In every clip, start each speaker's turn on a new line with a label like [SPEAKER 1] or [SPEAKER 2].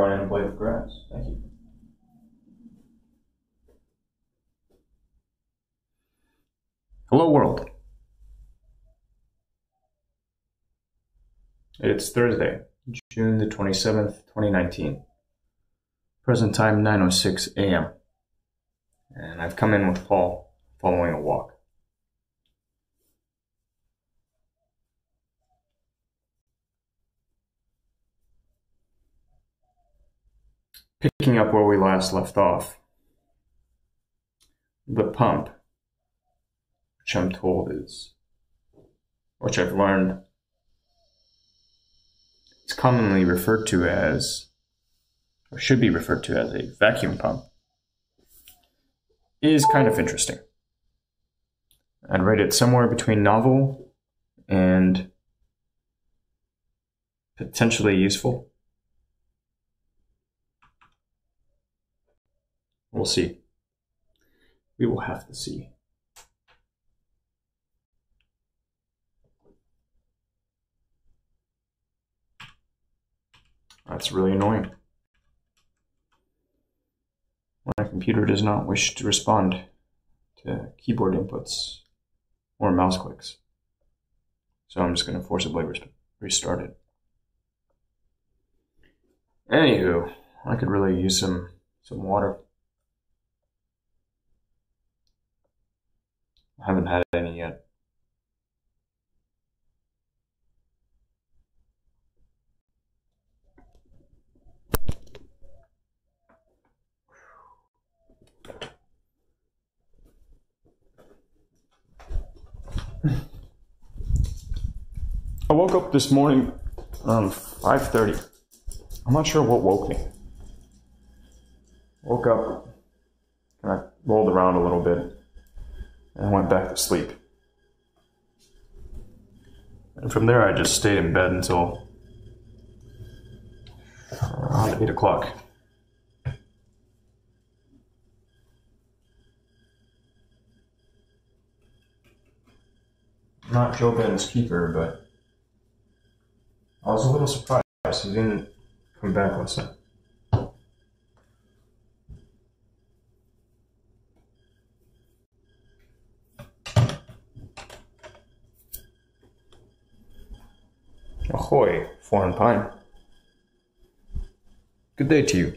[SPEAKER 1] brought in a blade of grass. Thank you. Hello, world. It's Thursday, June the 27th, 2019. Present time 9:06 a.m. And I've come in with Paul following a walk. Picking up where we last left off, the pump, which I'm told is, which I've learned, is commonly referred to as, or should be referred to as, a vacuum pump, is kind of interesting. I'd rate it somewhere between novel and potentially useful. We'll see. We will have to see. That's really annoying. My computer does not wish to respond to keyboard inputs or mouse clicks. So I'm just going to forcibly restart it. Anywho, I could really use some water. I haven't had any yet. I woke up this morning around 5:30. I'm not sure what woke me. Woke up and I rolled around a little bit and went back to sleep. And from there I just stayed in bed until around 8 o'clock. Not Joe Ben's keeper, but I was a little surprised he didn't come back last night. Ahoy, foreign pine. Good day to you.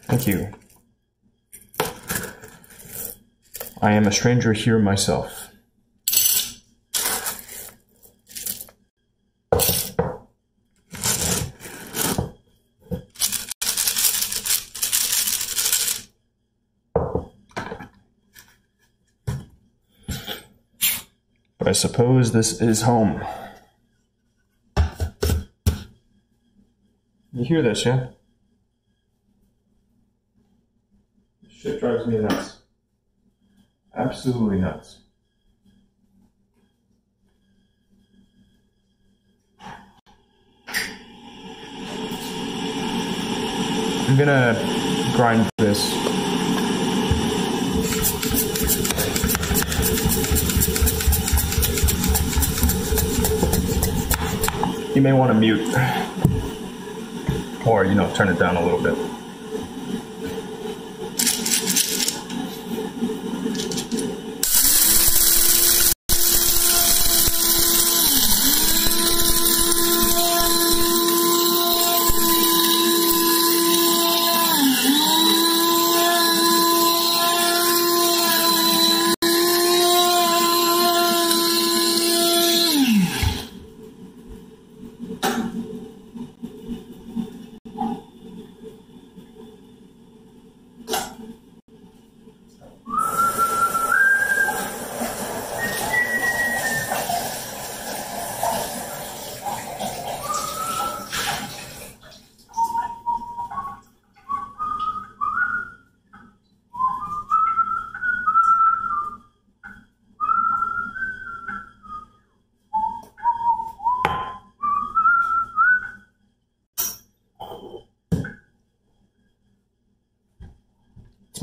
[SPEAKER 1] Thank you. I am a stranger here myself. But I suppose this is home. You hear this, yeah? Shit drives me nuts. Absolutely nuts. I'm gonna grind this. You may want to mute, or, turn it down a little bit.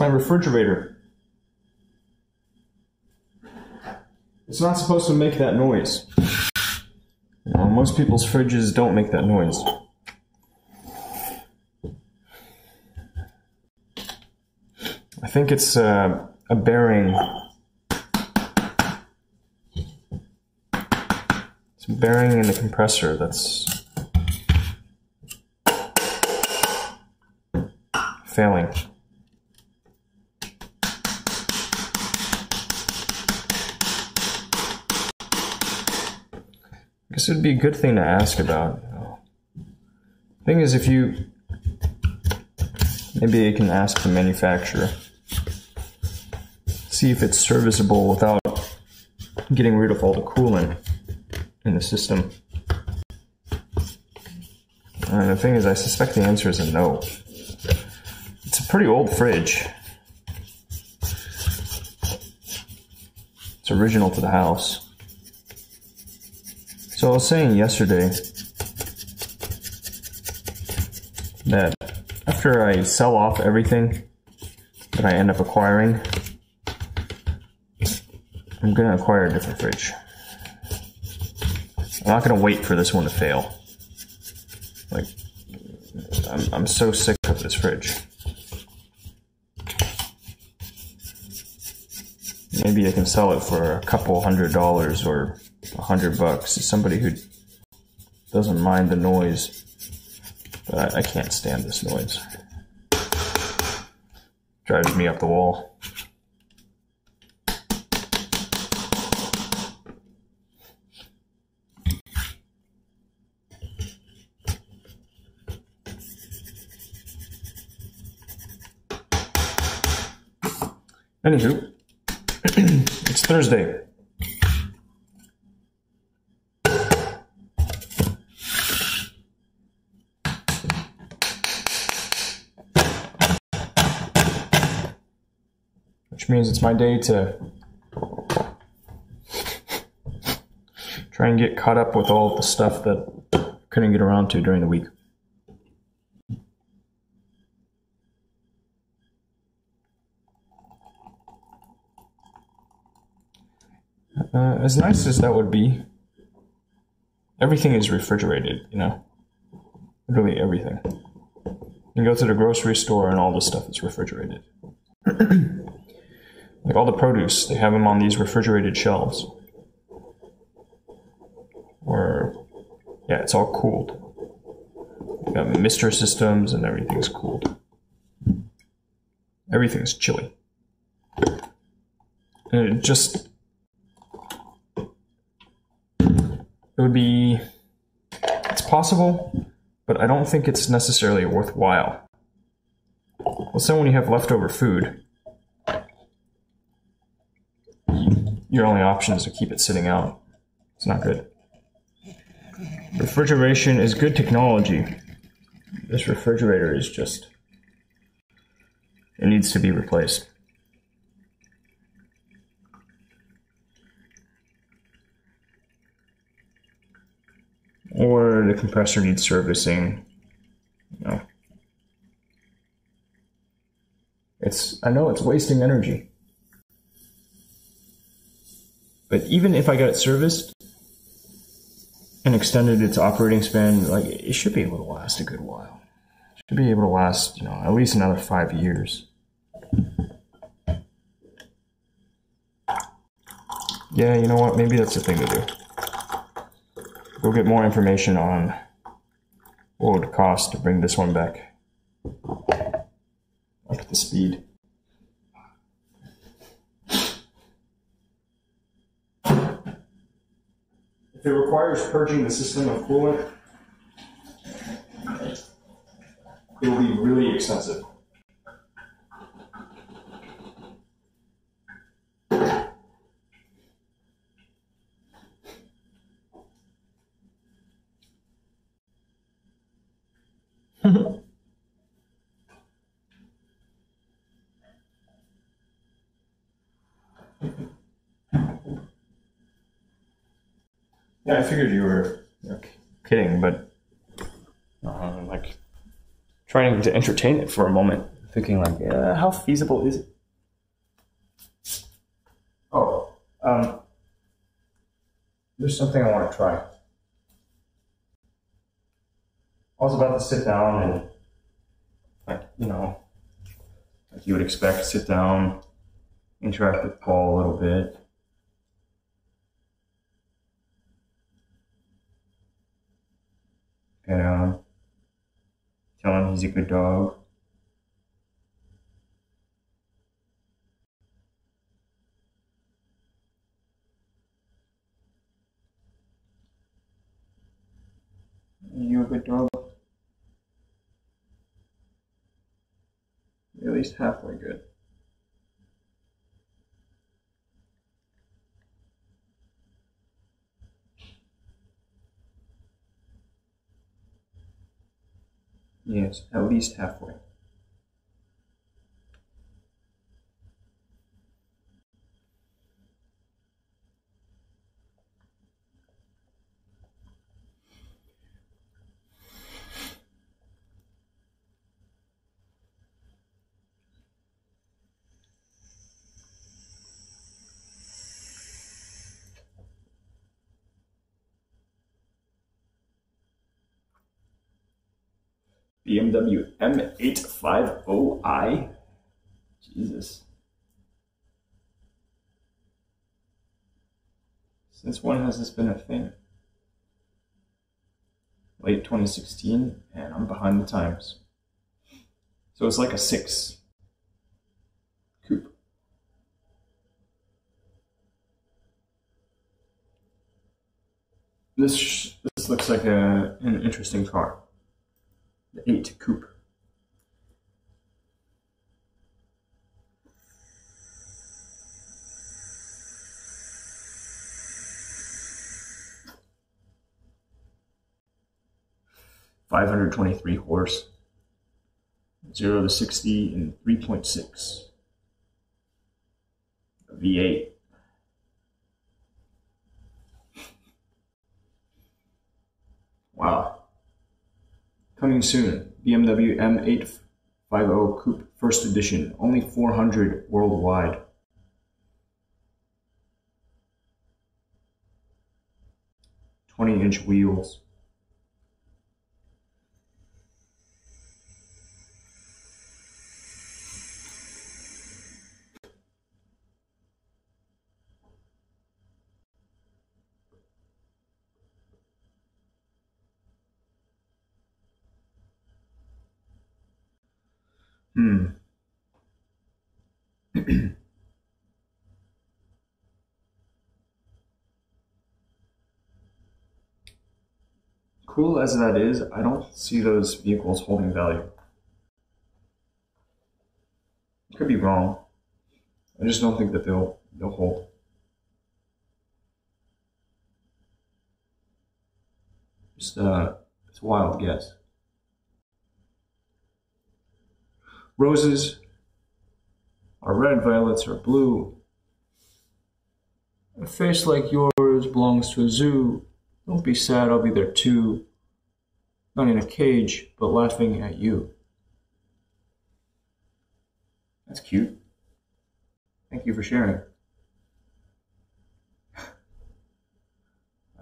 [SPEAKER 1] my refrigerator. It's not supposed to make that noise. You know, most people's fridges don't make that noise. I think it's a bearing. It's a bearing in the compressor that's failing. I guess it would be a good thing to ask about. The thing is, if you... Maybe you can ask the manufacturer. See if it's serviceable without getting rid of all the coolant in the system. And the thing is, I suspect the answer is a no. It's a pretty old fridge. It's original to the house. So I was saying yesterday that after I sell off everything that I end up acquiring, I'm going to acquire a different fridge. I'm not going to wait for this one to fail. Like, I'm so sick of this fridge. Maybe I can sell it for a couple $100 or $100 to somebody who doesn't mind the noise. But I can't stand this noise. Drives me up the wall. Anywho, it's Thursday. Which means it's my day to try and get caught up with all the stuff that I couldn't get around to during the week. As nice as that would be, everything is refrigerated, you know? Literally everything. You go to the grocery store and all the stuff is refrigerated. Like all the produce, they have them on these refrigerated shelves. Or, yeah, it's all cooled. You got mister systems and everything's cooled. Everything's chilly. And it just... It would be... It's possible, but I don't think it's necessarily worthwhile. Well, so when you have leftover food, your only option is to keep it sitting out. It's not good. Refrigeration is good technology. This refrigerator is just... It needs to be replaced. Or the compressor needs servicing. You know. I know it's wasting energy. But even if I got it serviced and extended its operating span, like it should be able to last a good while. It should be able to last, you know, at least another 5 years. Yeah, you know what? Maybe that's the thing to do. We'll get more information on what it would cost to bring this one back up to speed. If it requires purging the system of coolant, it will be really expensive. Yeah, I figured you were kidding, but like trying to entertain it for a moment. thinking like, how feasible is it? Oh, there's something I want to try. I was about to sit down and, like, like you would expect, sit down, interact with Paul a little bit. Pet him, tell him he's a good dog. You a good dog? You're at least halfway good. Yes, at least halfway. BMW M850i? Jesus. Since when has this been a thing? Late 2016, and I'm behind the times. So it's like a 6 coupe. This looks like an interesting car. The 8 coupe. $523 horse. 0 to 60 in 3.6. A V8. Wow. Coming soon, BMW M850 Coupe First Edition, only 400 worldwide. "20-inch wheels. Cool as that is, I don't see those vehicles holding value. Could be wrong. I just don't think that they'll hold. Just it's a wild guess. Roses are red, violets are blue. A face like yours belongs to a zoo. Don't be sad, I'll be there too. Not in a cage, but laughing at you. That's cute. Thank you for sharing.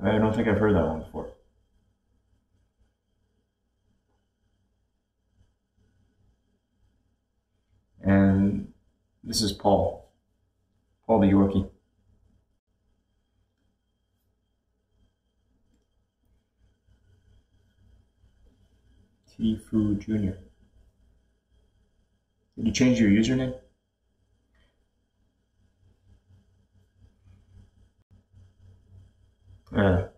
[SPEAKER 1] I don't think I've heard that one before. And this is Paul. Paul the Yorkie. T-Fu Jr. Did you change your username? Have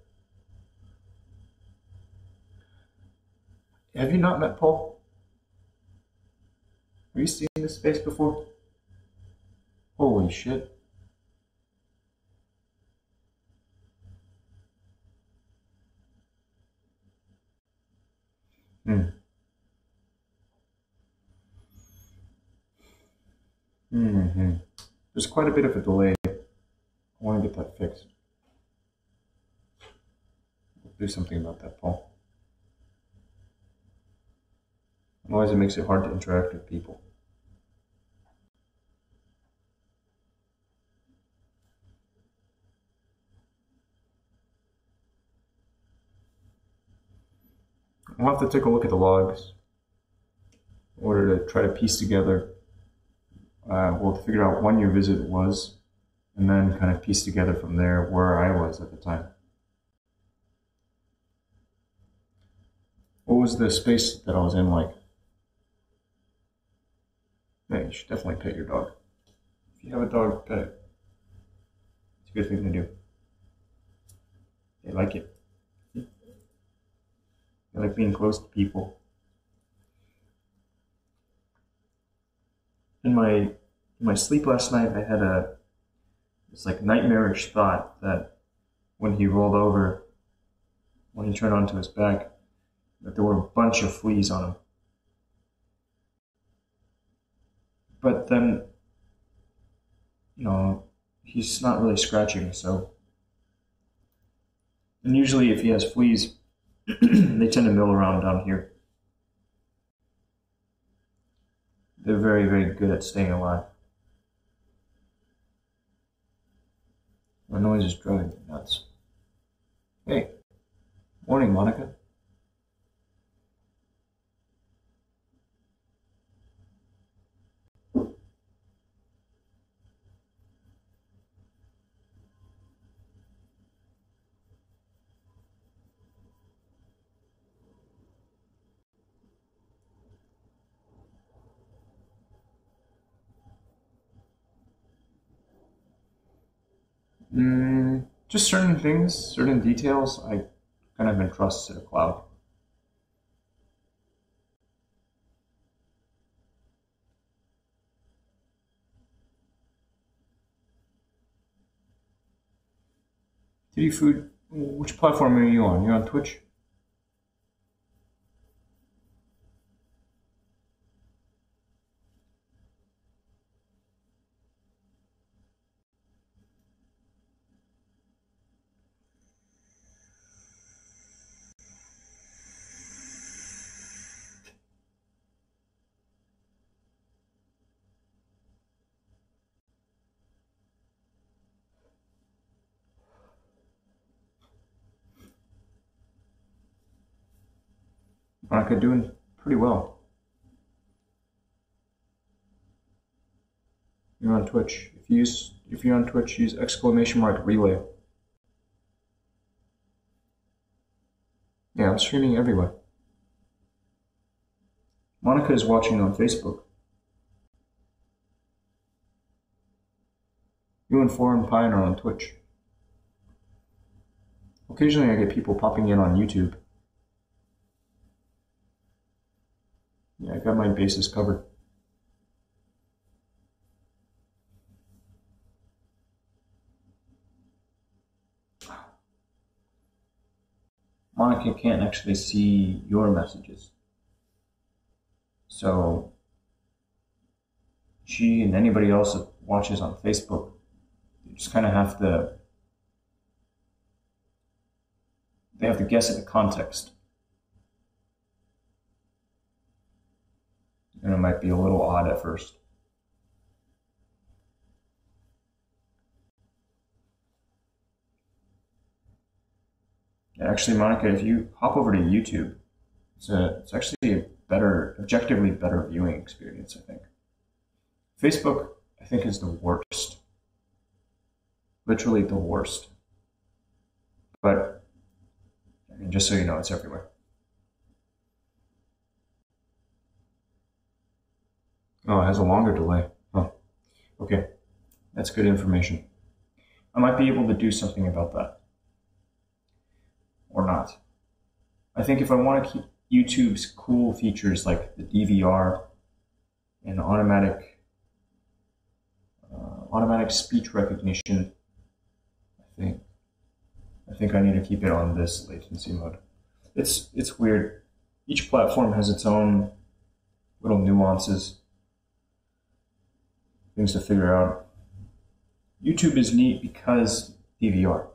[SPEAKER 1] you not met Paul? Have you seen this face before? Holy shit. There's quite a bit of a delay. I want to get that fixed. Do something about that, Paul. Otherwise it makes it hard to interact with people. I'll have to take a look at the logs in order to try to piece together, well, to figure out when your visit was, and then kind of piece together from there where I was at the time. What was the space that I was in like? Yeah, you should definitely pet your dog. If you have a dog, pet it. It's a good thing to do. They like it. They like being close to people. In my sleep last night, I had this like nightmarish thought that when he rolled over, when he turned onto his back, that there were a bunch of fleas on him. But then, he's not really scratching, so. And usually if he has fleas, they tend to mill around down here. They're very, very good at staying alive. My noise is driving me nuts. Hey, morning, Monica. Just certain things, certain details, I kind of entrust to the cloud. Titty Food, which platform are you on? You're on Twitch? Monica, doing pretty well. You're on Twitch. If you're on Twitch, use !relay. Yeah, I'm streaming everywhere. Monica is watching on Facebook. You and Foreign Pine are on Twitch. Occasionally I get people popping in on YouTube. Yeah, I got my bases covered. Monica can't actually see your messages. So she and anybody else that watches on Facebook, you just kind of have to, they have to guess at the context. And it might be a little odd at first. Actually, Monica, if you hop over to YouTube, it's actually a better, objectively better viewing experience, I think. Facebook, I think, is the worst. Literally the worst. But, I mean, just so you know, it's everywhere. Oh, it has a longer delay. Huh. Okay, that's good information. I might be able to do something about that. Or not. I think if I want to keep YouTube's cool features like the DVR and automatic speech recognition, I think I need to keep it on this latency mode. It's weird. Each platform has its own little nuances, things to figure out. YouTube is neat because DVR.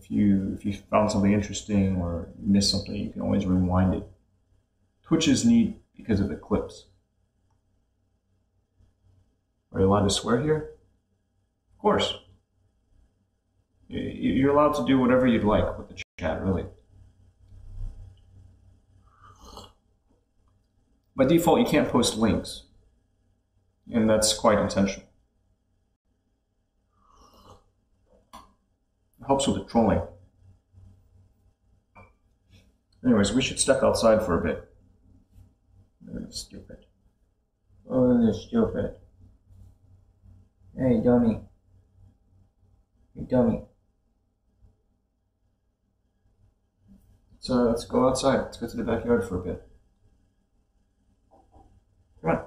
[SPEAKER 1] If you found something interesting or you missed something, you can always rewind it. Twitch is neat because of the clips. Are you allowed to swear here? Of course. You're allowed to do whatever you'd like with the chat, really. by default, you can't post links. And that's quite intentional. It helps with the trolling. Anyways, we should step outside for a bit. Stupid. Oh, they're stupid. Hey, dummy. Hey, dummy. So let's go outside. Let's go to the backyard for a bit. Come on.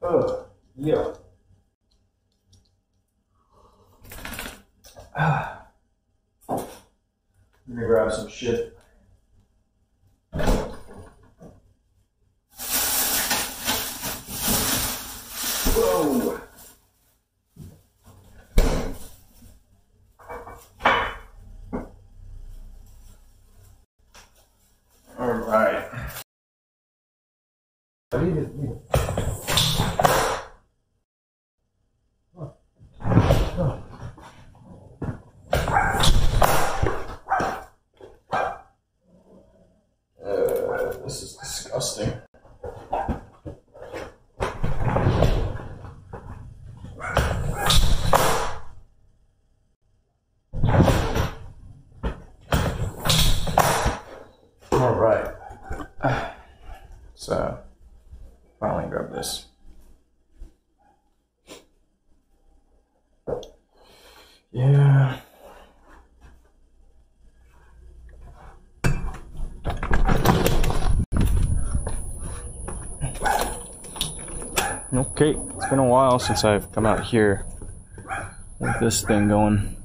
[SPEAKER 1] Oh, yeah. Let me grab some shit. Whoa. All right. This is disgusting. All right. So, finally grab this. Yeah. Okay, it's been a while since I've come out here with this thing going.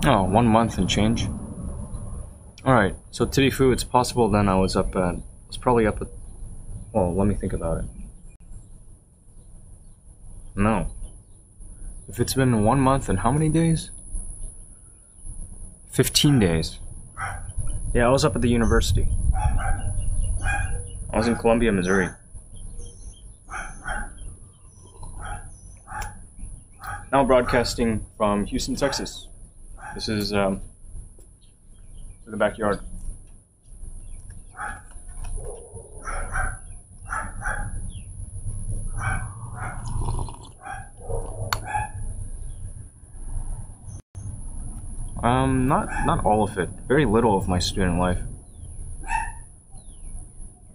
[SPEAKER 1] Oh, 1 month and change. Alright, so Tidifu, it's possible then I was probably up at, well, let me think about it. No. If it's been 1 month and how many days? 15 days. Yeah, I was up at the university. I was in Columbia, Missouri. Now broadcasting from Houston, Texas. This is the backyard. Not all of it. Very little of my student life.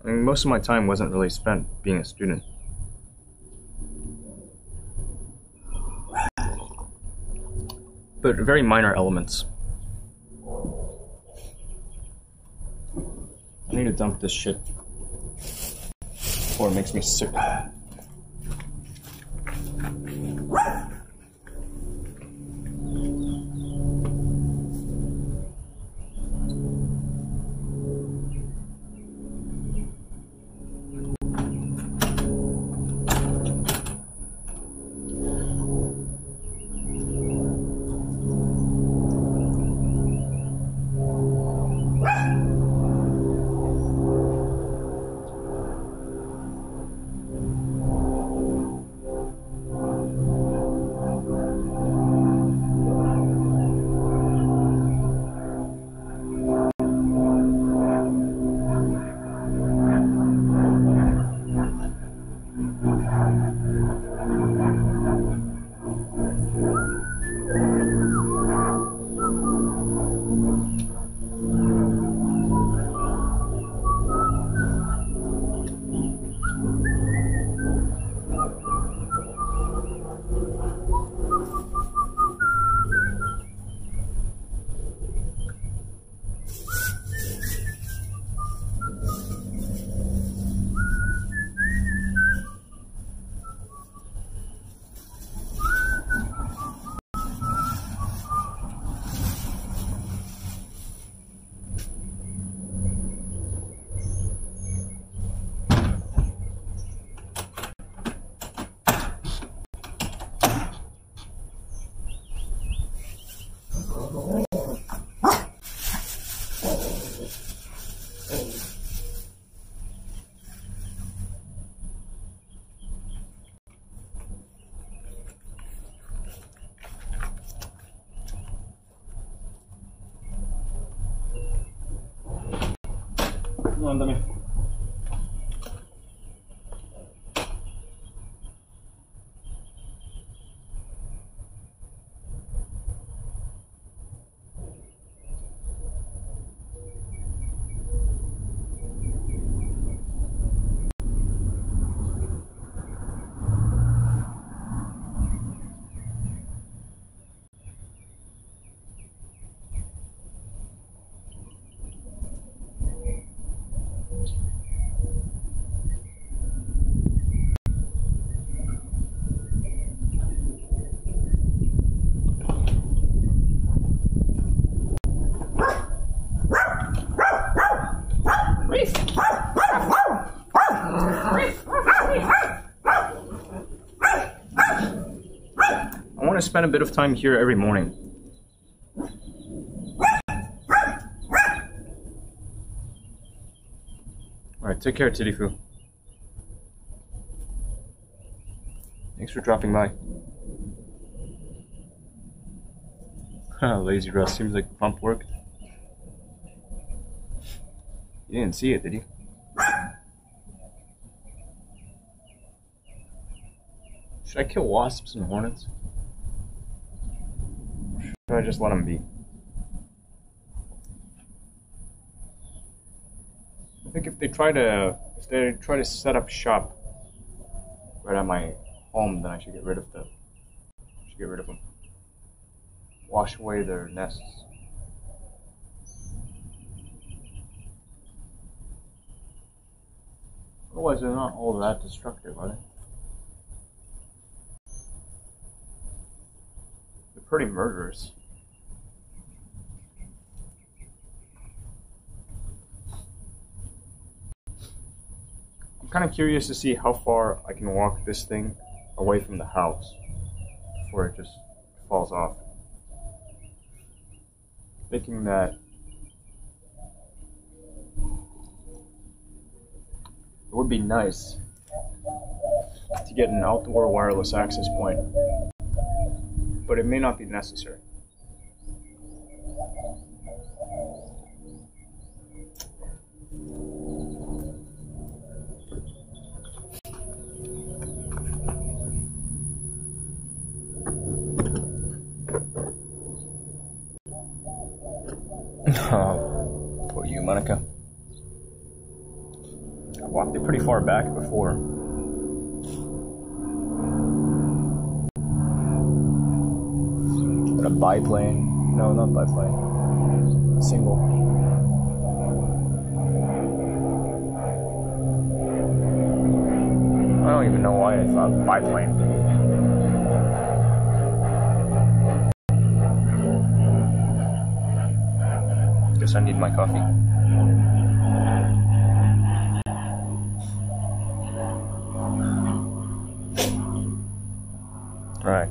[SPEAKER 1] I mean, most of my time wasn't really spent being a student. But very minor elements. I need to dump this shit before it makes me sick. Mándame. I want to spend a bit of time here every morning. Alright, take care, Titifu. Thanks for dropping by. Lazy Russ, seems like the pump worked. You didn't see it, did you? Should I kill wasps and hornets? Or should I just let them be? I think if they try to set up shop right at my home, then I should get rid of them. Wash away their nests. Otherwise, they're not all that destructive, are they? They're pretty murderous. I'm kind of curious to see how far I can walk this thing away from the house before it just falls off. Thinking that it would be nice to get an outdoor wireless access point, but it may not be necessary. Oh, poor you, Monica. I walked it pretty far back before. But a biplane? No, not biplane. Single. I don't even know why I thought biplane. Guess I need my coffee. Alright.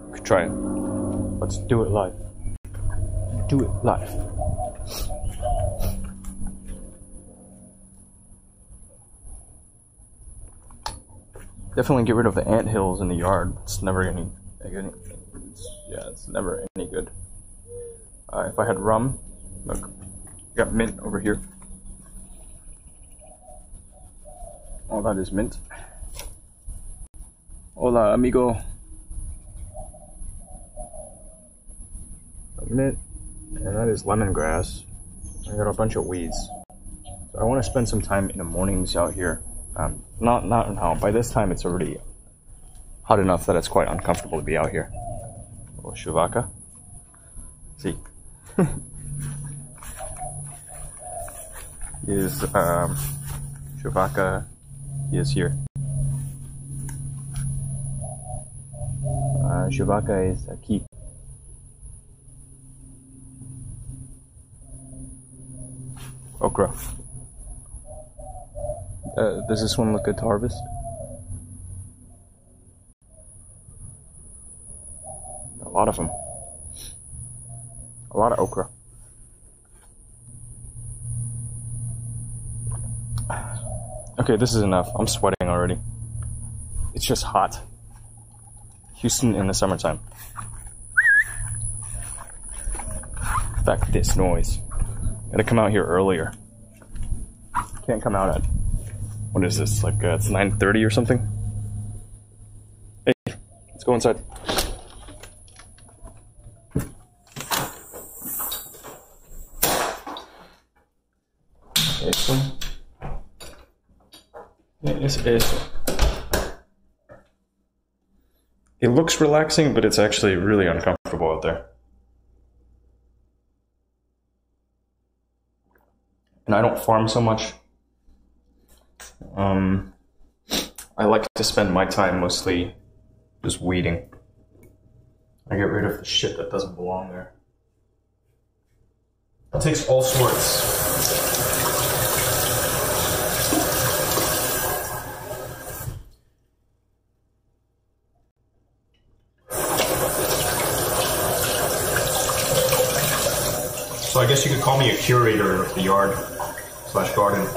[SPEAKER 1] We could try it. Let's do it live. Do it live. Definitely get rid of the anthills in the yard. It's never any it's never any good. If I had rum, look, got mint over here. All that is mint. Hola, amigo. Mint, and that is lemongrass. I got a bunch of weeds. So I want to spend some time in the mornings out here. Not now. By this time, it's already hot enough that it's quite uncomfortable to be out here. Oh, Shuvaka. See. Is Shuvaka is here. Shuvaka is a key. Okra. Does this one look good to harvest? A lot of them. A lot of okra. Okay, this is enough. I'm sweating already. It's just hot. Houston in the summertime. In fact, this noise. Gotta come out here earlier. Can't come out at, what is this, like it's 9:30 or something? Hey, let's go inside. Okay, so it looks relaxing, but it's actually really uncomfortable out there. And I don't farm so much. I like to spend my time mostly just weeding. I get rid of the shit that doesn't belong there. It takes all sorts. So I guess you could call me a curator of the yard / garden.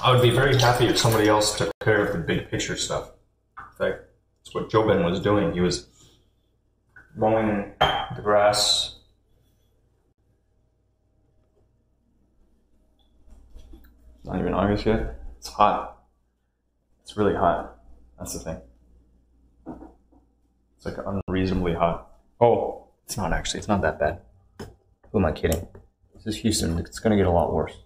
[SPEAKER 1] I would be very happy if somebody else took care of the big picture stuff. In fact, that's what Jobin was doing. He was mowing the grass. Not even August yet. It's hot. It's really hot. That's the thing. It's like unreasonably hot. Oh, it's not actually. It's not that bad. Who am I kidding? This is Houston. It's going to get a lot worse.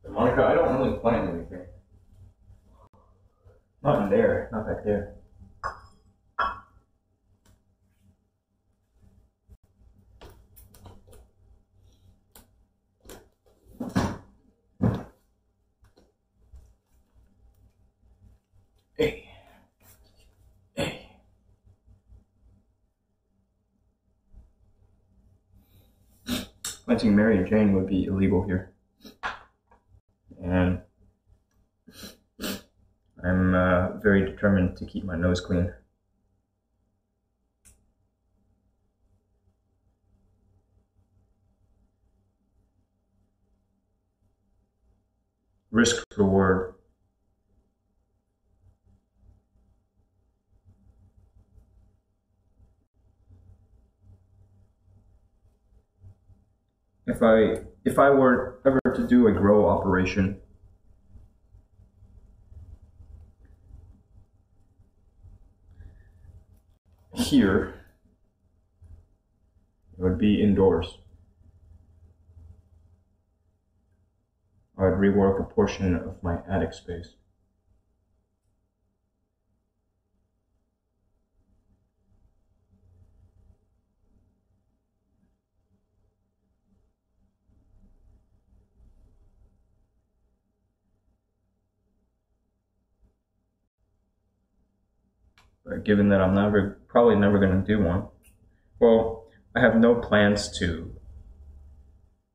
[SPEAKER 1] Monica, I don't really plant anything. Not in there, not back there. Hey. Hey. Planting Mary and Jane would be illegal here. And I'm very determined to keep my nose clean. Risk reward. If I were ever to do a grow operation, here, it would be indoors. I would rework a portion of my attic space. But given that I'm probably never going to do one, well, I have no plans to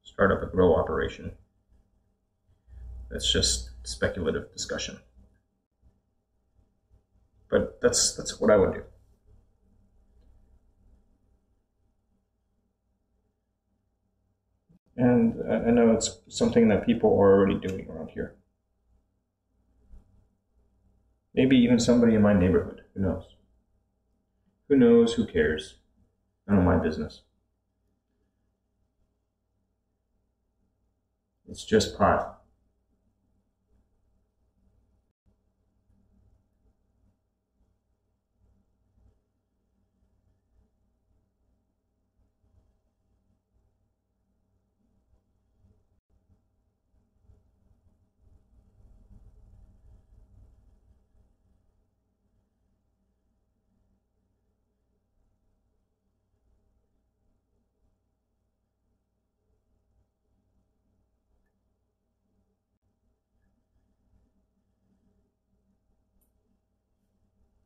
[SPEAKER 1] start up a grow operation. That's just speculative discussion. But that's what I would do. And I know it's something that people are already doing around here. Maybe even somebody in my neighborhood. Who knows? Who knows? Who cares? None of my business. It's just pot.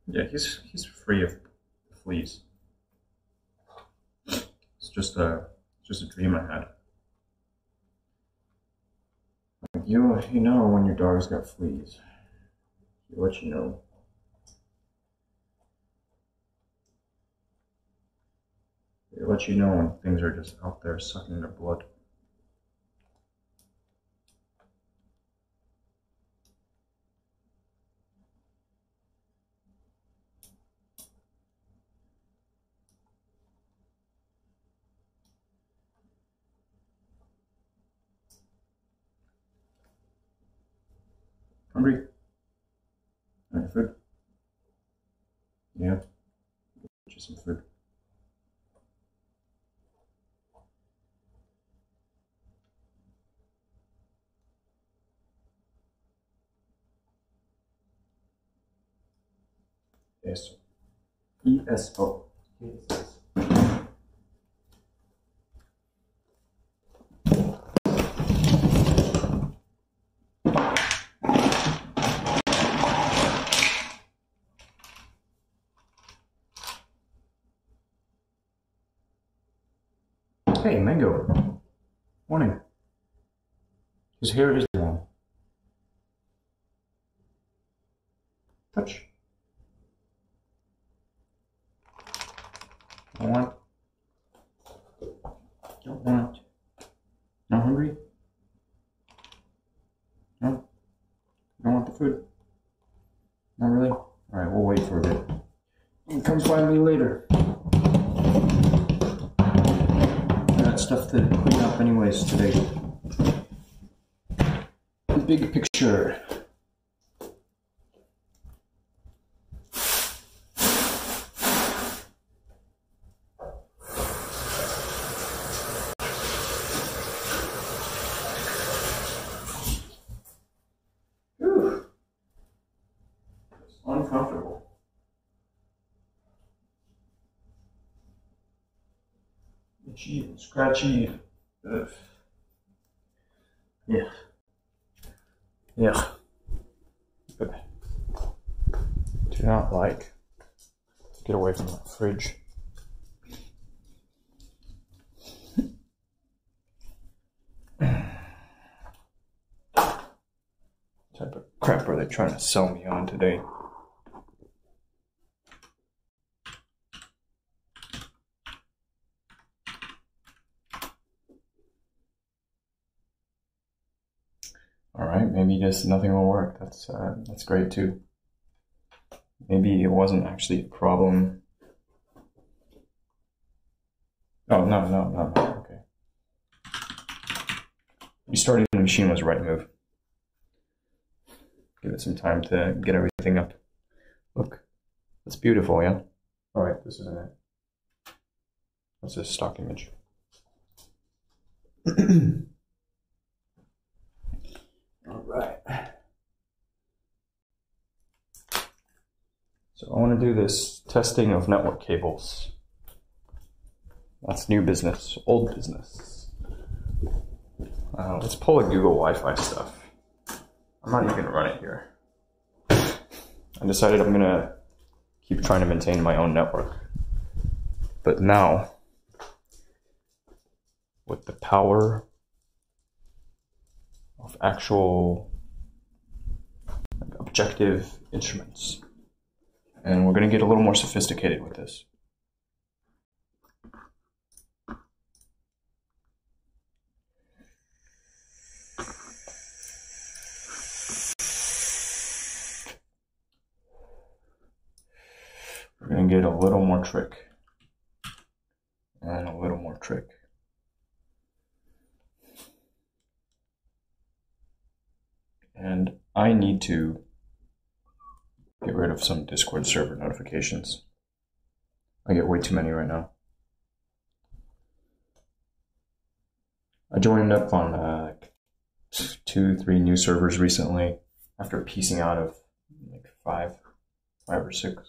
[SPEAKER 1] Yeah, he's free of fleas. It's just a dream I had. You know when your dog's got fleas. He'll let you know. They let you know when things are just out there sucking their blood. Hungry? Want food? Yeah. Get you some food. Eso. Y eso. Hey, Mango. Morning. His hair is long. Touch. Don't want. Don't want. Not hungry? No? Don't want the food? Not really? Alright, we'll wait for a bit. You can come find me later. I got stuff to clean up anyways today. Big picture. Whew. It's uncomfortable. Itchy and scratchy. Ugh. Yeah. Yeah. But do not like. Get away from that fridge. What type of crap are they trying to sell me on today? Alright, maybe just nothing will work. That's great too. Maybe it wasn't actually a problem. Oh, no. Okay. Restarting the machine was the right move. Give it some time to get everything up. Look, that's beautiful, yeah? Alright, this isn't it. That's a stock image. Alright. So I want to do this testing of network cables. That's new business, old business. Let's pull a Google Wi-Fi stuff. I'm not even gonna run it here. I decided I'm gonna keep trying to maintain my own network. But now, with the power of actual objective instruments. And we're gonna get a little more sophisticated with this. We're going to get a little more trick. And a little more trick. And I need to get rid of some Discord server notifications. I get way too many right now. I joined up on 2-3 new servers recently after piecing out of like five or six.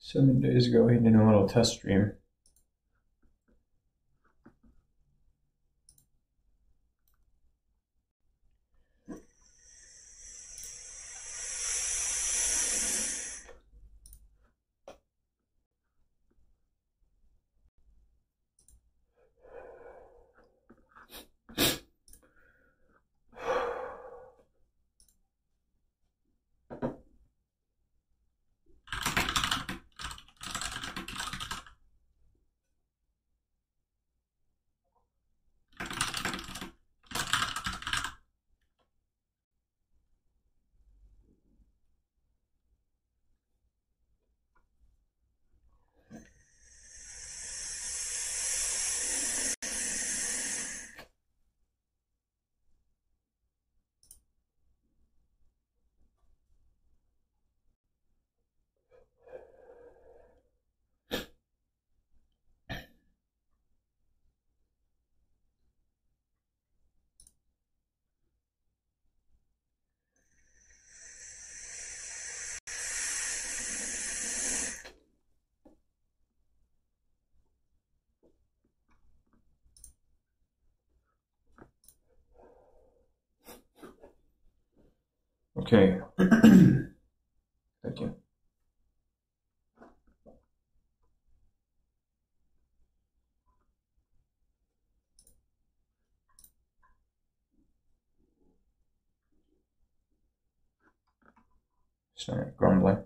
[SPEAKER 1] 7 days ago, he did a little test stream. Okay. Thank you. Started grumbling.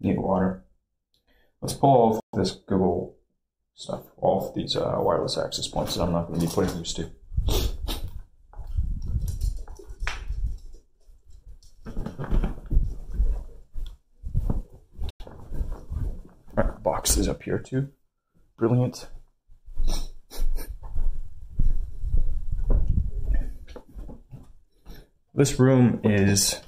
[SPEAKER 1] Need water. Let's pull off this Google stuff, off these wireless access points that I'm not going to be putting used to. Alright, box is up here too. Brilliant. This room is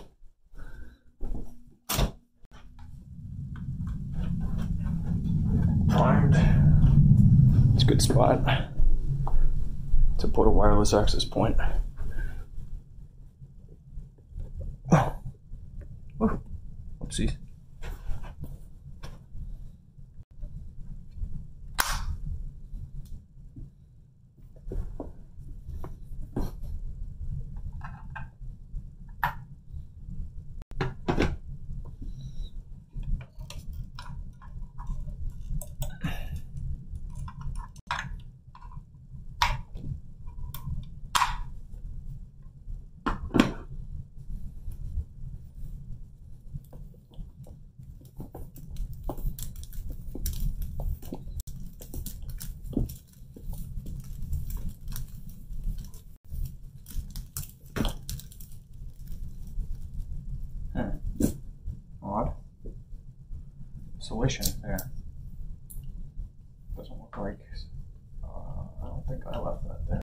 [SPEAKER 1] primed. It's a good spot to put a wireless access point. Oh, oopsies. Odd. Insulation there. Doesn't look like. I don't think I left that there.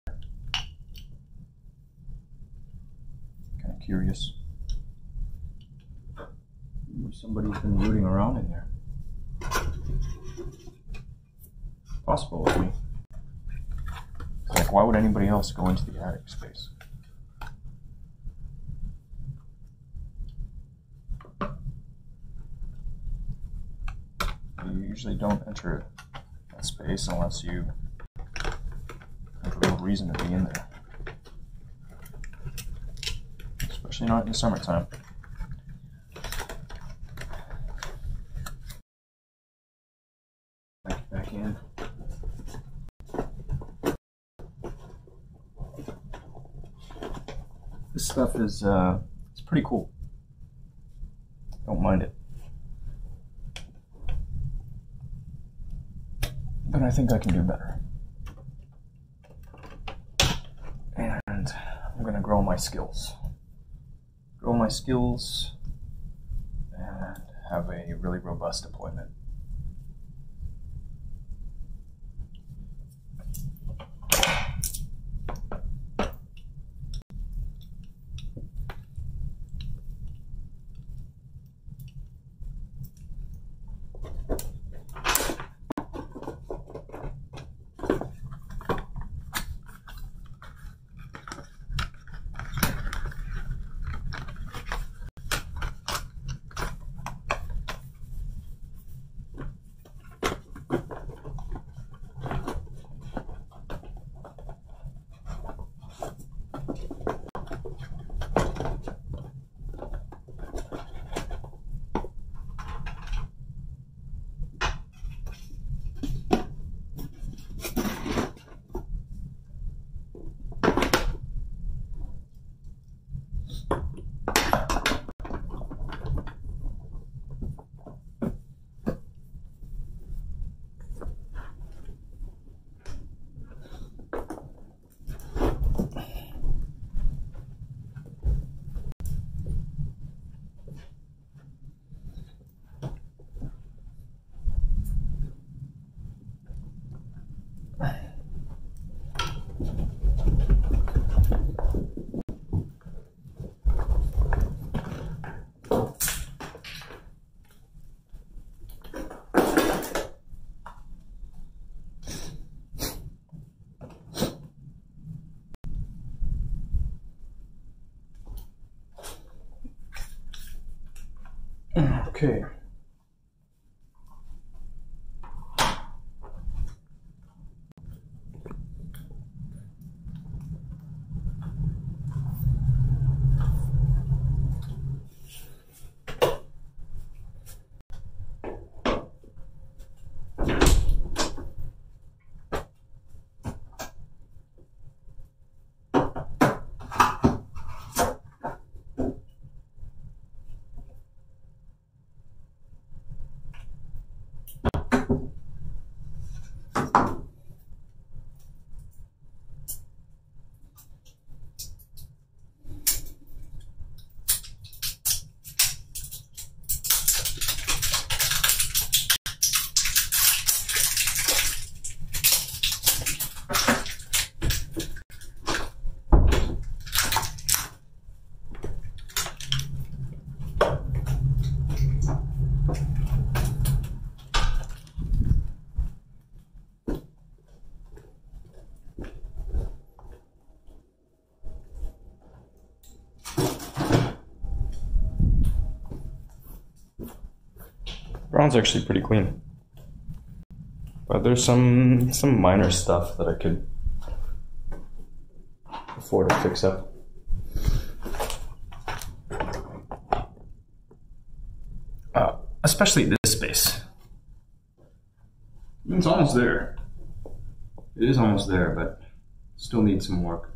[SPEAKER 1] Kind of curious. Maybe somebody's been rooting around in there. Possible with me. It's like, why would anybody else go into the attic space? You usually don't enter that space unless you have a real reason to be in there. Especially not in the summertime. Back in. This stuff is it's pretty cool. Don't mind it. But I think I can do better. And I'm gonna grow my skills. Grow my skills and have a really robust deployment. Okay. Brown's actually pretty clean, but there's some minor stuff that I could afford to fix up. Especially this space. It's almost there. It is almost there, but still needs some work.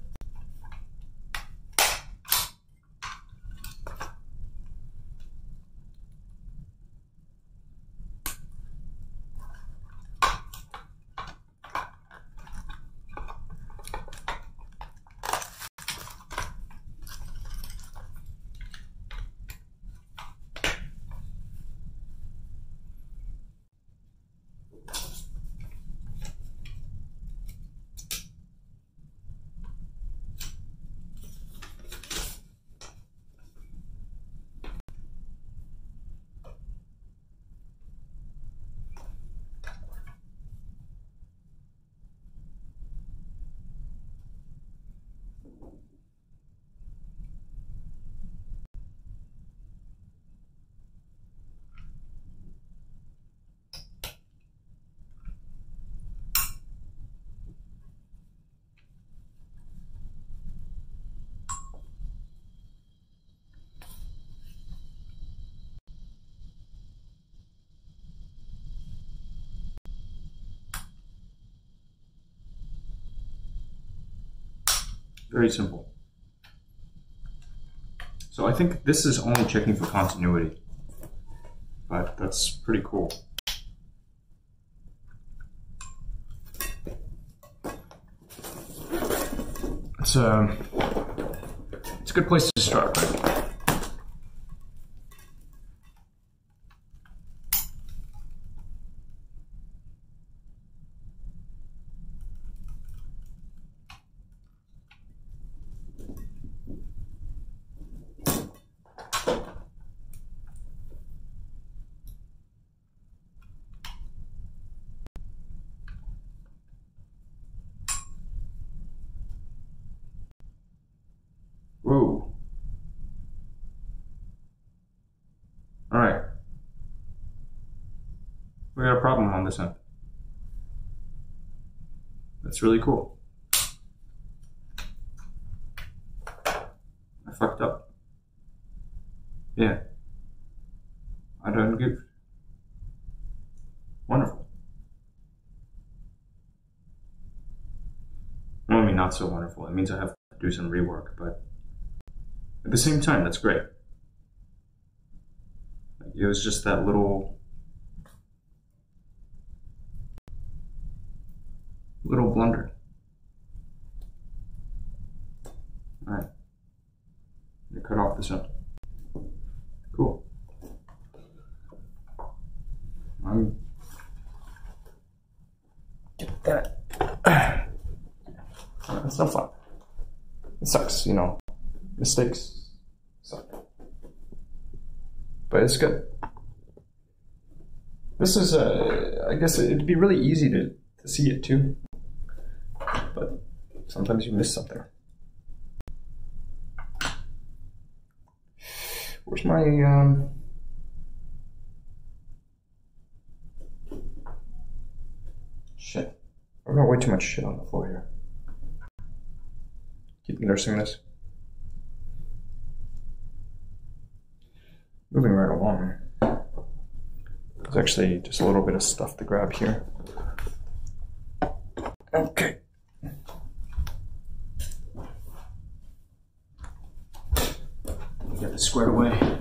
[SPEAKER 1] Very simple. So I think this is only checking for continuity, but that's pretty cool. It's a good place to start, right? Whoa. All right. We got a problem on this end. That's really cool. I fucked up. Yeah. I don't give. Wonderful. Well, I mean, not so wonderful. It means I have to do some rework, but at the same time, that's great. It was just that little blunder. All right. You cut off this end. Cool. Get that. That's no fun. It sucks, you know. Mistakes suck. But it's good. This is, I guess it'd be really easy to see it too. But sometimes you miss something. Where's my, I've got way too much shit on the floor here. Keep nursing this. Moving right along. There's actually just a little bit of stuff to grab here. Okay. Get this squared away.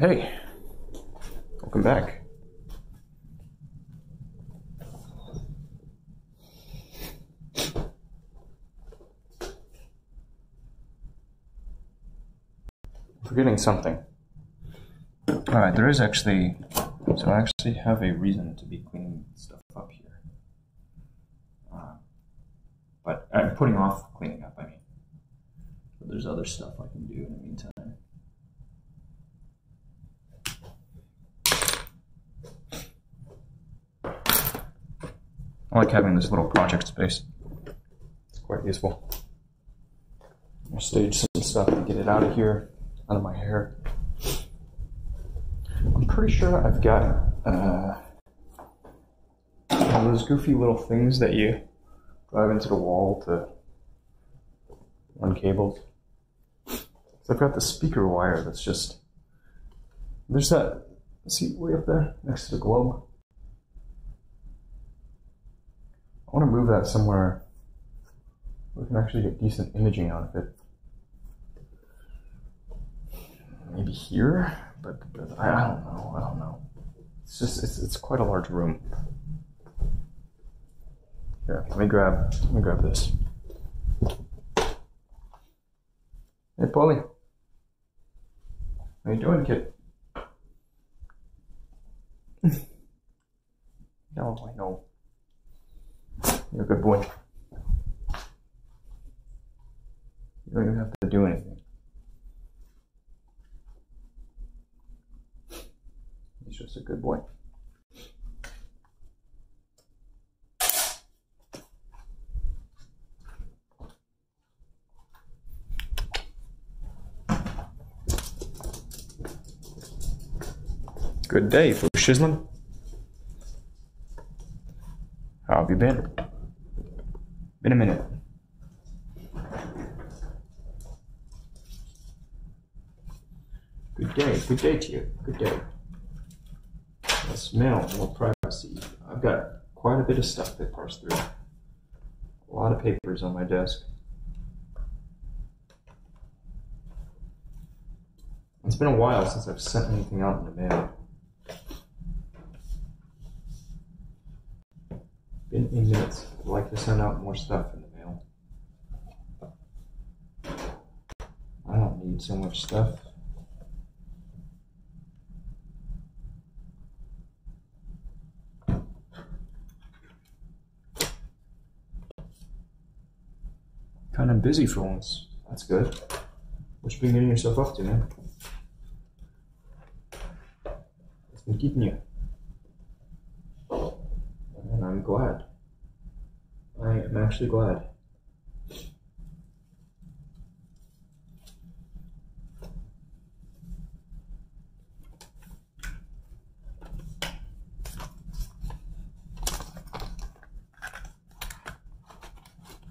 [SPEAKER 1] Hey, welcome back. Forgetting something. Alright, there is actually, so I actually have a reason to be cleaning stuff up here. But I'm putting off cleaning up, I mean. But there's other stuff I can do in the meantime. I like having this little project space. It's quite useful. I'll stage some stuff and get it out of here, out of my hair. I'm pretty sure I've got those goofy little things that you drive into the wall to run cables. So I've got the speaker wire that's just, there's that, see way up there next to the globe? I want to move that somewhere where we can actually get decent imaging out of it. Maybe here, but I don't know. It's just, it's quite a large room. Here, let me grab this. Hey, Polly. How you doing, kid? No, I know. You're a good boy. You don't even have to do anything. He's just a good boy. Good day, for Shislin. How have you been? Been a minute. Good day to you. Good day. Less mail, more privacy. I've got quite a bit of stuff to parse through. A lot of papers on my desk. It's been a while since I've sent anything out in the mail. Been a minute. I'd like to send out more stuff in the mail. I don't need so much stuff. Kind of busy for once. That's good. What you been getting yourself up to, man? What's been keeping you? And I'm glad. I am actually glad.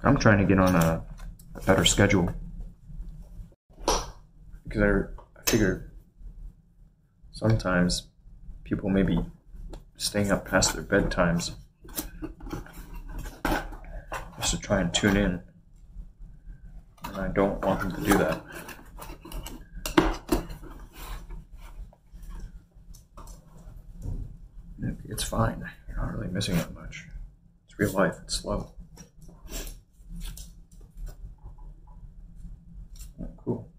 [SPEAKER 1] I'm trying to get on a better schedule. Because I figure sometimes people may be staying up past their bedtimes just to try and tune in. And I don't want them to do that. It's fine. You're not really missing it much. It's real life. It's slow. Oh, cool.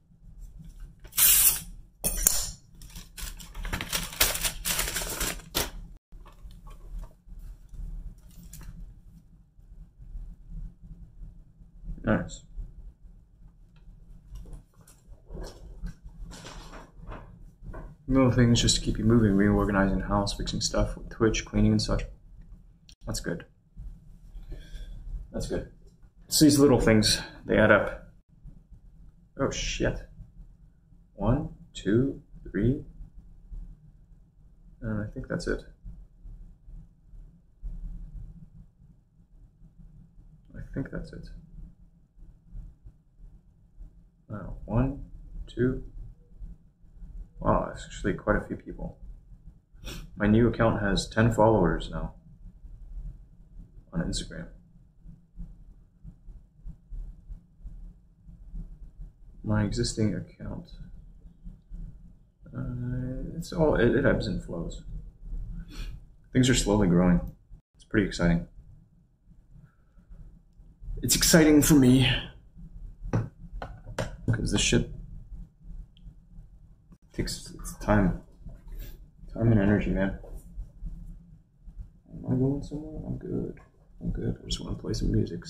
[SPEAKER 1] Nice. Little things just to keep you moving, reorganizing the house, fixing stuff with Twitch, cleaning and such. That's good. That's good. It's these little things, they add up. Oh shit. 1, 2, 3. I think that's it. I think that's it. 1, 2. Wow, that's actually quite a few people. My new account has 10 followers now on Instagram. My existing account, it ebbs and flows. Things are slowly growing. It's pretty exciting. It's exciting for me because this shit takes its time and energy, man. Am I going somewhere? I'm good. I just want to play some music.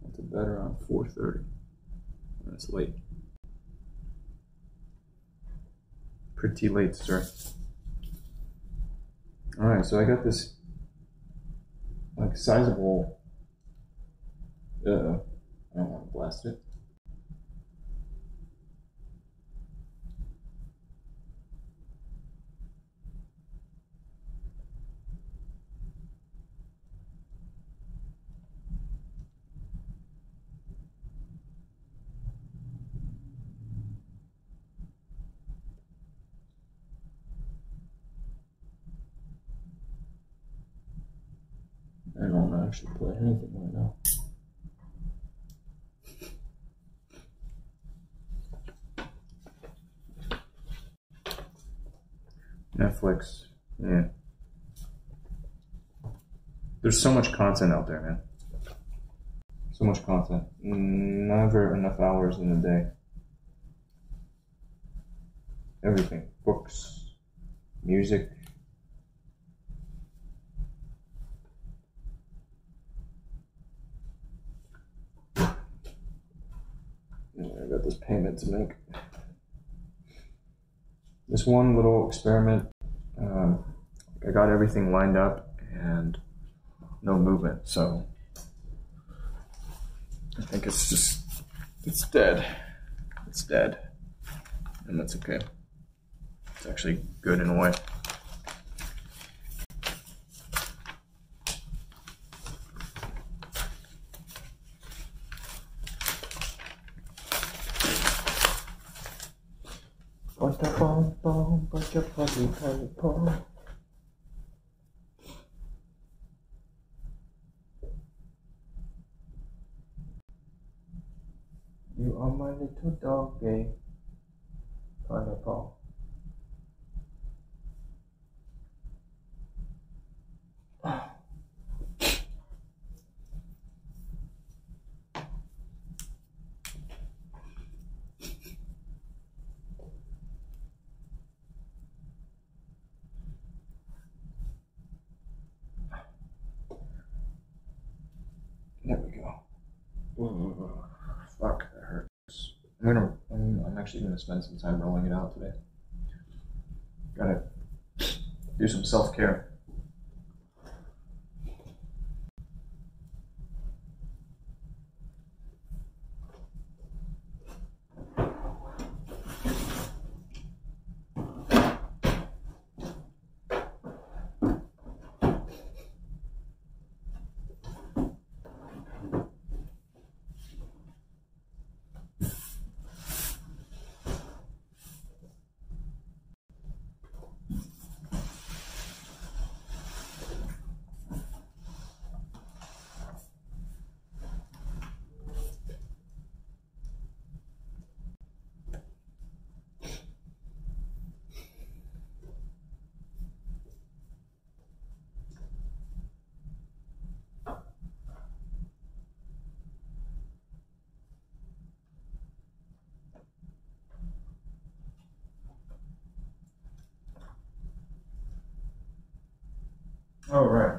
[SPEAKER 1] Went to bed around 4:30. That's late. Pretty late, sir. Alright, so I got this like sizable I don't want to blast it. I don't actually play anything right now. Netflix, yeah. There's so much content out there, man. So much content. Never enough hours in a day. Everything. Books, music. I got this payment to make. This one little experiment, I got everything lined up and no movement, so I think it's dead. It's dead, and that's okay. It's actually good in a way. You are my little doggy, pineapple. There we go. Ooh, fuck, that hurts. I'm actually gonna spend some time rolling it out today. Gotta do some self-care.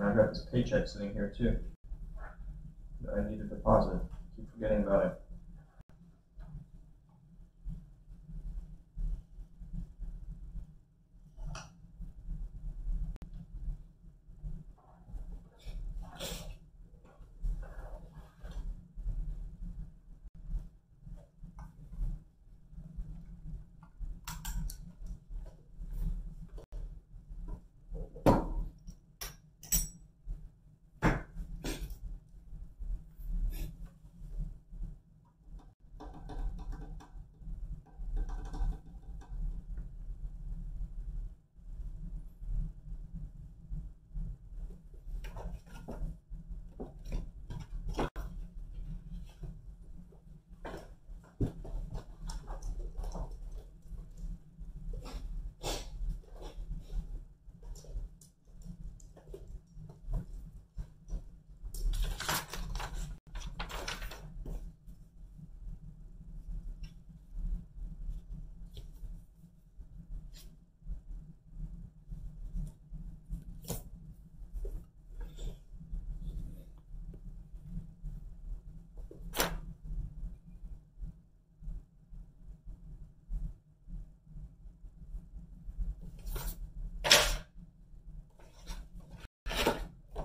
[SPEAKER 1] I got this paycheck sitting here too that I need to deposit. Keep forgetting about it.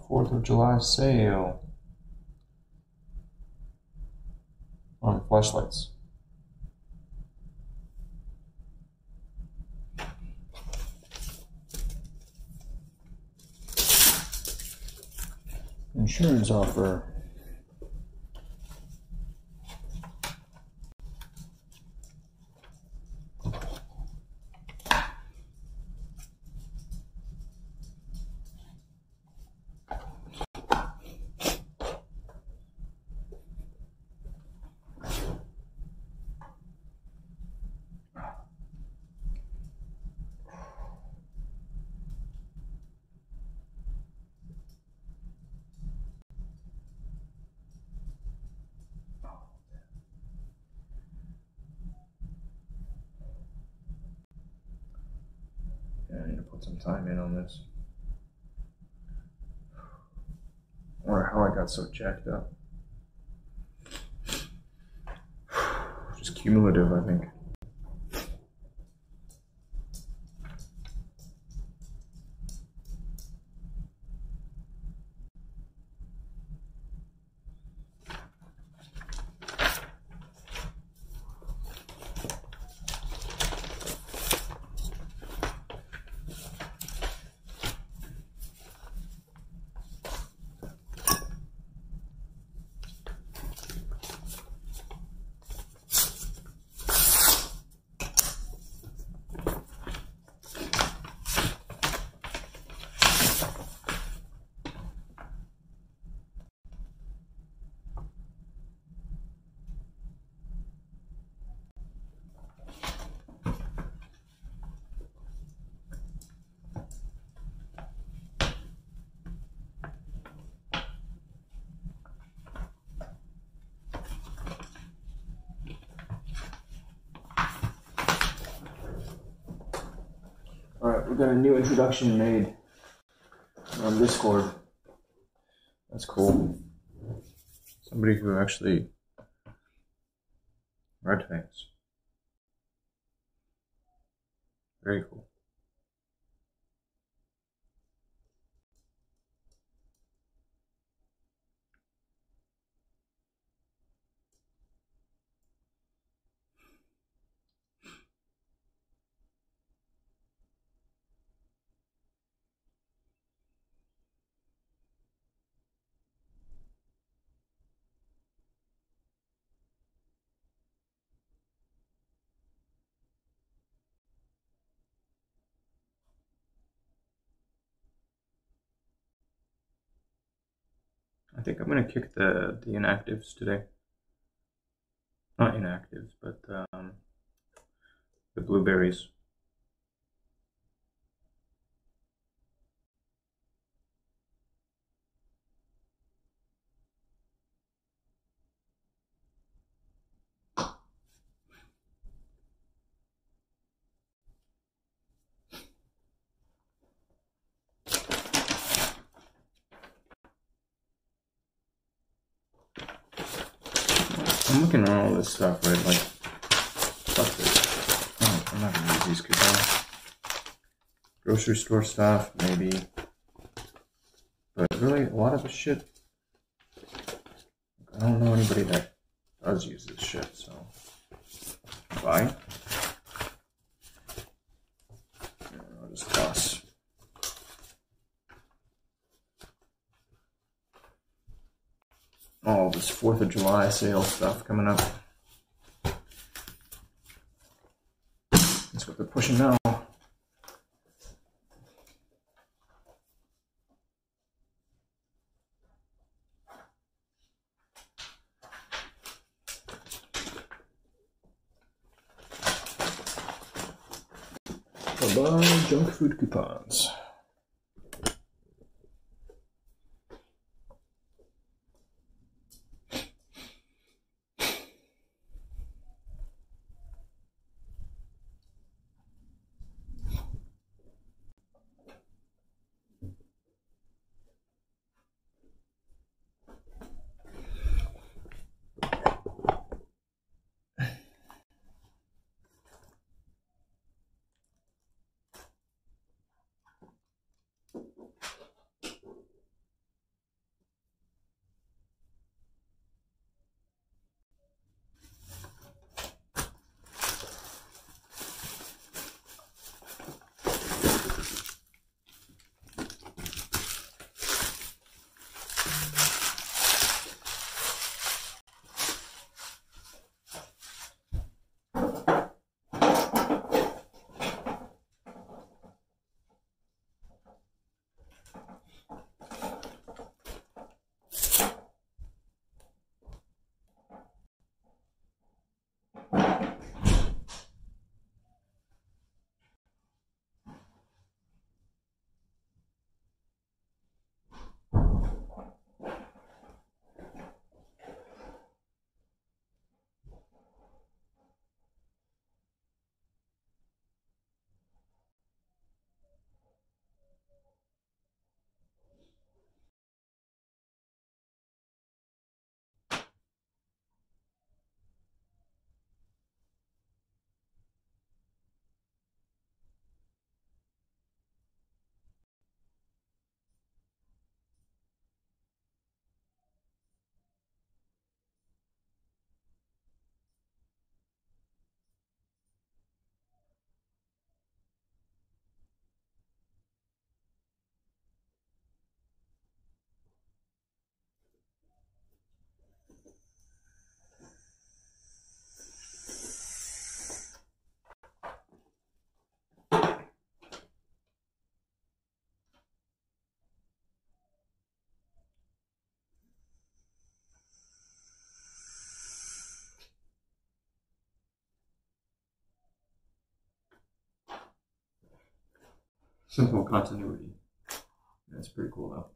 [SPEAKER 1] Fourth of July sale on flashlights. Insurance offer. Yeah, I need to put some time in on this. I wonder how I got so jacked up. Just cumulative, I think. Alright, we got a new introduction made on Discord. That's cool. Somebody who actually read things. Very cool. I think I'm gonna kick the inactives today. Not inactives, but the blueberries.
[SPEAKER 2] I'm looking at all this stuff, right? Like, fuck this. Oh, I'm not gonna use these coupons. Grocery store stuff, maybe. But really, a lot of the shit, I don't know anybody that does use this shit, so. Bye. I'll just toss. All this 4th of July sale stuff coming up. That's what they're pushing now. Bye-bye, junk food coupons. Simple continuity. That's pretty cool though.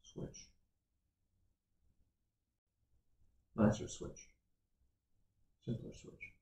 [SPEAKER 2] Switch. Nicer switch. Simpler switch.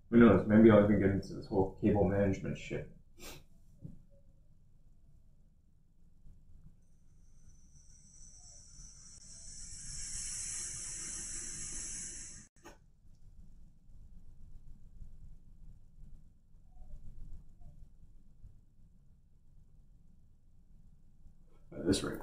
[SPEAKER 2] Who knows? Maybe I'll even get into this whole cable management shit. At this rate.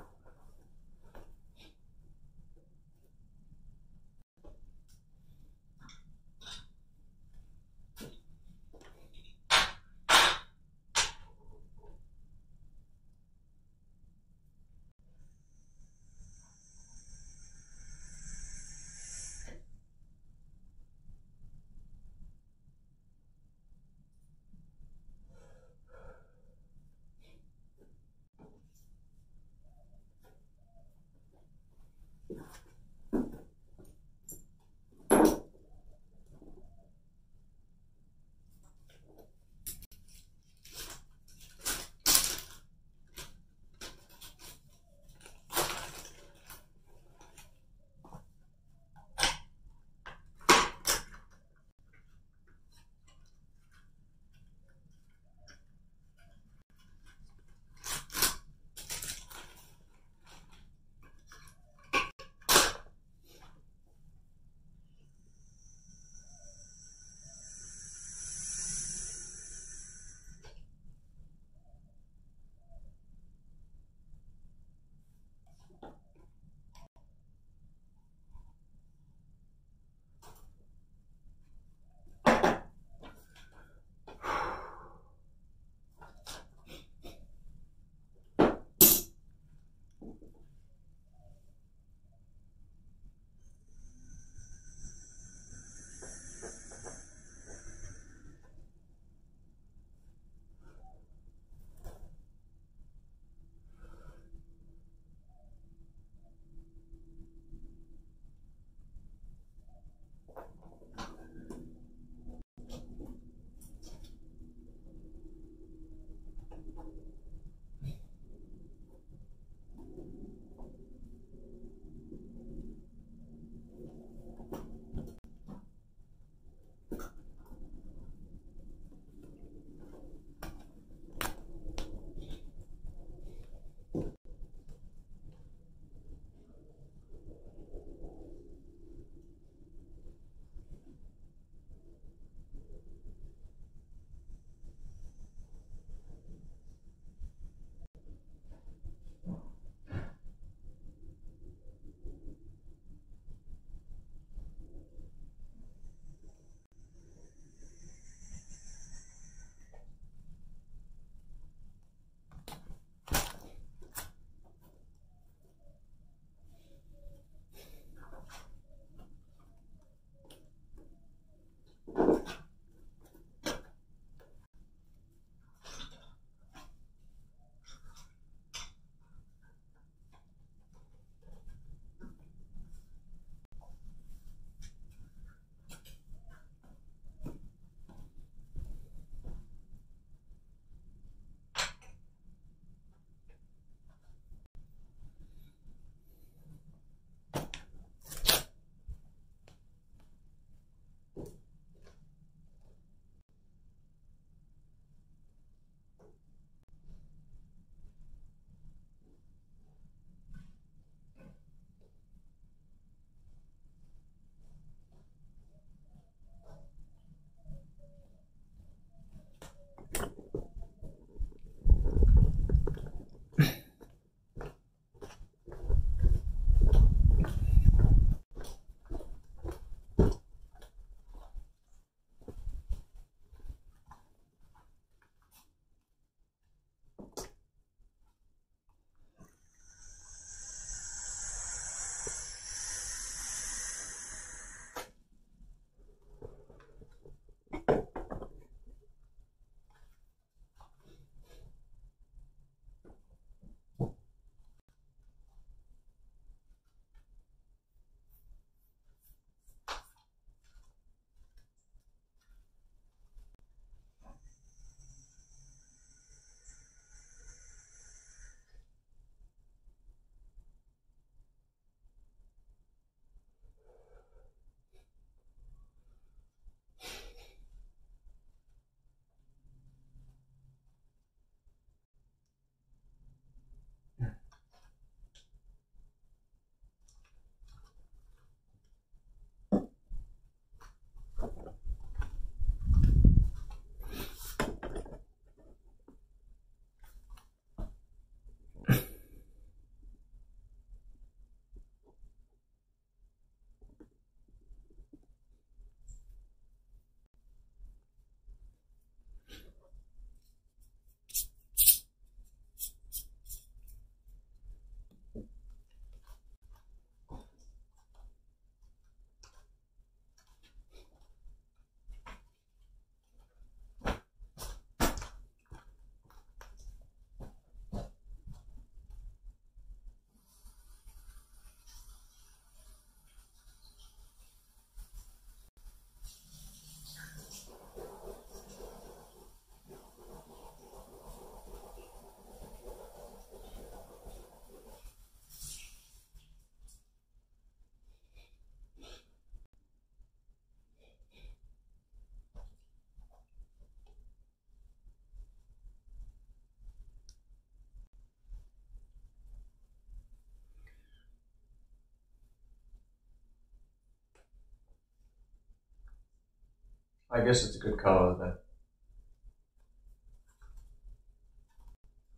[SPEAKER 1] I guess it's a good color then.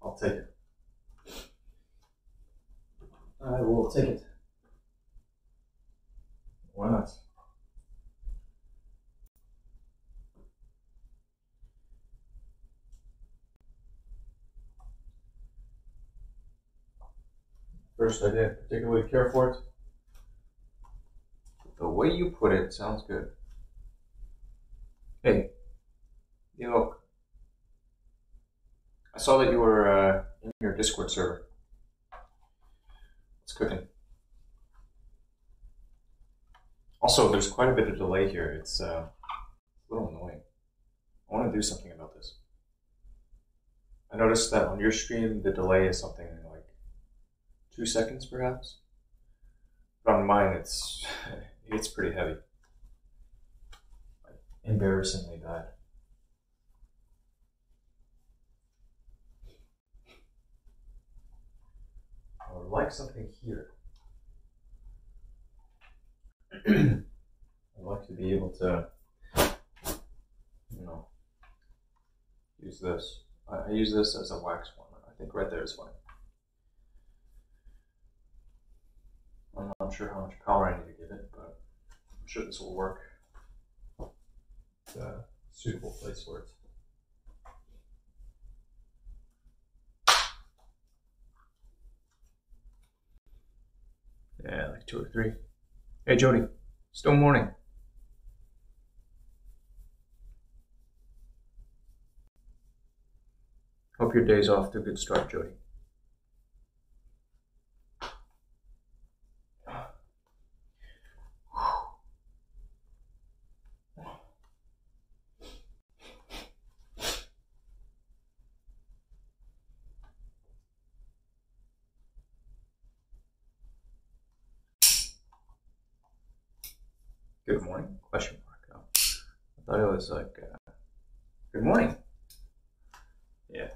[SPEAKER 1] I'll take it.
[SPEAKER 2] I will take it.
[SPEAKER 1] Why not? First, I didn't particularly care for it. The way you put it sounds good. Hey, look. I saw that you were in your Discord server. What's cooking? Also, there's quite a bit of delay here. It's a little annoying. I want to do something about this. I noticed that on your stream, the delay is something like 2 seconds, perhaps. But on mine, it gets pretty heavy. Like, embarrassingly bad. I would like something here. I'd like to be able to, use this. I use this as a wax one. I think right there is fine. I'm not sure how much power I need to give it, but I'm sure this will work. It's a suitable place for it. Yeah, like 2 or 3. Hey, Jody. Still morning. Hope your day's off to a good start, Jody. Good morning? Question mark. Oh. I thought it was like, good morning. Yeah.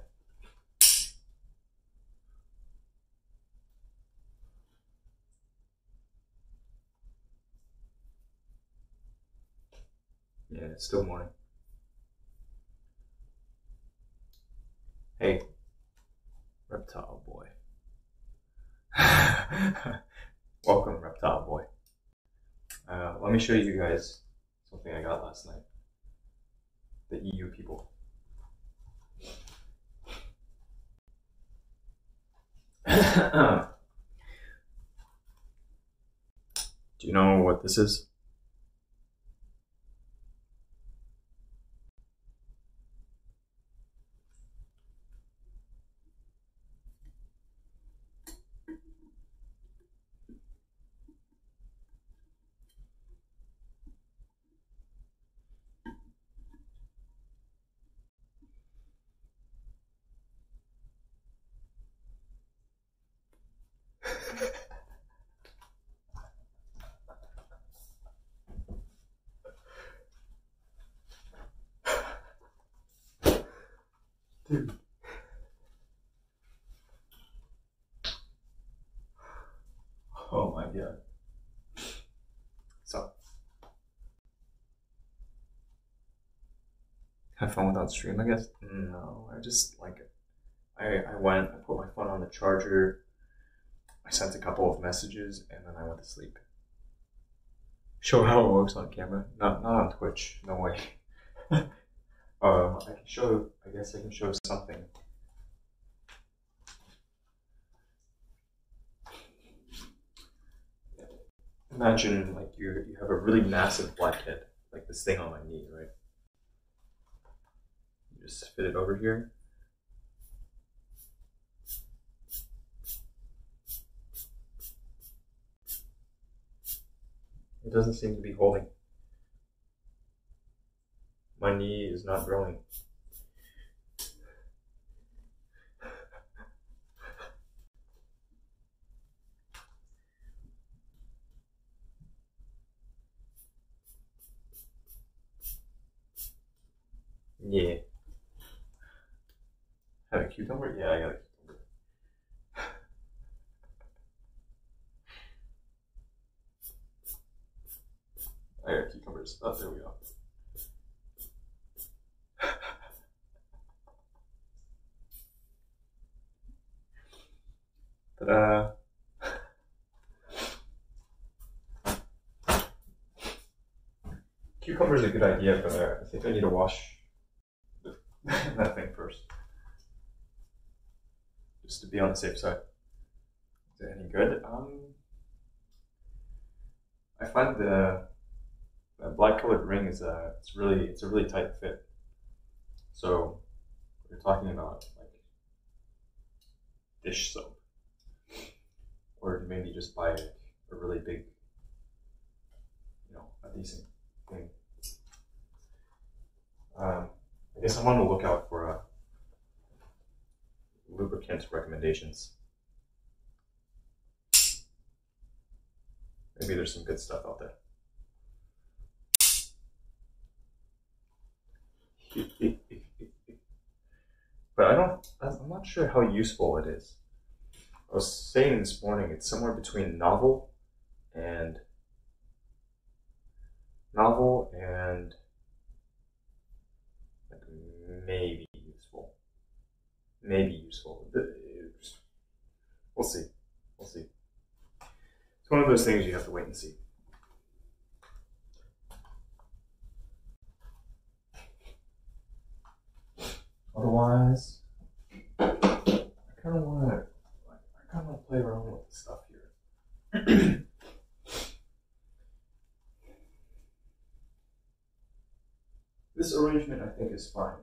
[SPEAKER 1] Yeah, it's still morning. Hey, reptile boy. Welcome, reptile boy. Let me show you guys something I got last night. The EU people. Do you know what this is? Dude. Oh my god. So, have fun without stream, I guess? No, I just like it. I went, I put my phone on the charger, I sent a couple of messages, and then I went to sleep. Show how it works on camera? Not on Twitch, no way. I guess I can show something. Imagine like you have a really massive blackhead, like this thing on my knee, right? You just fit it over here. It doesn't seem to be holding. My knee is not growing. Yeah. Have a cucumber? Yeah, I got a cucumber. I got cucumbers. Oh, there we go. cucumber is a good idea, but I think I need to wash that thing first, just to be on the safe side. Is it any good? I find the black colored ring is it's a really tight fit. So we're talking about like dish soap, or maybe just buy a really big, a decent thing. I guess I'm on the lookout for lubricant recommendations. Maybe there's some good stuff out there. But I'm not sure how useful it is. I was saying this morning, it's somewhere between novel and like maybe useful. Maybe useful. We'll see. We'll see. It's one of those things you have to wait and see. Otherwise, I kind of want to play around with the stuff here. This arrangement, I think, is fine.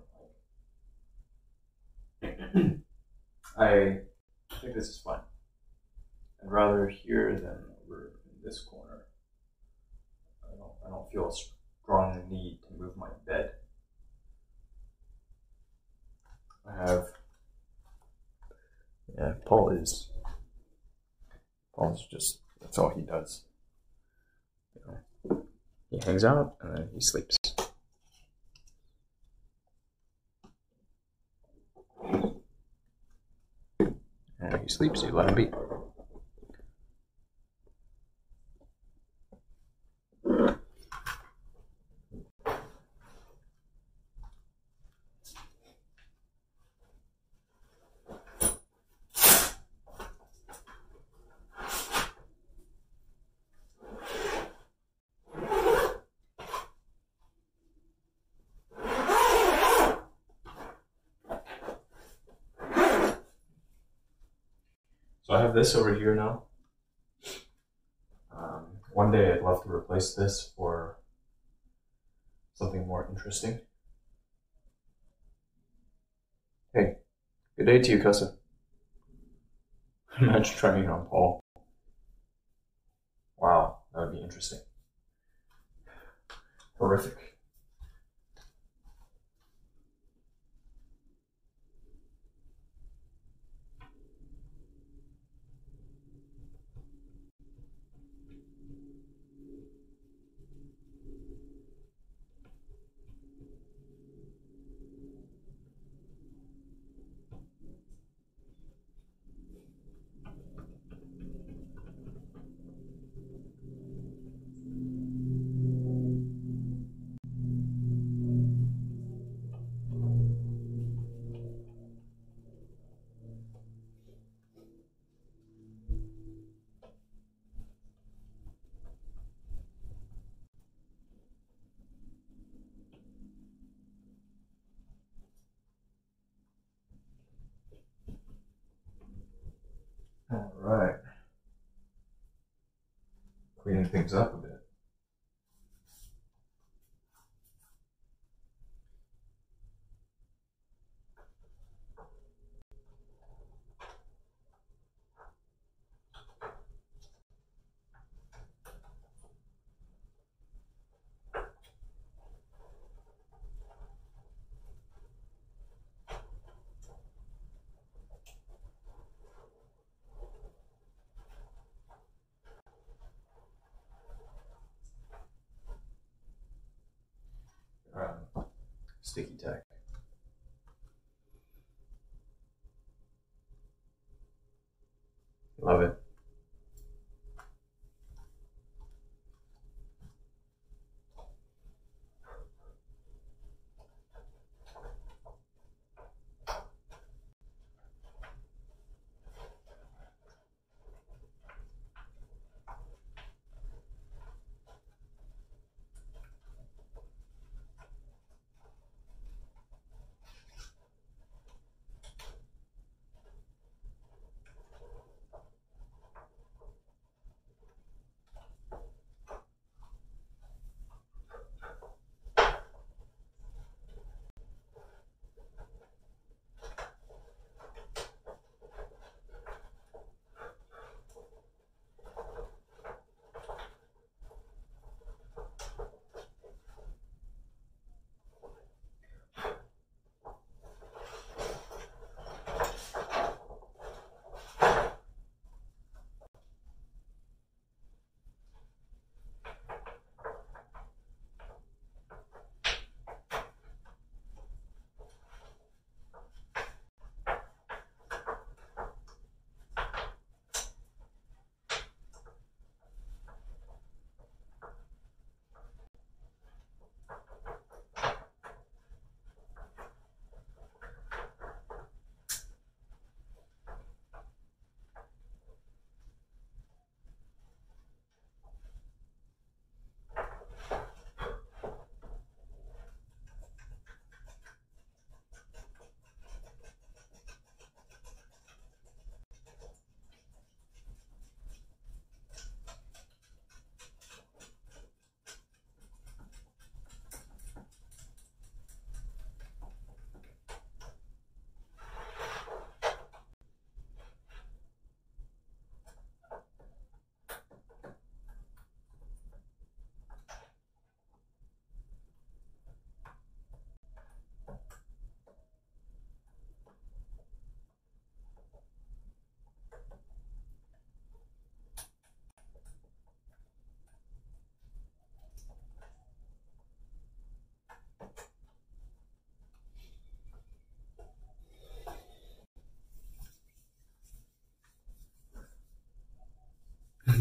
[SPEAKER 1] I think this is fine. I'd rather here than over in this corner. I don't feel a strong need to move my bed. Paul's just, that's all he does. He hangs out and then he sleeps. And he sleeps, you let him be. So I have this over here now. One day I'd love to replace this for something more interesting. Hey, good day to you, Cussa. Imagine trying it on Paul. Wow, that would be interesting. Horrific. All right. Cleaning things up a bit. Sticky tack. Love it.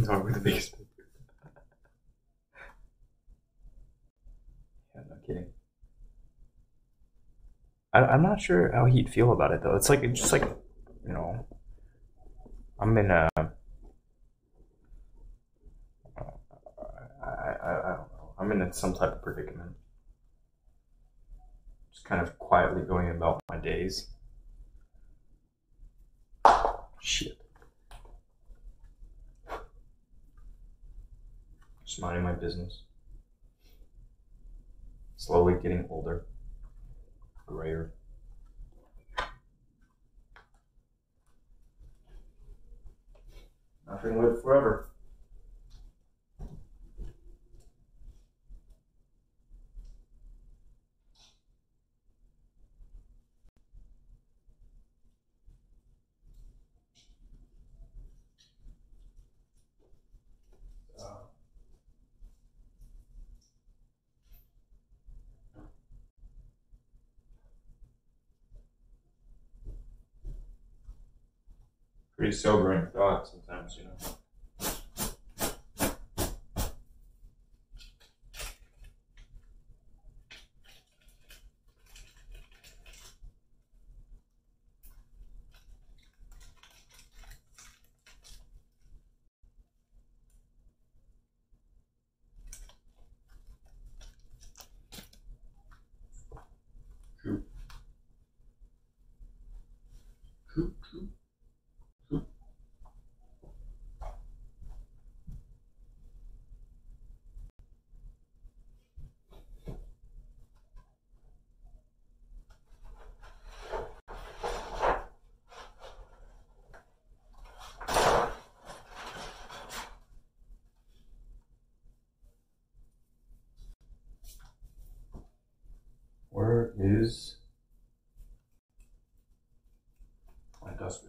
[SPEAKER 1] dog with the biggest poop. Yeah, no kidding. I'm not sure how he'd feel about it though. It's like just like you know, I'm in a I don't know. I'm in some type of predicament. Just kind of quietly going about my days. Shit. Just minding my business. Slowly getting older, grayer. Nothing live forever. Pretty sobering thought sometimes, you know. True. True, true, true. Where is my duster?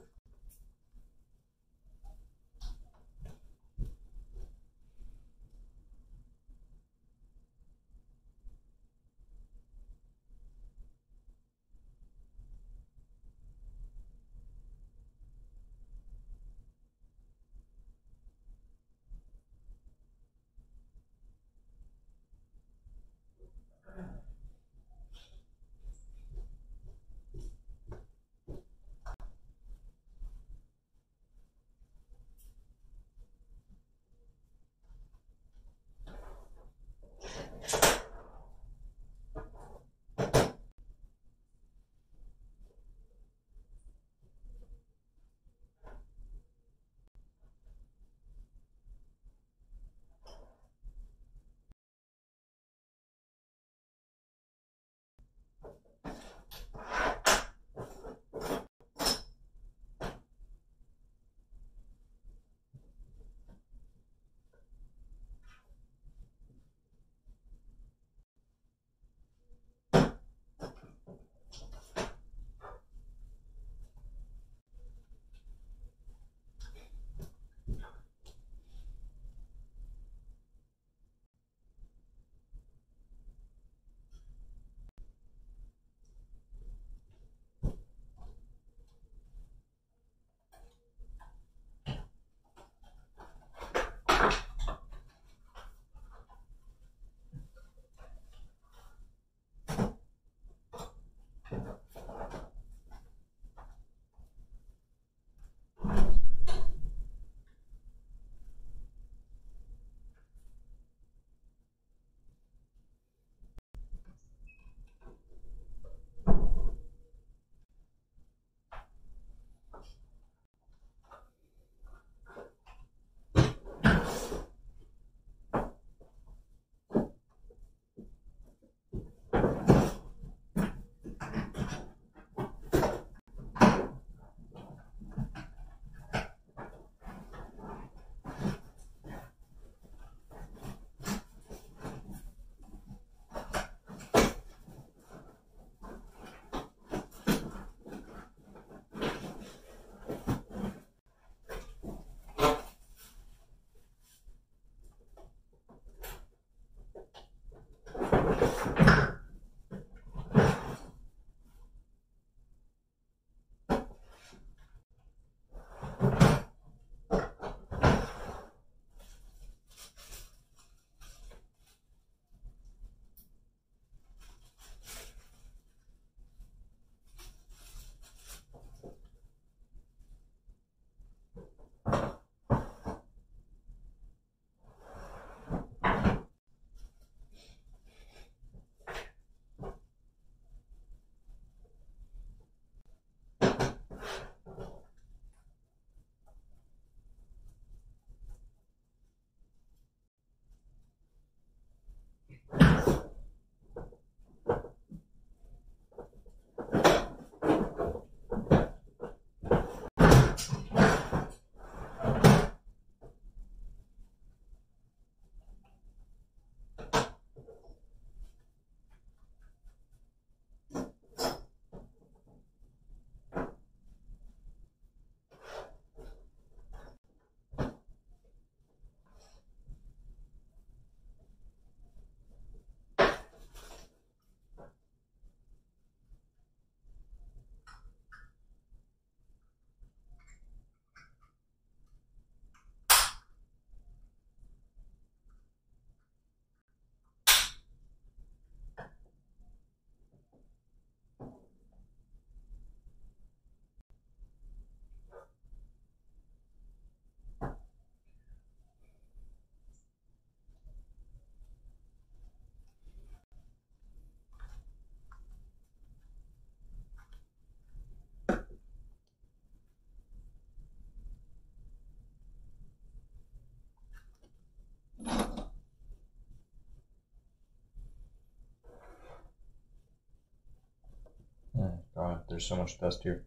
[SPEAKER 1] there's so much dust here.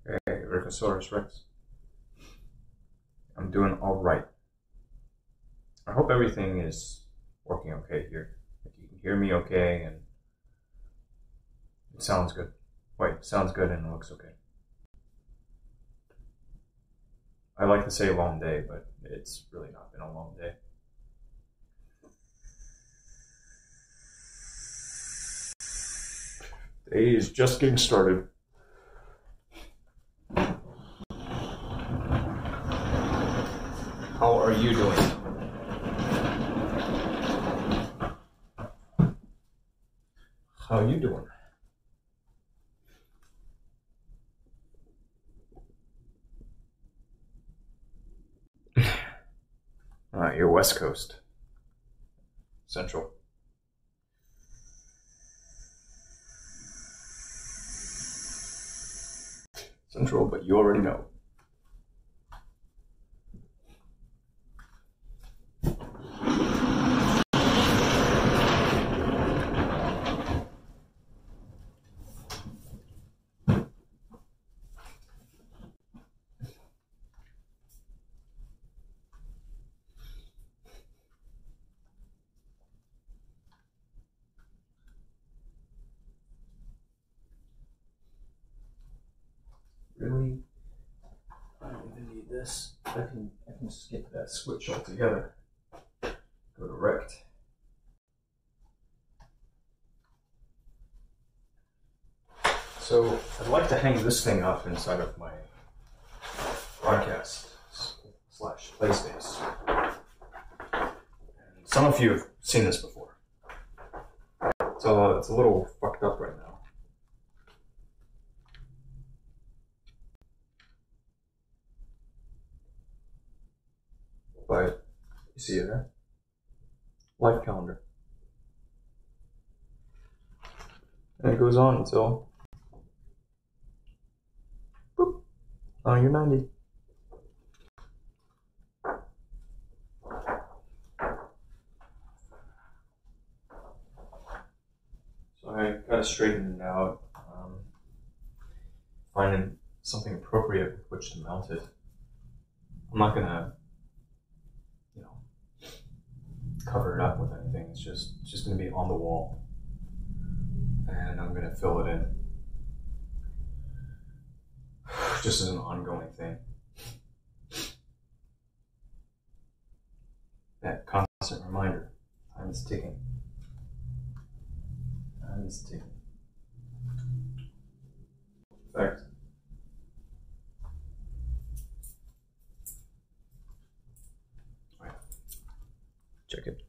[SPEAKER 1] Hey, Rickosaurus Rex. I'm doing all right. I hope everything is working okay here. If you can hear me okay and it sounds good. Wait, sounds good and it looks okay. I like to say long day, but it's really not been a long day. Day is just getting started. How are you doing? How you doing? You're West Coast. Central. Central, but you already know. Really? I don't even need this. I can skip that switch altogether. Go to rect. So I'd like to hang this thing up inside of my broadcast slash play space. And some of you have seen this before. So it's a little fucked up right now. But you see it there? Life calendar. And it goes on until boop. Oh, you're 90. So I gotta straighten it out. Finding something appropriate with which to mount it. I'm not gonna, cover it up with anything. It's just gonna be on the wall, and I'm gonna fill it in, just as an ongoing thing. That constant reminder: time is ticking. Time is ticking. In fact, check it.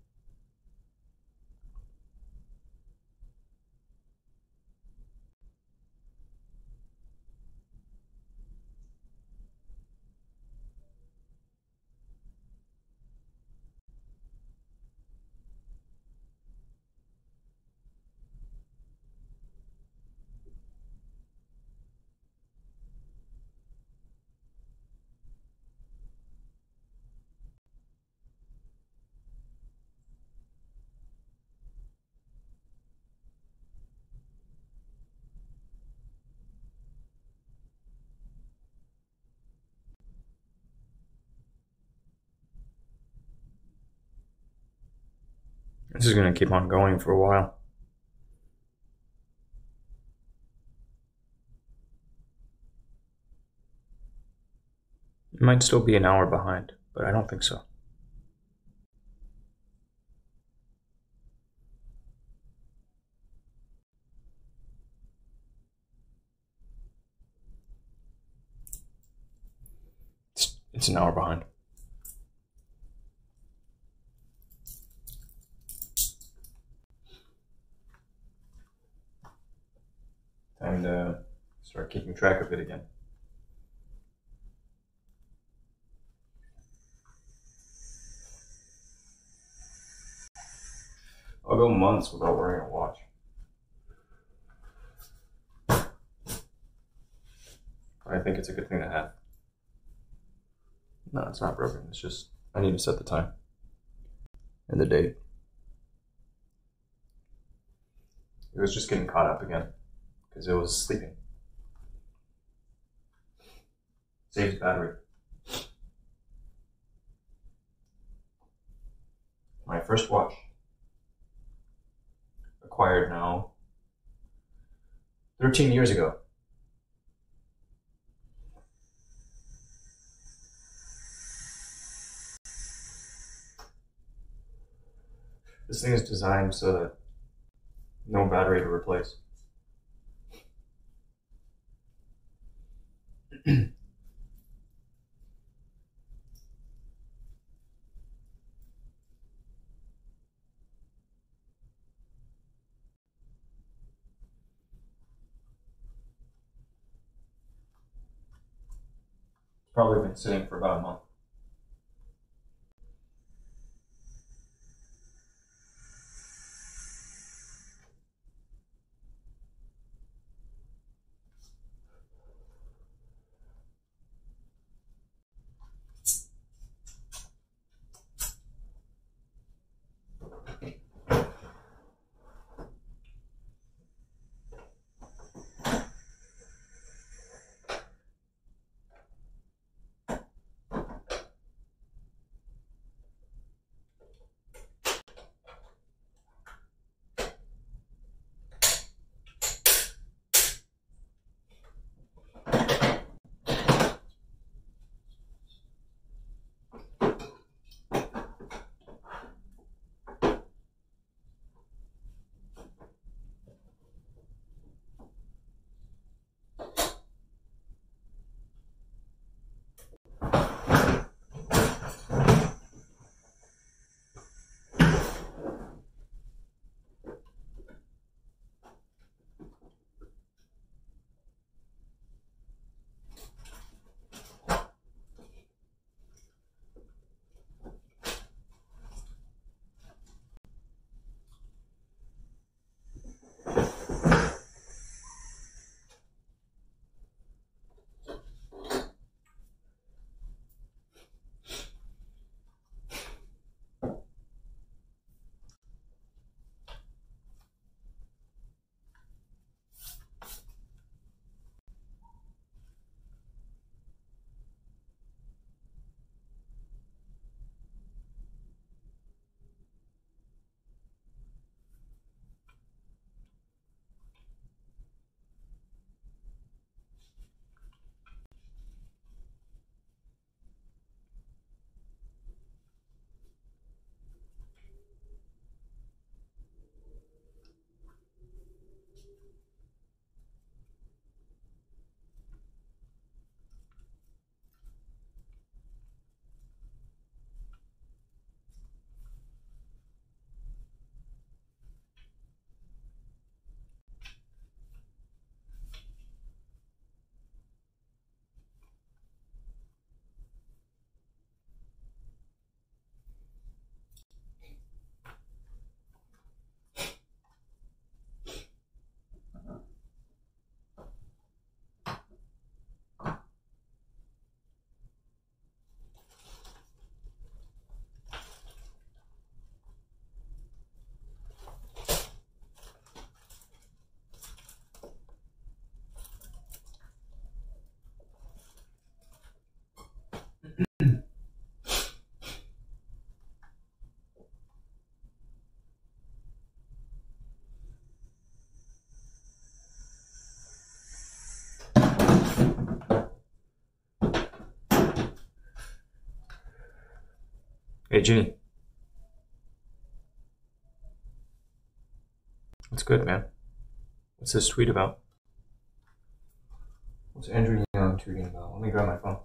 [SPEAKER 1] This is going to keep on going for a while. It might still be an hour behind, but I don't think so. It's an hour behind. Time to start keeping track of it again. I'll go months without wearing a watch. I think it's a good thing to have. No, it's not broken. It's just I need to set the time and the date. It was just getting caught up again because it was sleeping. Saves battery. My first watch. Acquired now 13 years ago. This thing is designed so that no battery to replace. Probably been sitting for about a month. Hey, Ginny. What's good, man? What's this tweet about? What's Andrew Young tweeting about? Let me grab my phone.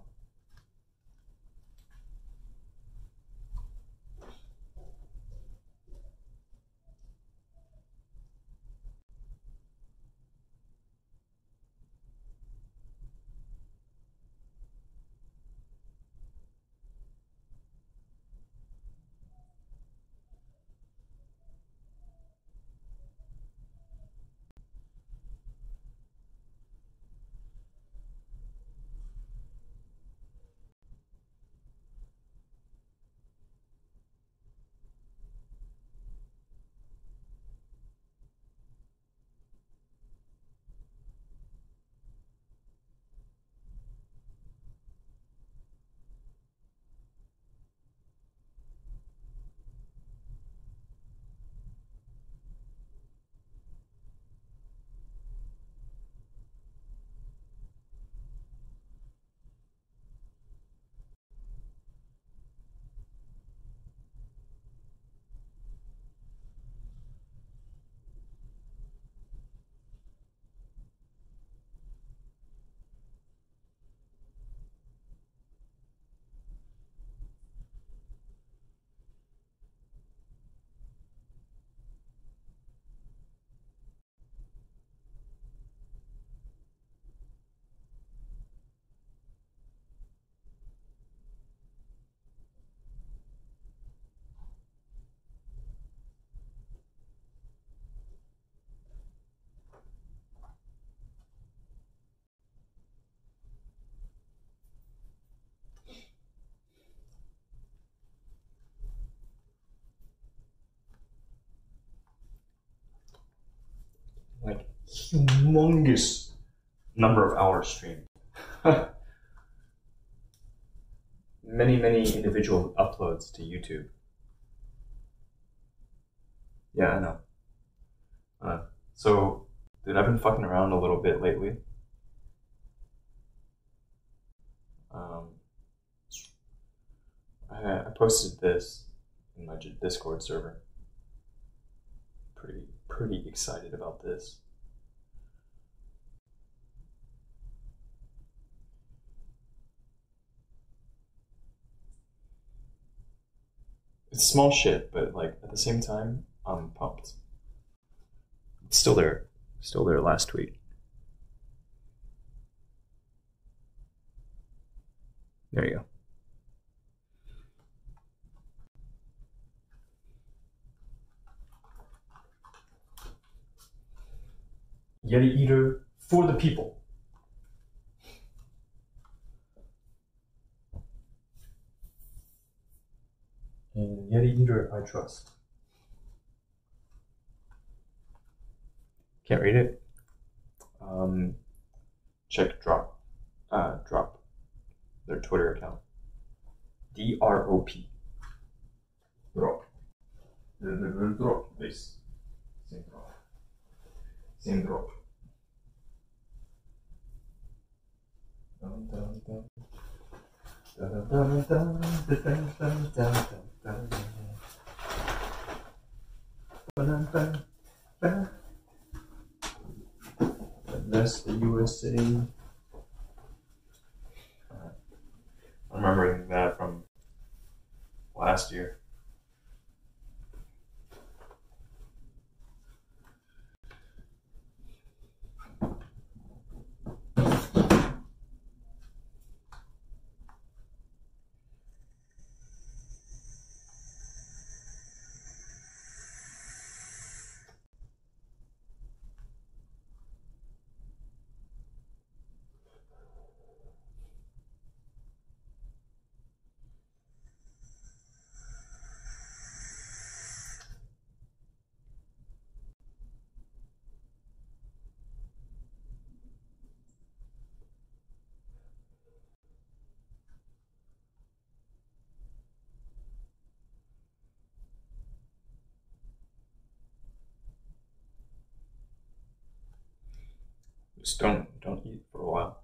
[SPEAKER 1] humongous number of hours streamed. Many individual uploads to YouTube. Yeah, I know. So, dude, I've been fucking around a little bit lately. I posted this in my Discord server. Pretty excited about this. It's small shit, but like at the same time, I'm pumped. It's still there. Still there last tweet. There you go. Yeti Eater for the people. And Yeti Eater I trust. Can't read it? Check Drop. Drop. Their Twitter account. DROP. Drop. Drop this. Same drop. Same drop. That's the USA. I'm remembering that from last year. Just don't eat for a while.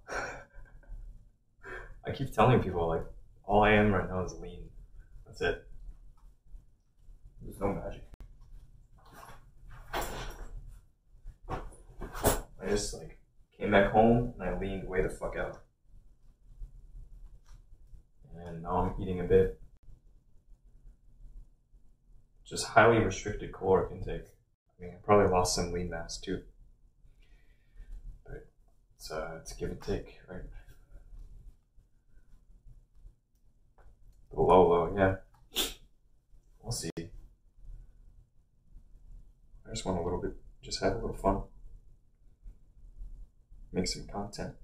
[SPEAKER 1] I keep telling people like all I am right now is lean. That's it. There's no magic. I just like came back home and I leaned way the fuck out. And now I'm eating a bit. Just highly restricted caloric intake. I mean, I probably lost some lean mass too. But it's give and take, right? The low, yeah. We'll see. I just want a little bit, just have a little fun. Make some content.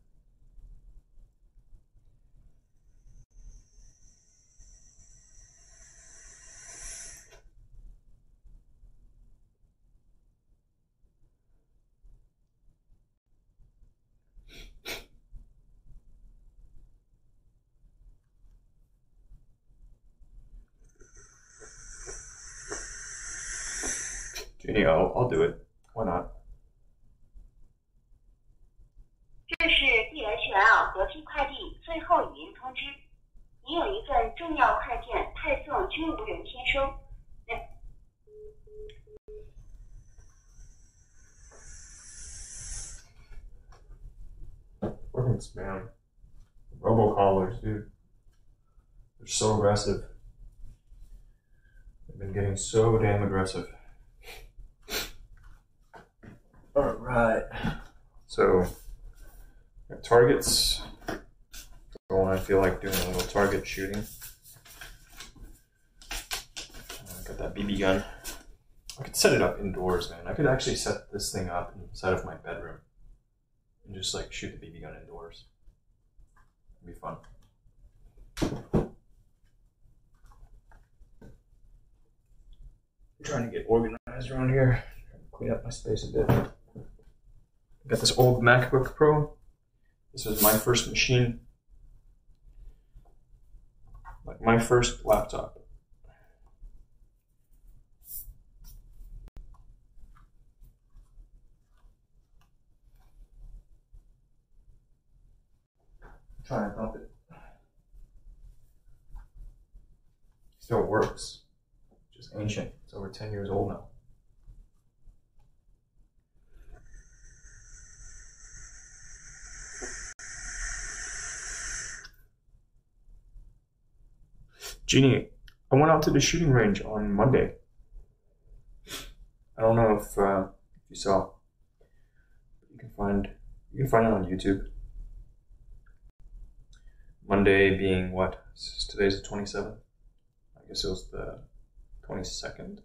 [SPEAKER 1] Jenny, I'll do it. Why not?
[SPEAKER 3] 这是 DHL 德批快递最后语音通知，你有一份重要快件派送均无人签收。
[SPEAKER 1] Fucking spam. Robocallers, dude. They're so aggressive. They've been getting so damn aggressive. Alright. So, got targets. So when I feel like doing a little target shooting. Got that BB gun. I could set it up indoors, man. I could actually set this thing up inside of my bedroom. And just like shoot the BB gun indoors. It'd be fun. I'm trying to get organized around here. Trying to clean up my space a bit. got this old MacBook Pro. This was my first machine. Like my first laptop. I'm trying to dump it. Still works. Just ancient. It's over 10 years old now. Jeannie, I went out to the shooting range on Monday. I don't know if you saw. You can find it on YouTube. Monday being what? Today's the 27th. I guess it was the 22nd.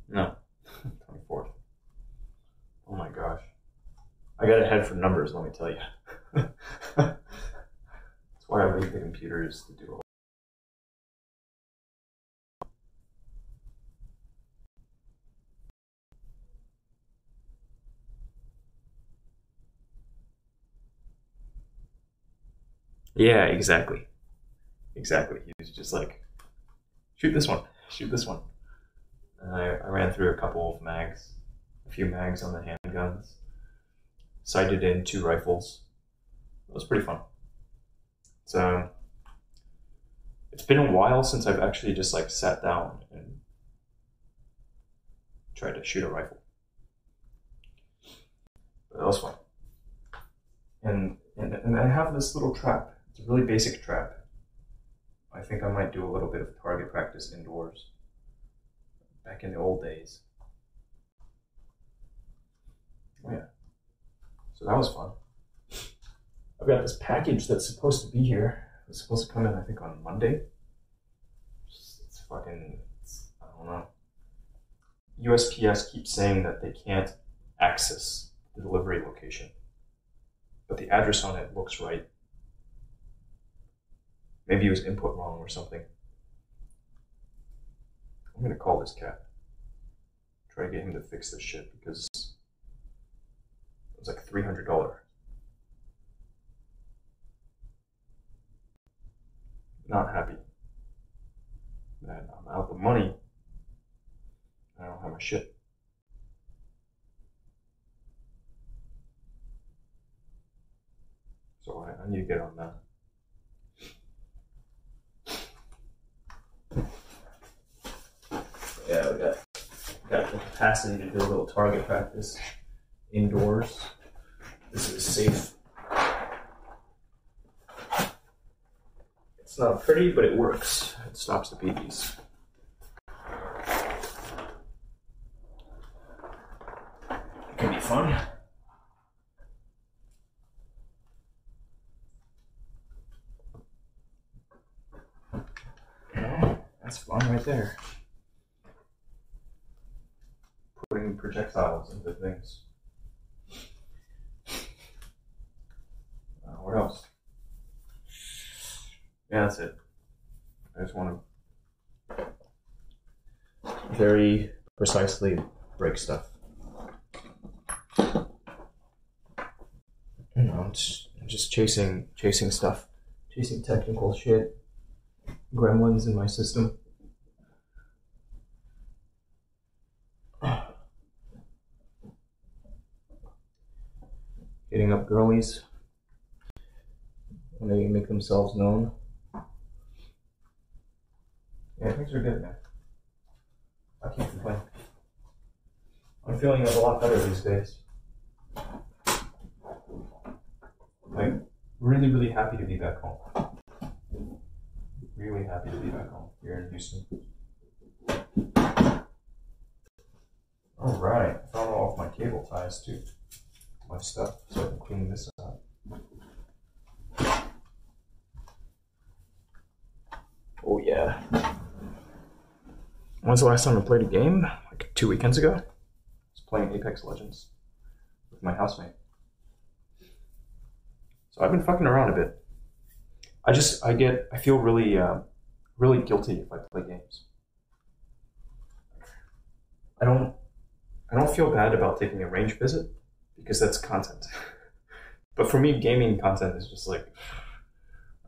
[SPEAKER 1] No, 24th. Oh my gosh. I got a head for numbers, let me tell you. That's why I leave the computers to do all. Yeah, exactly. Exactly. He was just like, shoot this one, shoot this one. And I ran through a few mags on the handguns, sighted in 2 rifles. It was pretty fun. So it's been a while since I've actually just like sat down and tried to shoot a rifle. But that was fun. And I have this little trap. It's a really basic trap. I think I might do a little bit of target practice indoors. Back in the old days. Oh yeah. So that was fun. I've got this package that's supposed to be here. It's supposed to come in, I think, on Monday. It's I don't know. USPS keeps saying that they can't access the delivery location. But the address on it looks right. Maybe it was input wrong or something. I'm gonna call this cat. Try to get him to fix this shit because it was like $300. Not happy that I'm out the money. I don't have my shit. So I need to get on that. Yeah, we got the capacity to do a little target practice indoors. This is safe. It's not pretty, but it works. It stops the BBs. It can be fun. No, that's fun right there. Putting projectiles into things. What else? Yeah, that's it. I just want to very precisely break stuff. You know, I'm just chasing stuff, chasing technical shit, gremlins in my system. Hitting up girlies when they make themselves known. Yeah, things are good, man. I can't complain. I'm feeling a lot better these days. Like, really, really happy to be back home. Really happy to be back home here in Houston. Alright, I found all of my cable ties to my stuff, so I can clean this up. Oh yeah. When's the last time I played a game? Like 2 weekends ago? I was playing Apex Legends with my housemate. So I've been fucking around a bit. I feel really, really guilty if I play games. I don't feel bad about taking a range visit because that's content. But for me, gaming content is just like,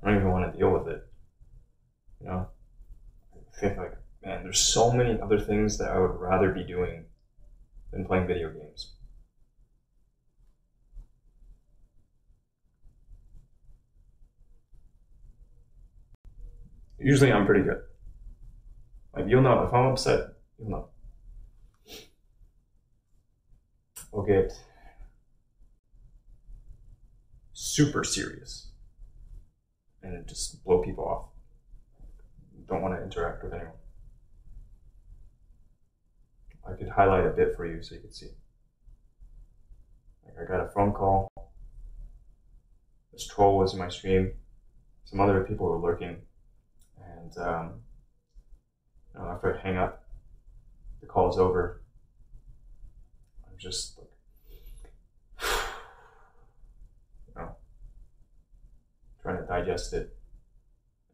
[SPEAKER 1] I don't even want to deal with it. You know, I think like, man, there's so many other things that I would rather be doing than playing video games. Usually I'm pretty good. Like, you'll know if I'm upset, you'll know. I'll get super serious and just blow people off. Don't want to interact with anyone. I could highlight a bit for you so you can see. Like, I got a phone call. This troll was in my stream. Some other people were lurking. And after I hang up, the call's over. I'm just like, trying to digest it.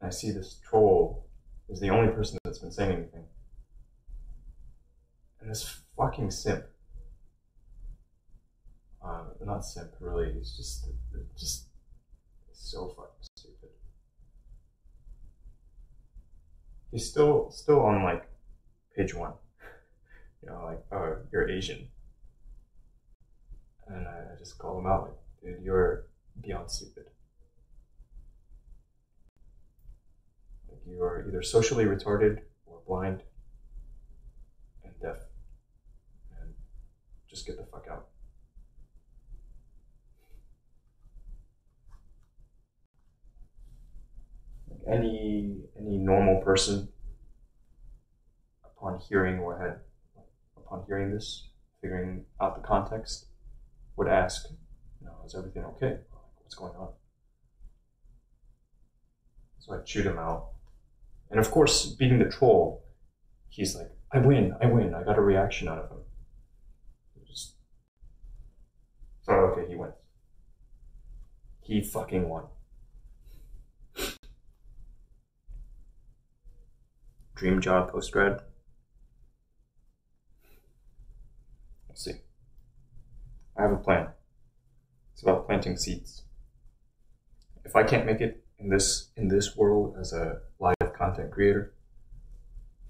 [SPEAKER 1] And I see this troll is the only person that's been saying anything. And this fucking simp, not simp really, he's just so fucking stupid. He's still on like page 1. You know, like, oh, you're Asian. And I just call him out, like, dude, you're beyond stupid. Like, you are either socially retarded or blind and deaf. And just get the fuck out. Like any normal person, upon hearing this, figuring out the context, would ask, you know, is everything okay? What's going on? So I chewed him out. And of course, being the troll, he's like, I win. I got a reaction out of him. So, okay, he wins. He fucking won. Dream job post-grad? Let's see. I have a plan. It's about planting seeds. If I can't make it in this world as a live content creator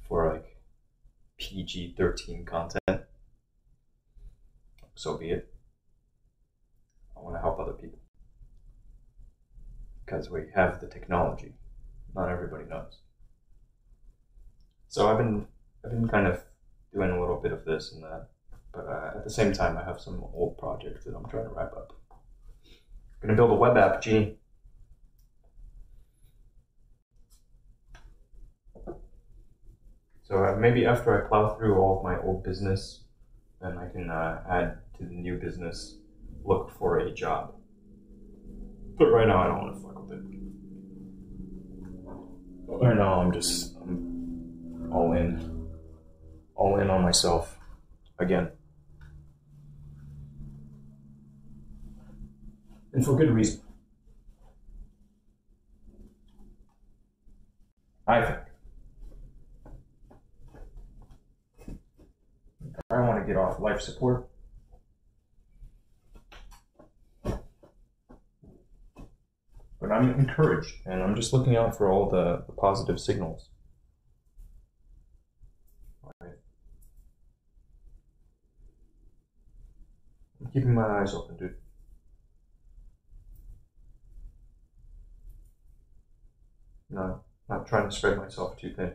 [SPEAKER 1] for like PG-13 content, so be it. I want to help other people because we have the technology. Not everybody knows. So I've been kind of doing a little bit of this and that, but at the same time I have some old projects that I'm trying to wrap up. I'm gonna build a web app, Genie. So maybe after I plow through all of my old business, then I can add to the new business, look for a job. But right now I don't want to fuck with it. Right now I'm all in on myself again. And for good reason. I think. I want to get off life support. But I'm encouraged, and I'm just looking out for all the positive signals. Right. I'm keeping my eyes open, dude. No, not trying to spread myself too thin.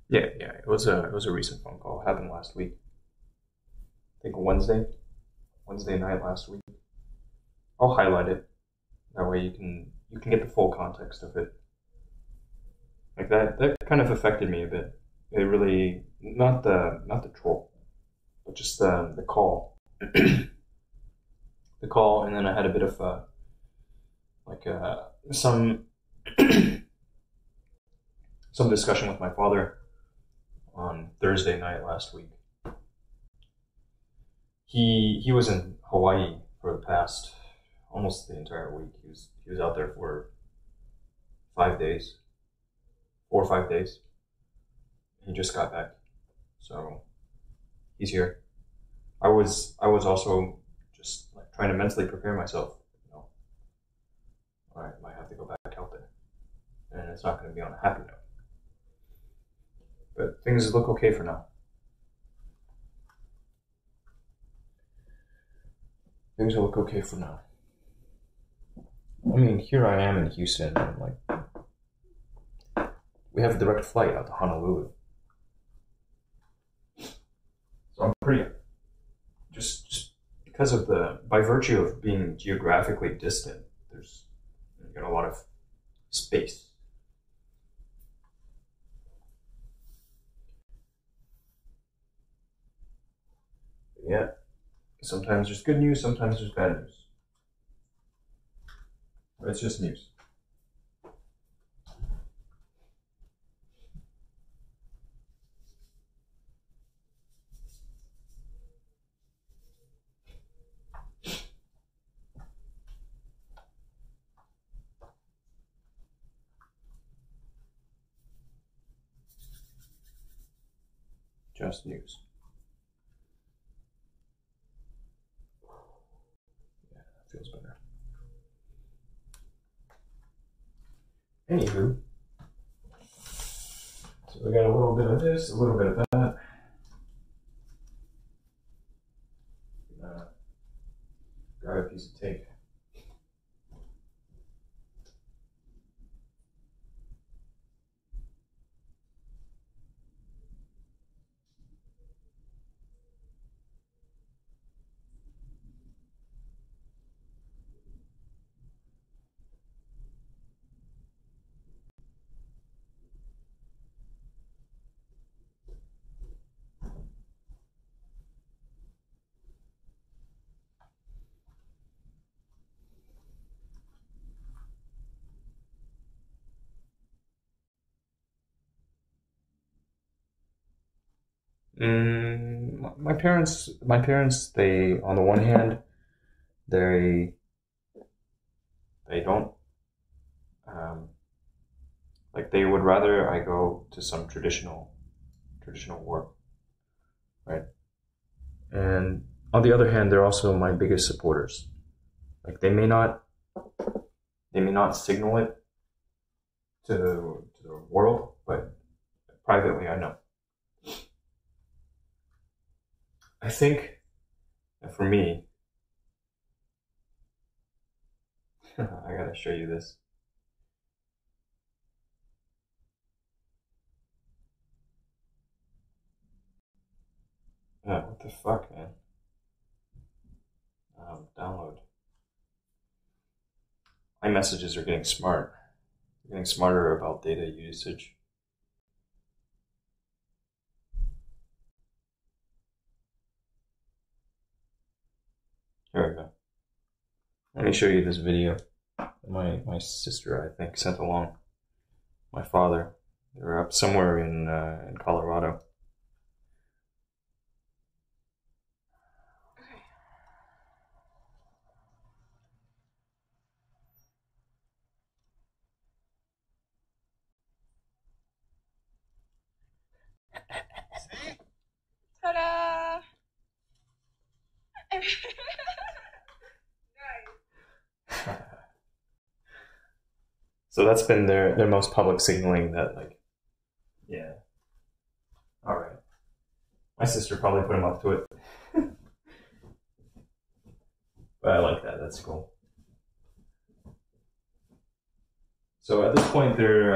[SPEAKER 1] Yeah, it was a recent phone call. It happened last week. I think Wednesday night last week. I'll highlight it. That way you can get the full context of it. Like that kind of affected me a bit. It really, not the troll, but just the call. The call, and then I had a bit of some some discussion with my father on Thursday night last week. He was in Hawaii for the past almost the entire week. He was out there for 5 days, 4 or 5 days. He just got back, so he's here. I was also just like trying to mentally prepare myself. I might have to go back out there, and it's not going to be on a happy note. But things look okay for now. Things will look okay for now. I mean, here I am in Houston, and like, we have a direct flight out to Honolulu. So I'm pretty, just because of by virtue of being geographically distant, you got a lot of space. But yeah, sometimes there's good news, sometimes there's bad news. But it's just news. Just news. Yeah, that feels better. Anywho, so we got a little bit of this, a little bit of that. Grab a piece of tape. My parents, they, on the one hand, they don't, like, they would rather I go to some traditional work, right? And on the other hand, they're also my biggest supporters. Like, they may not signal it to the world, but privately, I know. I think that for me, I gotta show you this. What the fuck, man? Download. iMessages are getting smart. They're getting smarter about data usage. Here we go. Let me show you this video. My sister, I think, sent along. My father. They were up somewhere in Colorado.
[SPEAKER 4] See? Ta-da! Nice.
[SPEAKER 1] So that's been their most public signaling that, like, yeah. All right. My sister probably put him up to it. But I like that. That's cool. So at this point, there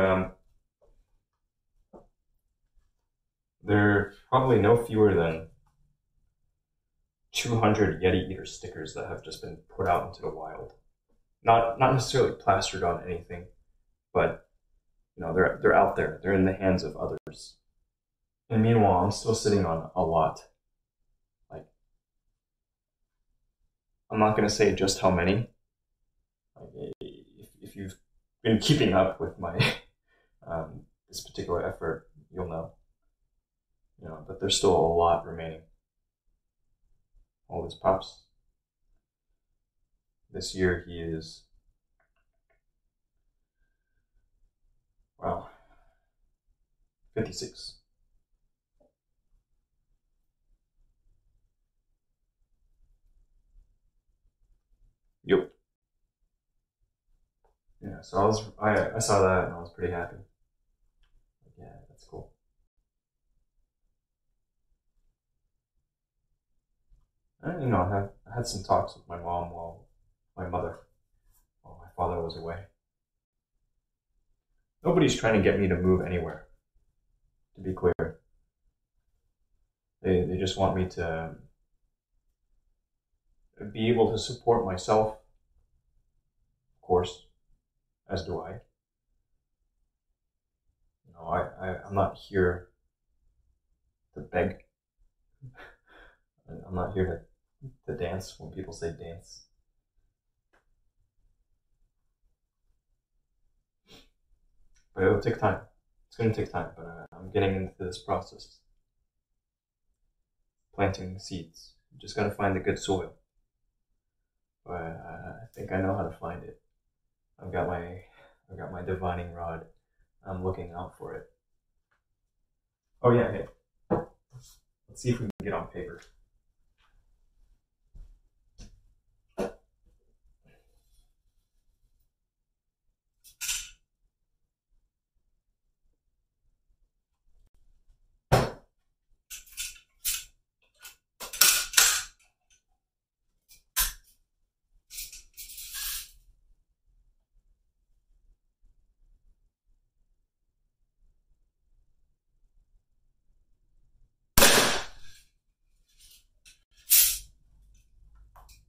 [SPEAKER 1] are probably no fewer than 200 Yeti Eater stickers that have just been put out into the wild. Not necessarily plastered on anything, but they're out there. They're in the hands of others. And meanwhile, I'm still sitting on a lot. Like, I'm not going to say just how many. Like, if you've been keeping up with my this particular effort, you'll know. But there's still a lot remaining. All these pups. This year he is, wow, 56. Yep. Yeah, so I saw that and I was pretty happy. Yeah, that's cool. And, you know, I had some talks with my mom while my father was away. Nobody's trying to get me to move anywhere, to be clear. They just want me to be able to support myself, of course, as do I. You know, I'm not here to beg. I'm not here to dance when people say dance. But it'll take time. It's going to take time, but I'm getting into this process. Planting seeds. You just got to find the good soil. But I think I know how to find it. I've got my divining rod. I'm looking out for it. Oh yeah, hey. Let's see if we can get on paper.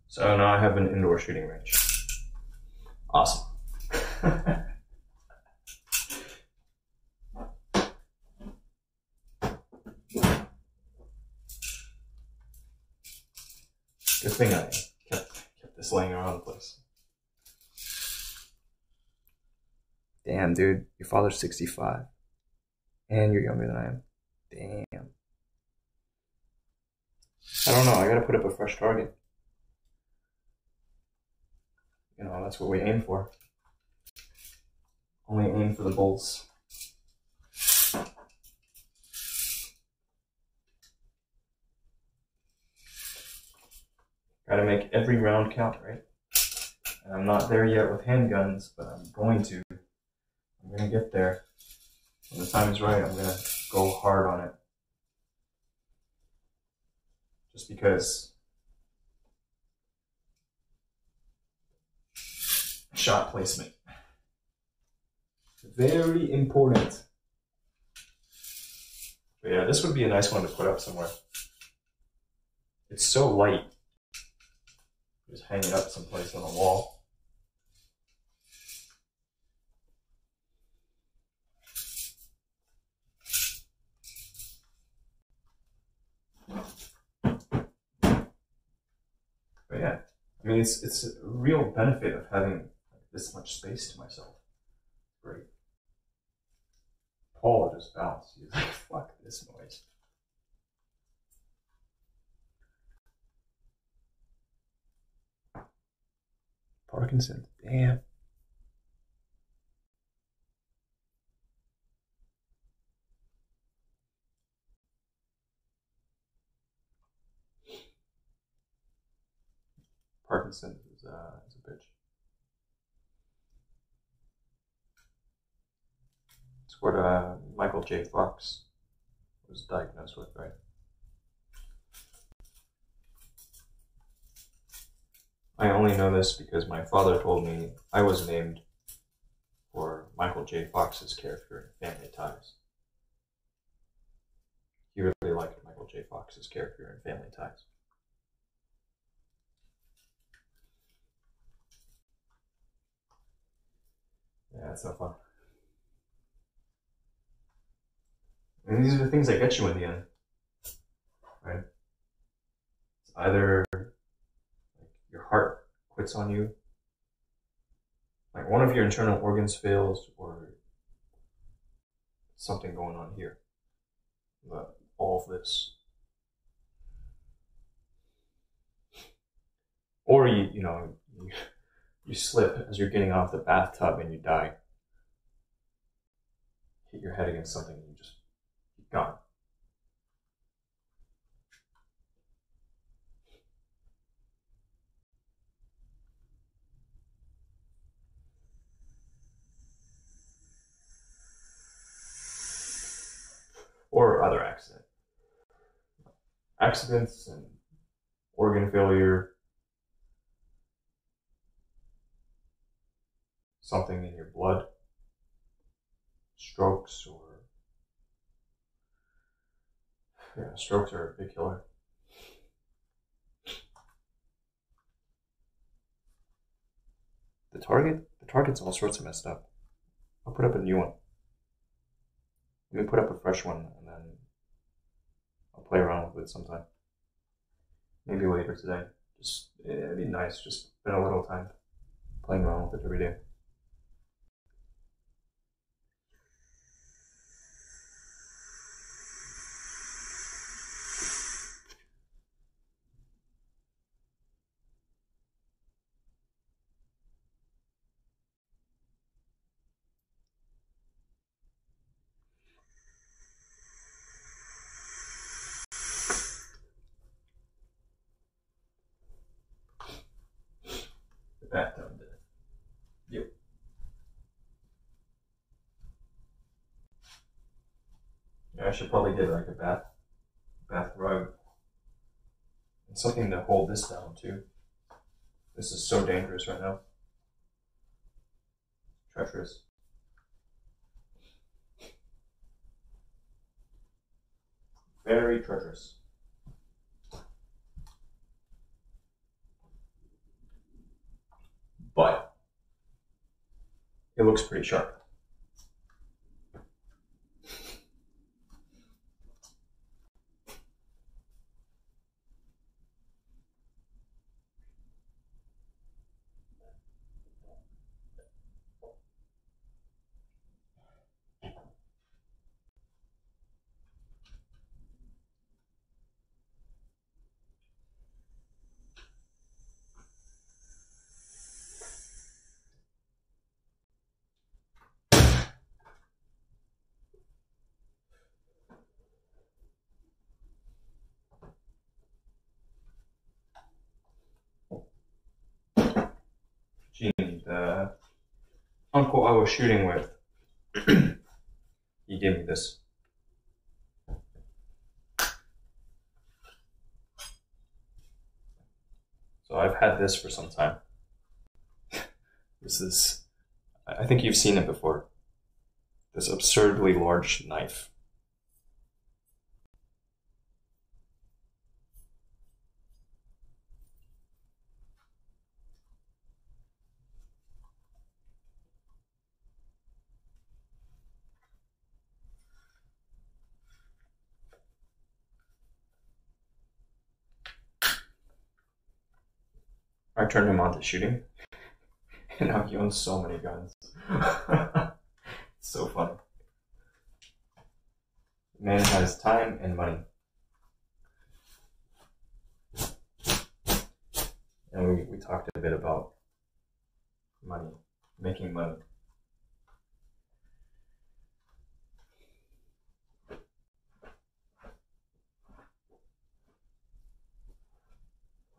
[SPEAKER 1] So now I have an indoor shooting range. Awesome. Good thing I kept this laying around the place. Damn, dude, your father's 65. And you're younger than I am. Damn. I don't know, I gotta put up a fresh target. You know, that's what we aim for. Only aim for the bulls. Gotta make every round count, right? And I'm not there yet with handguns, but I'm going to. I'm gonna get there. When the time is right, I'm gonna go hard on it. Just because shot placement. Very important. But yeah, this would be a nice one to put up somewhere. It's so light. Just hang it up someplace on a wall. But yeah, I mean, it's a real benefit of having this much space to myself. Great. Paul just bounced. He's like, fuck this noise. Parkinson's, damn. Parkinson's is a bitch. It's what Michael J. Fox was diagnosed with, right? I only know this because my father told me I was named for Michael J. Fox's character in Family Ties. He really liked Michael J. Fox's character in Family Ties. Yeah, it's no fun. And these are the things that get you in the end, right? It's either your heart quits on you, like one of your internal organs fails, or something going on here. All of this. Or you you slip as you're getting off the bathtub and you die. Hit your head against something and you just gone. Or other accident. Accidents and organ failure, something in your blood, strokes, or strokes are a big killer. The target's all sorts of messed up. I'll put up a new one. Let me put up a fresh one and then I'll play around with it sometime. Maybe later today. It'd be nice, just spend a little time playing around with it every day. Bathtub did it. Yep. Yeah, I should probably get like a bath rug. And something to hold this down too. This is so dangerous right now. Treacherous. Very treacherous. But it looks pretty sharp. Gene, the uncle I was shooting with, he gave me this. So I've had this for some time. This is, I think you've seen it before. This absurdly large knife. I turned him on to shooting, and now he owns so many guns. It's so funny. The man has time and money. And we talked a bit about money, making money.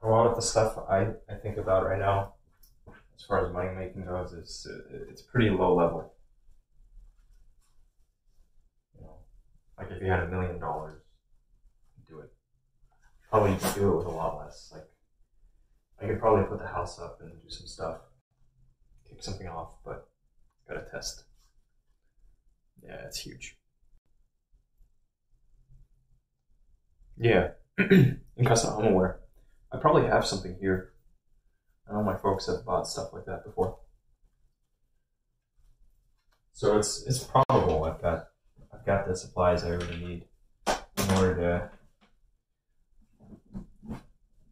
[SPEAKER 1] A lot of the stuff I think about right now, as far as money making goes, is it's pretty low level. You know, like if you had $1 million, do it. Probably you could do it with a lot less. Like I could probably put the house up and do some stuff, kick something off, but gotta test. Yeah, it's huge. Yeah, in custom homeware. I probably have something here. I know my folks have bought stuff like that before. So it's probable I've got the supplies I really need in order to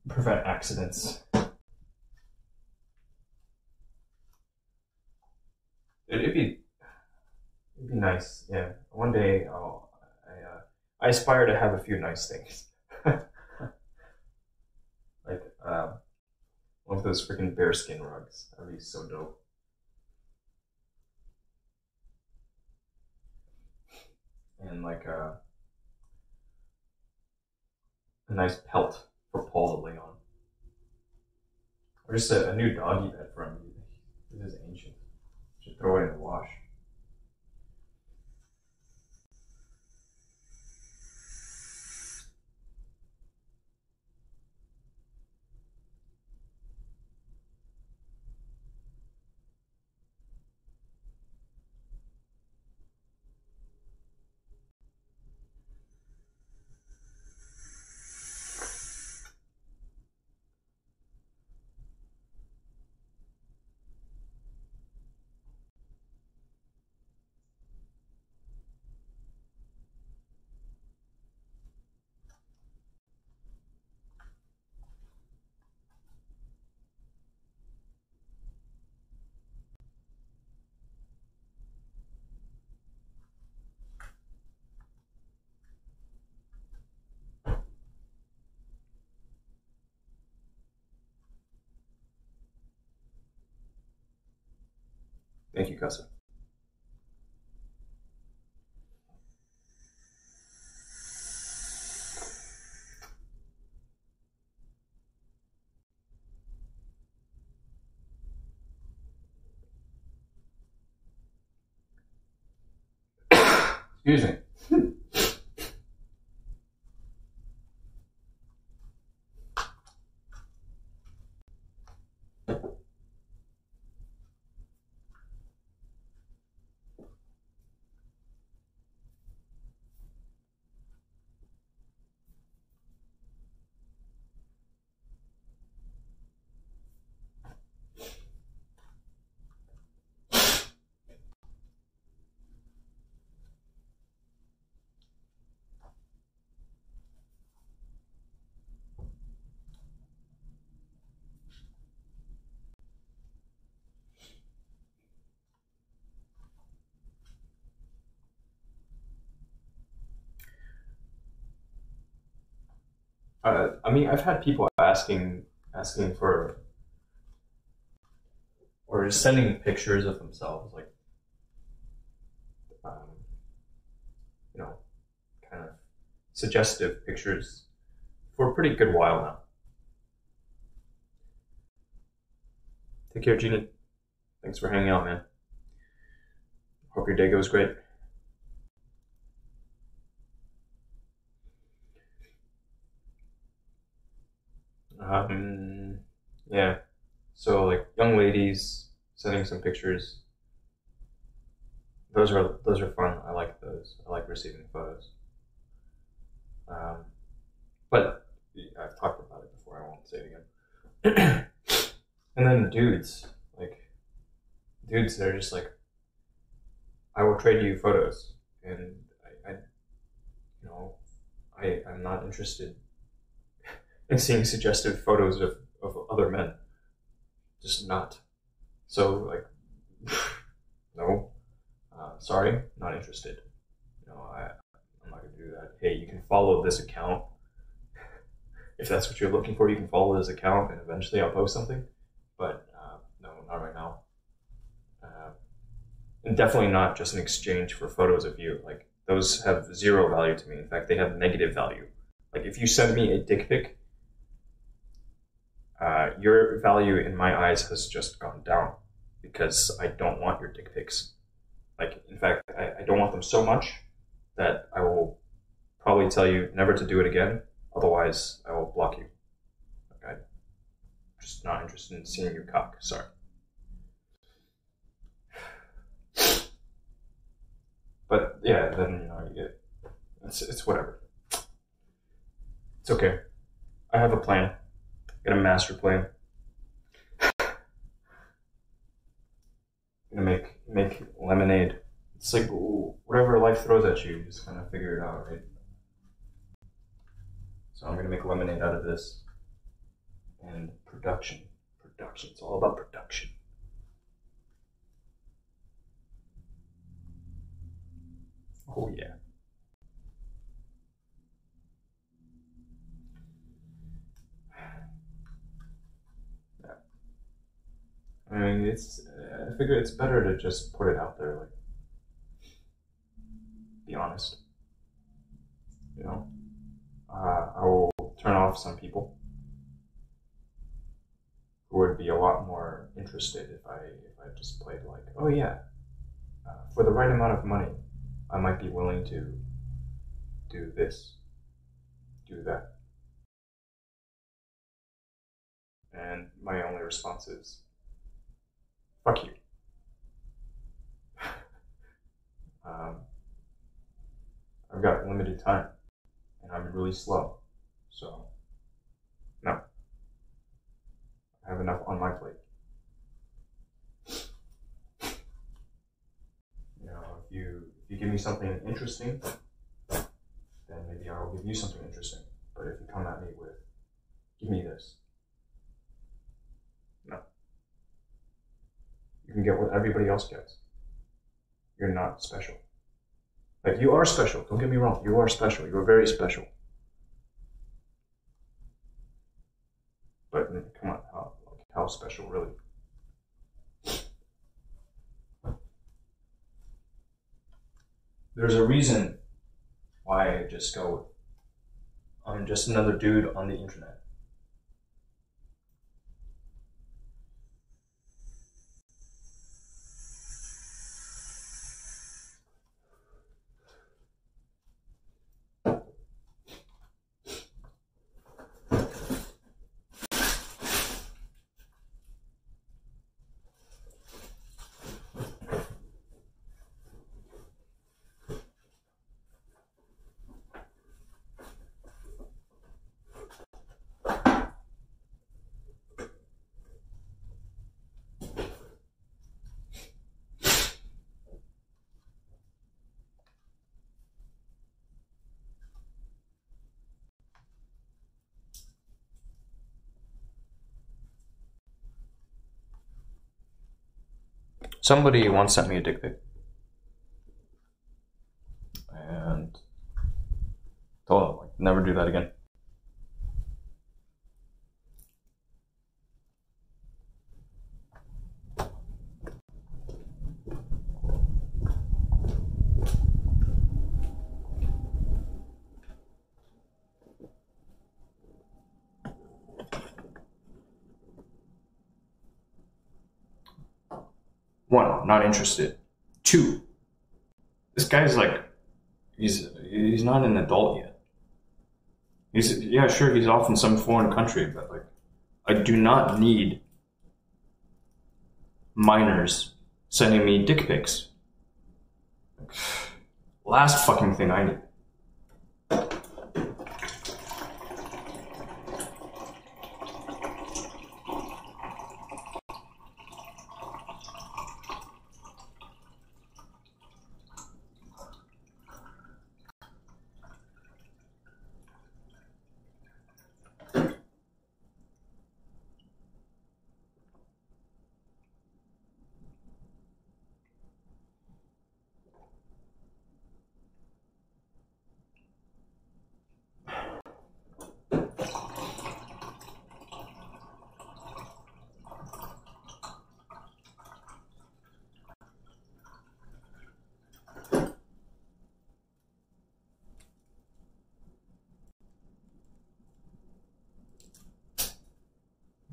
[SPEAKER 1] prevent accidents. It'd be nice, yeah. One day I aspire to have a few nice things. Like One of those freaking bearskin rugs. That'd be so dope. And like a nice pelt for Paul to lay on. Or just a new doggy bed for him. This is ancient. Should throw it in the wash. Thank you, Casa. Excuse me. I mean, I've had people asking for, or just sending pictures of themselves, like, um, you know, kind of suggestive pictures for a pretty good while now. Take care, Jeannie. Thanks for hanging out, man. Hope your day goes great. Yeah. So like young ladies sending some pictures. Those are fun. I like those. I like receiving photos. But I've talked about it before. I won't say it again. And then dudes, they're just like, I will trade you photos, and I'm not interested in seeing suggestive photos of other men. Just not. So like, no, sorry, not interested. I'm not gonna do that. Hey, you can follow this account. If that's what you're looking for, you can follow this account, and eventually I'll post something. But no, not right now. And definitely not just an exchange for photos of you. Like, those have zero value to me. In fact, they have negative value. Like, if you send me a dick pic, your value in my eyes has just gone down because I don't want your dick pics. Like, in fact, I don't want them so much that I will probably tell you never to do it again. Otherwise, I will block you. Like, I'm just not interested in seeing your cock. Sorry. But yeah, then you get it's whatever. It's okay. I have a plan. I got a master plan. I'm gonna make lemonade. It's like whatever life throws at you, you just kind of figure it out, right? So I'm gonna make lemonade out of this. And production. It's all about production. Oh yeah. I figure it's better to just put it out there, like, be honest. You know, I will turn off some people who would be a lot more interested if I just played like, oh yeah, for the right amount of money, I might be willing to do this, do that. And my only response is, fuck you. I've got limited time, and I'm really slow, so no. I have enough on my plate. You know, if you give me something interesting, then maybe I'll give you something interesting. But if you come at me with, give me this, no. You can get what everybody else gets. You're not special. Like, you are special, don't get me wrong, you are special, you are very special. But come on, how special, really? There's a reason why I just go with, I'm just another dude on the internet. Somebody once sent me a dick pic, and told them, like, never do that again. One, not interested. Two, this guy's like, he's not an adult yet. Yeah, sure, he's off in some foreign country, but like, I do not need minors sending me dick pics. Last fucking thing I need.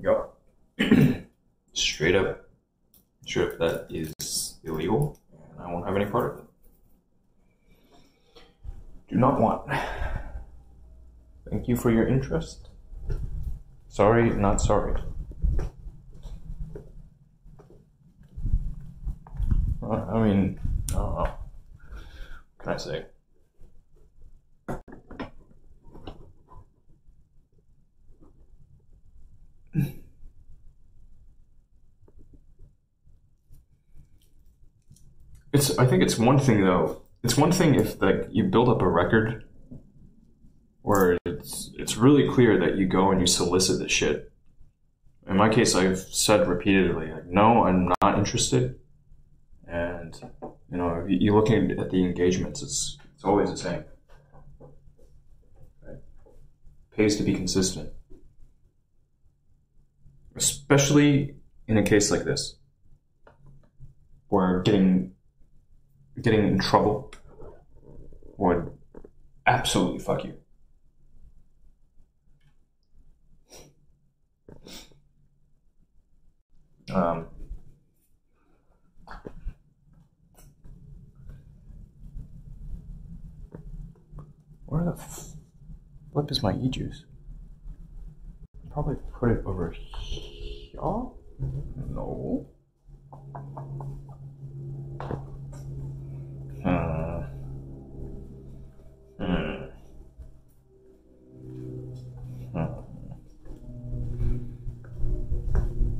[SPEAKER 1] Yep. Straight up, that is illegal, and I won't have any part of it. Do not want. Thank you for your interest. Sorry, not sorry. I mean, I don't know. What can I say? I think it's one thing though. It's one thing if like you build up a record where it's really clear that you go and you solicit the shit. In my case, I've said repeatedly, like, no, I'm not interested. And you know, if you're looking at the engagements, it's always the same. Right? Pays to be consistent, especially in a case like this. where getting in trouble would absolutely fuck you. Where the flip is my e-juice? Probably put it over here. No.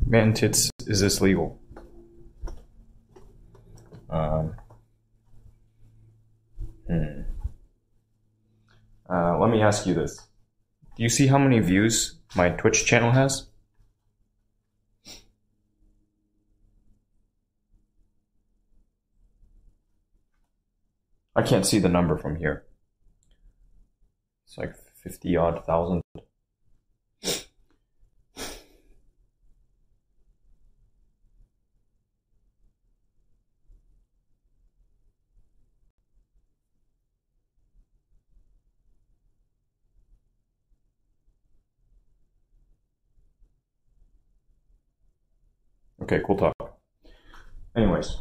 [SPEAKER 1] Man tits, is this legal? Let me ask you this. Do you see how many views my Twitch channel has? I can't see the number from here. It's like 50-odd thousand. Okay, cool talk. Anyways.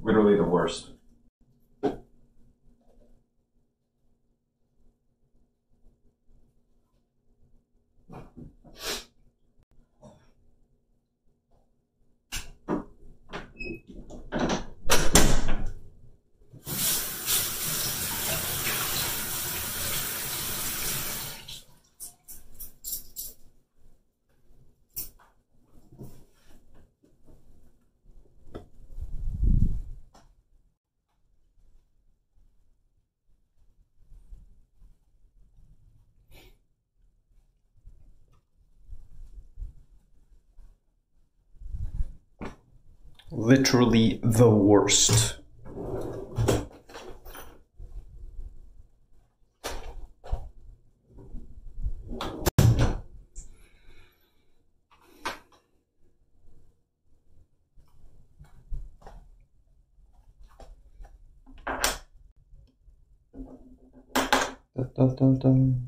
[SPEAKER 1] Literally the worst. Literally the worst. Dun, dun, dun.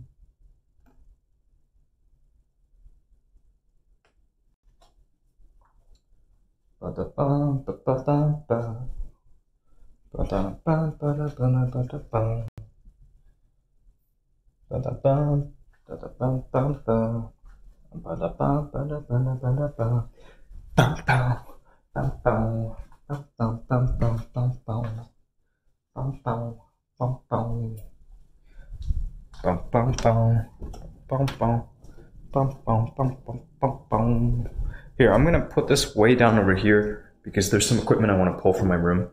[SPEAKER 1] Here, I'm gonna put this way down over here because there's some equipment I want to pull from my room,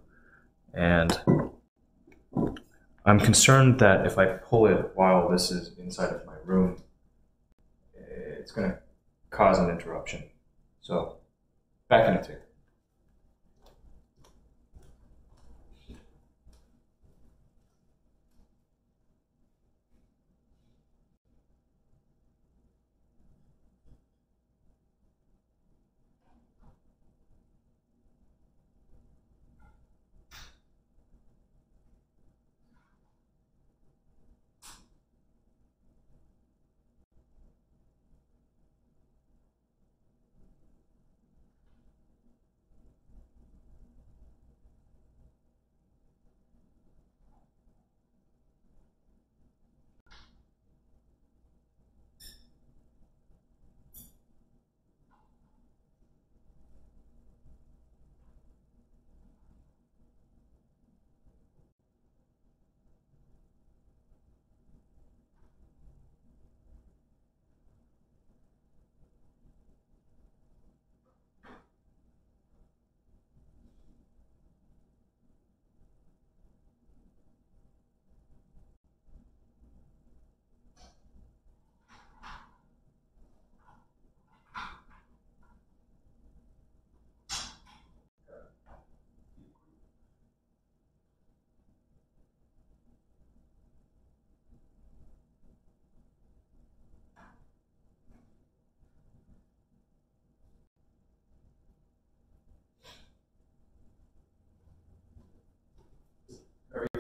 [SPEAKER 1] and I'm concerned that if I pull it while this is inside of my room, it's gonna cause an interruption. So, back in a tick.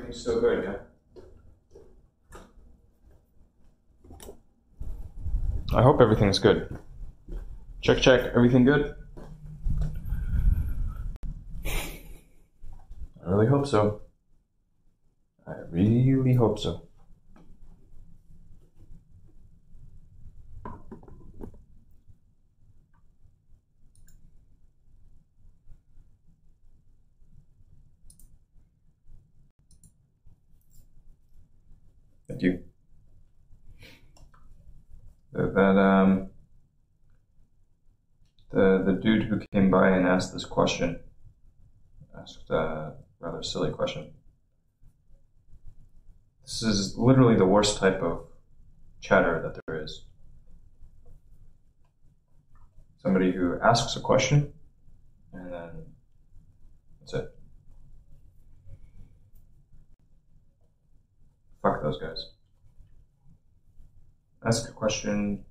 [SPEAKER 1] Everything's still good, yeah? I hope everything's good. Check, check. Everything good? I really hope so. I really hope so. Thank you. The dude who came by and asked this question, asked a rather silly question. This is literally the worst type of chatter that there is. Somebody who asks a question, and then that's it. Fuck those guys. Ask a question,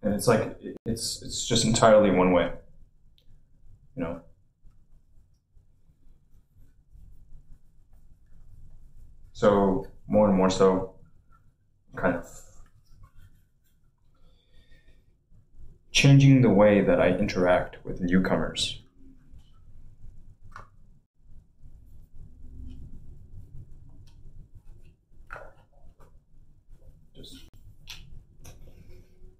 [SPEAKER 1] and it's like it's just entirely one way, you know. So more and more so, kind of changing the way that I interact with newcomers. Just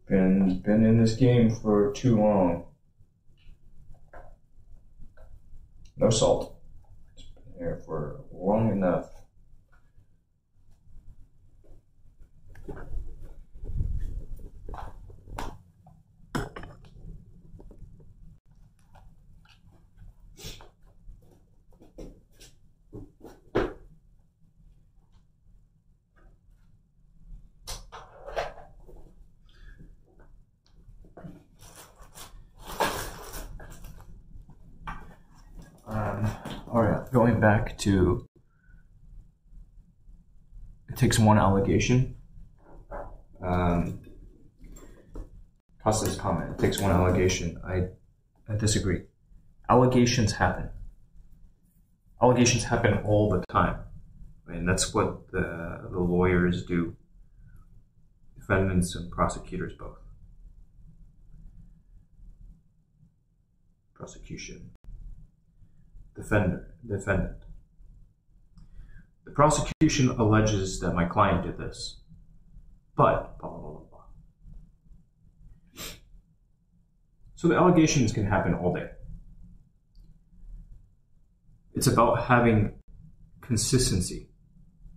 [SPEAKER 1] been in this game for too long. No salt. It's been here for long enough. Alright, going back to it takes one allegation. Costa's comment, it takes one allegation. I disagree. Allegations happen. Allegations happen all the time. I mean, that's what the lawyers do. Defendants and prosecutors both. Prosecution. Defendant. The prosecution alleges that my client did this, but blah, blah, blah, blah, blah. So the allegations can happen all day. It's about having consistency,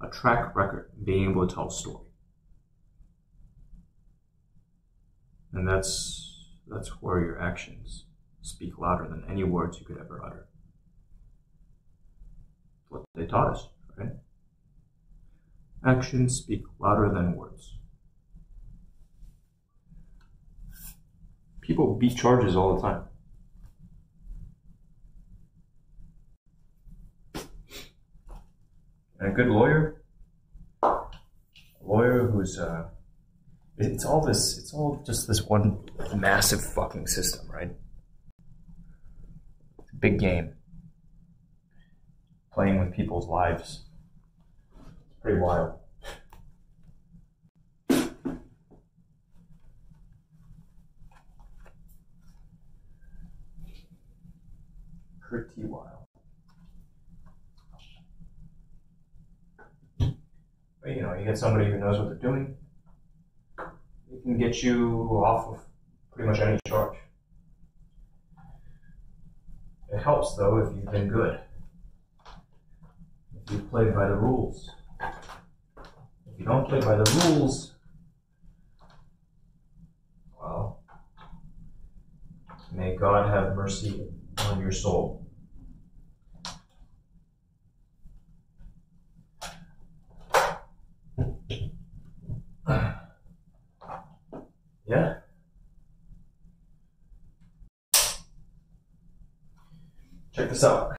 [SPEAKER 1] a track record, being able to tell a story. And that's where your actions speak louder than any words you could ever utter. What they taught us, right? Actions speak louder than words. People beat charges all the time. And a good lawyer, who's it's all just this one massive fucking system, right? It's a big game. Playing with people's lives. It's pretty wild. Pretty wild. But you know, you get somebody who knows what they're doing, they can get you off of pretty much any charge. It helps though if you've been good. If you've played by the rules. If you don't play by the rules, well, may God have mercy on your soul. Yeah. Check this out.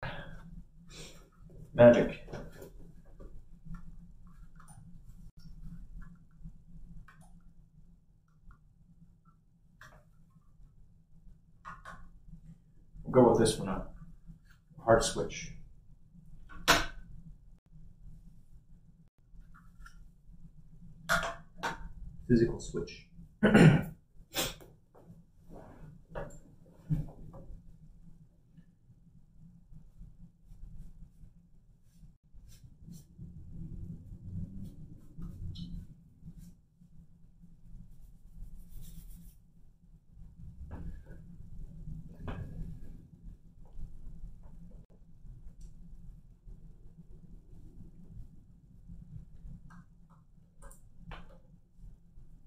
[SPEAKER 1] Magic. We'll go with this one up. Hard switch. physical switch.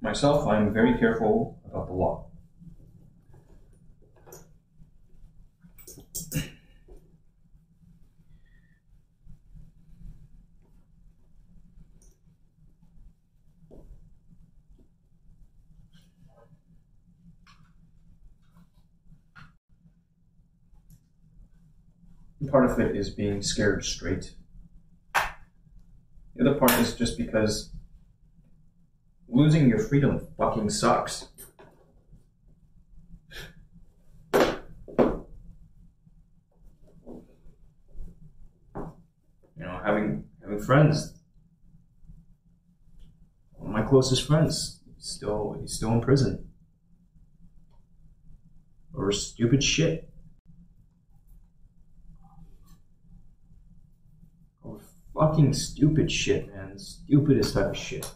[SPEAKER 1] Myself, I am very careful about the law. Part of it is being scared straight. The other part is just because losing your freedom fucking sucks. You know, having friends. One of my closest friends, he's still in prison. Over stupid shit. Over fucking stupid shit, man. Stupidest type of shit.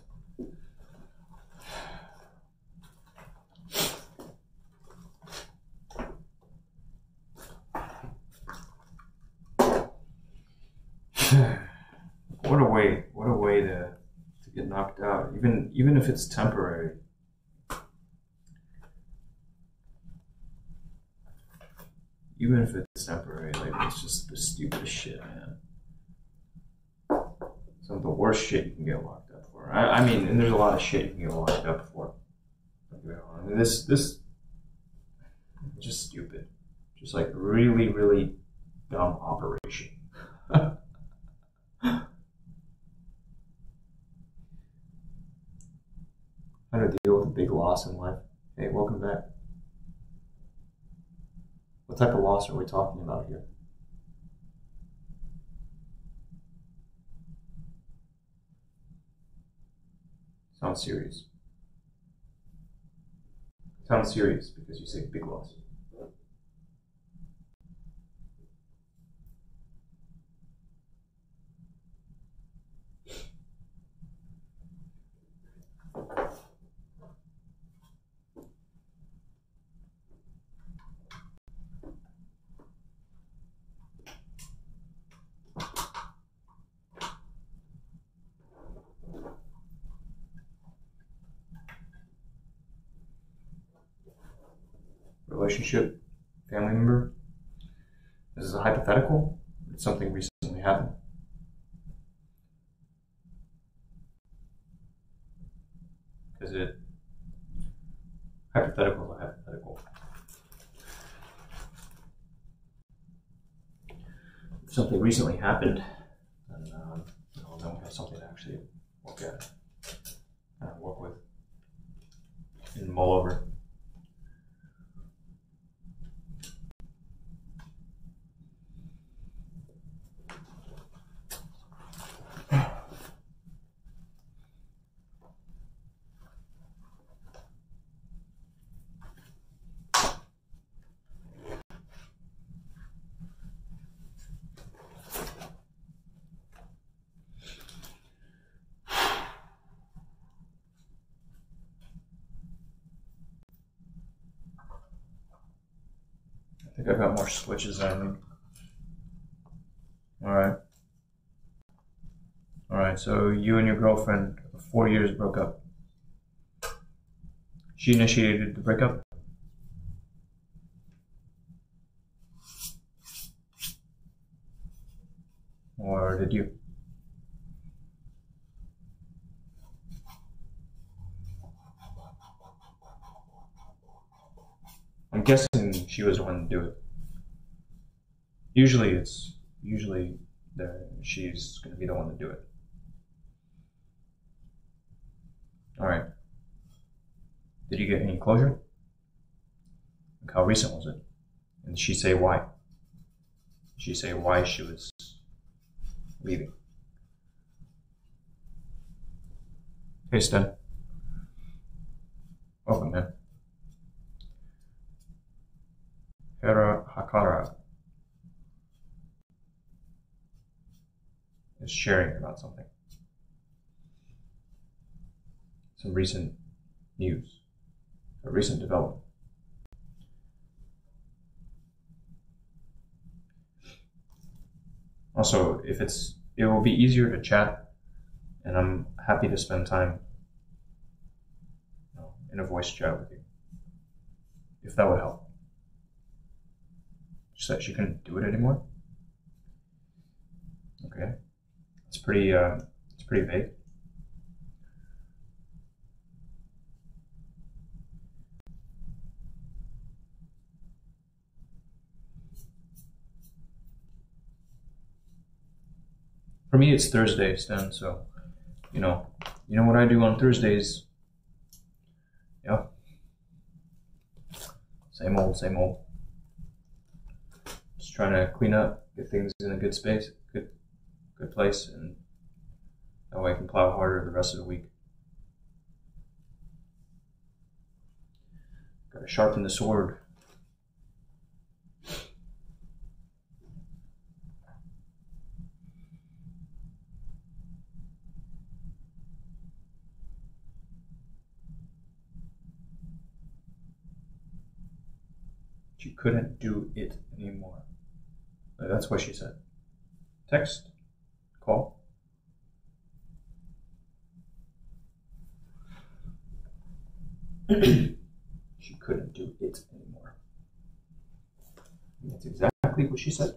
[SPEAKER 1] What a way to get knocked out, even if it's temporary. Even if it's temporary, like, it's just the stupidest shit, man. Some of the worst shit you can get locked up for. I mean, and there's a lot of shit you can get locked up for. I mean, this just stupid. Just like really, really dumb operation. How to deal with a big loss in life. Hey, welcome back. What type of loss are we talking about here? Sounds serious. Sounds serious because you say big loss. Relationship, family member. This is a hypothetical. It's something recently happened. Because hypothetical is a hypothetical. If something recently happened, then then we have something to actually look at, work with, and mull over. I think I've got more switches than I need. Alright, so you and your girlfriend, 4 years, broke up. She initiated the breakup? Or did you? I'm guessing she was the one to do it. Usually she's going to be the one to do it. Alright. Did you get any closure? Like, how recent was it? And did she say why? Did she say why she was leaving? Hey, Stan.
[SPEAKER 2] Welcome, man. Hera Hakara is sharing about something. Some recent news, a recent development. Also, it will be easier to chat, and I'm happy to spend time, in a voice chat with you, if that would help. She said she couldn't do it anymore. Okay, it's pretty vague. For me, it's Thursdays then, so you know what I do on Thursdays. Yeah, same old. Just trying to clean up, get things in a good space, good place, and that way I can plow harder the rest of the week. Got to sharpen the sword. She couldn't do it anymore. That's what she said. Text, call. She couldn't do it anymore. That's exactly what she said.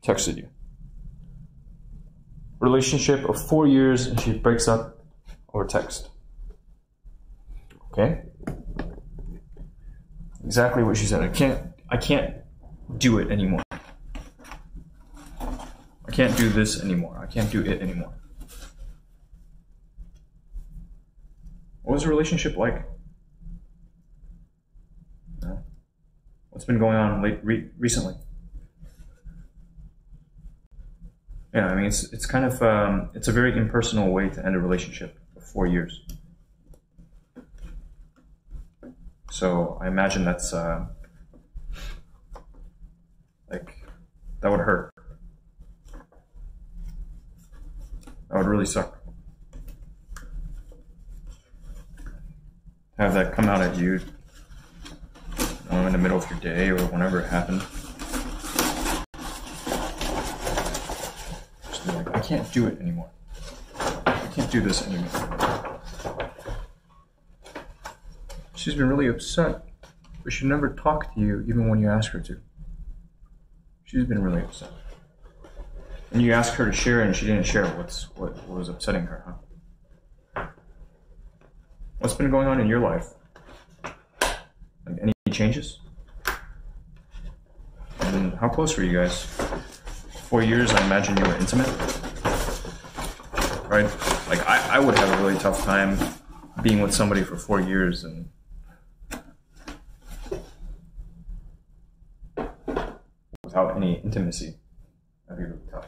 [SPEAKER 1] Texted you. Relationship of 4 years and she breaks up over text. Okay? Exactly what she said. I can't do it anymore. I can't do this anymore. I can't do it anymore. What was the relationship like? What's been going on recently? Yeah, I mean, it's kind of, it's a very impersonal way to end a relationship of 4 years. So I imagine that's, like, that would hurt. That would really suck. Have that come out at you, in the middle of your day or whenever it happened. I can't do it anymore. I can't do this anymore. She's been really upset, but she never talked to you even when you asked her to. She's been really upset. And you asked her to share and she didn't share what was upsetting her, huh? What's been going on in your life? Like any changes? And how close were you guys? 4 years, I imagine you were intimate. Right? Like, I would have a really tough time being with somebody for 4 years and without any intimacy. That'd be really tough.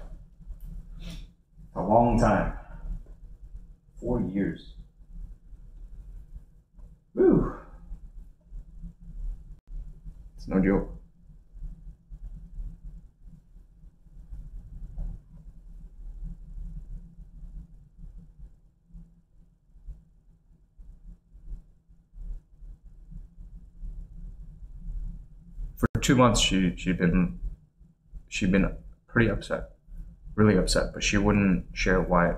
[SPEAKER 1] A long time. 4 years. Woo! It's no joke. For 2 months, she'd been pretty upset, really upset, but she wouldn't share why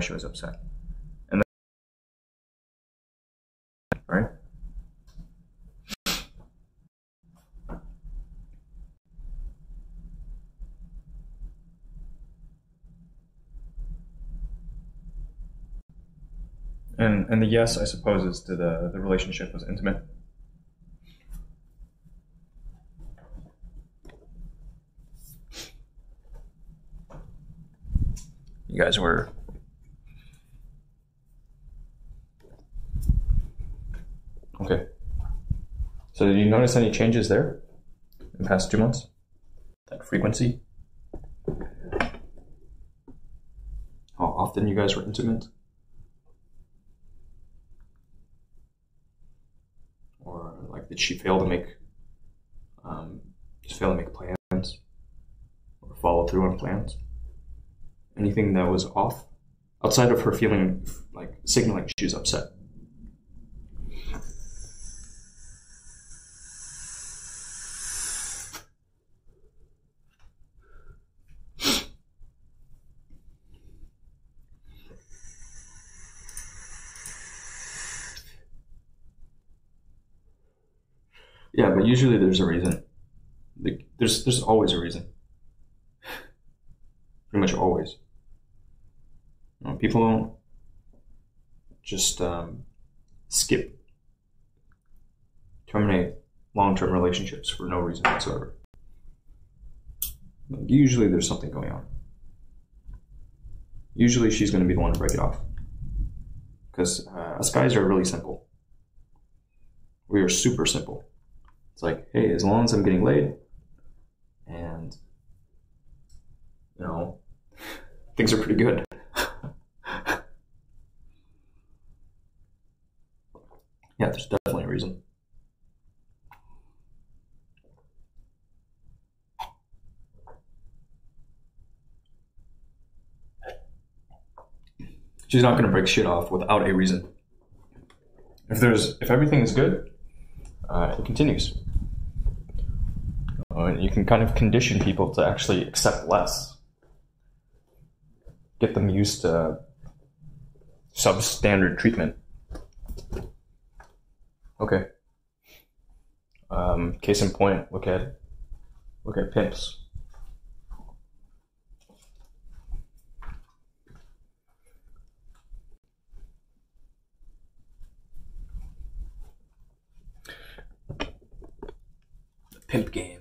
[SPEAKER 1] she was upset. And then, right? And the yes, I suppose, is to the relationship was intimate. You guys were So did you notice any changes there in the past 2 months? That frequency? How often you guys were intimate? Or like, did she fail to make plans or follow through on plans? Anything that was off outside of her feeling like signaling she was upset? Yeah, but usually there's a reason. There's always a reason. Pretty much always. You know, people don't just skip, terminate long-term relationships for no reason whatsoever. Usually there's something going on. Usually she's going to be the one to break it off. Because us guys are really simple. We are super simple. It's like, hey, as long as I'm getting laid and, you know, things are pretty good. Yeah, there's definitely a reason. She's not going to break shit off without a reason. If everything is good, it continues. You can kind of condition people to actually accept less. Get them used to substandard treatment. Okay. Case in point, look at pimps. The pimp game.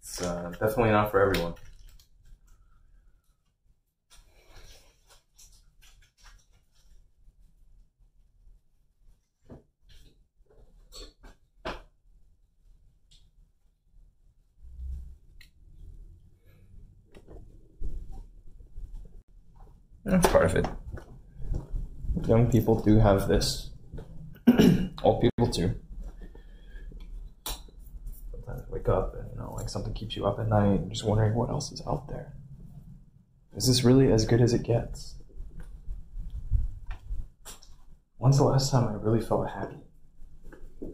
[SPEAKER 1] It's definitely not for everyone. That's part of it. Young people do have this. Old people too. Sometimes wake up and, you know, like something keeps you up at night and just wondering what else is out there. Is this really as good as it gets? When's the last time I really felt happy? You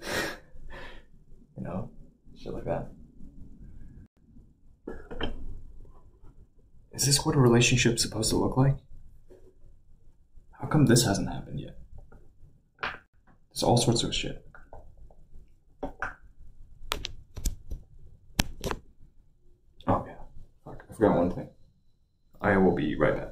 [SPEAKER 1] know, shit like that. Is this what a relationship's supposed to look like? How come this hasn't happened yet? There's all sorts of shit. Oh yeah, fuck, I forgot one thing. I will be right back.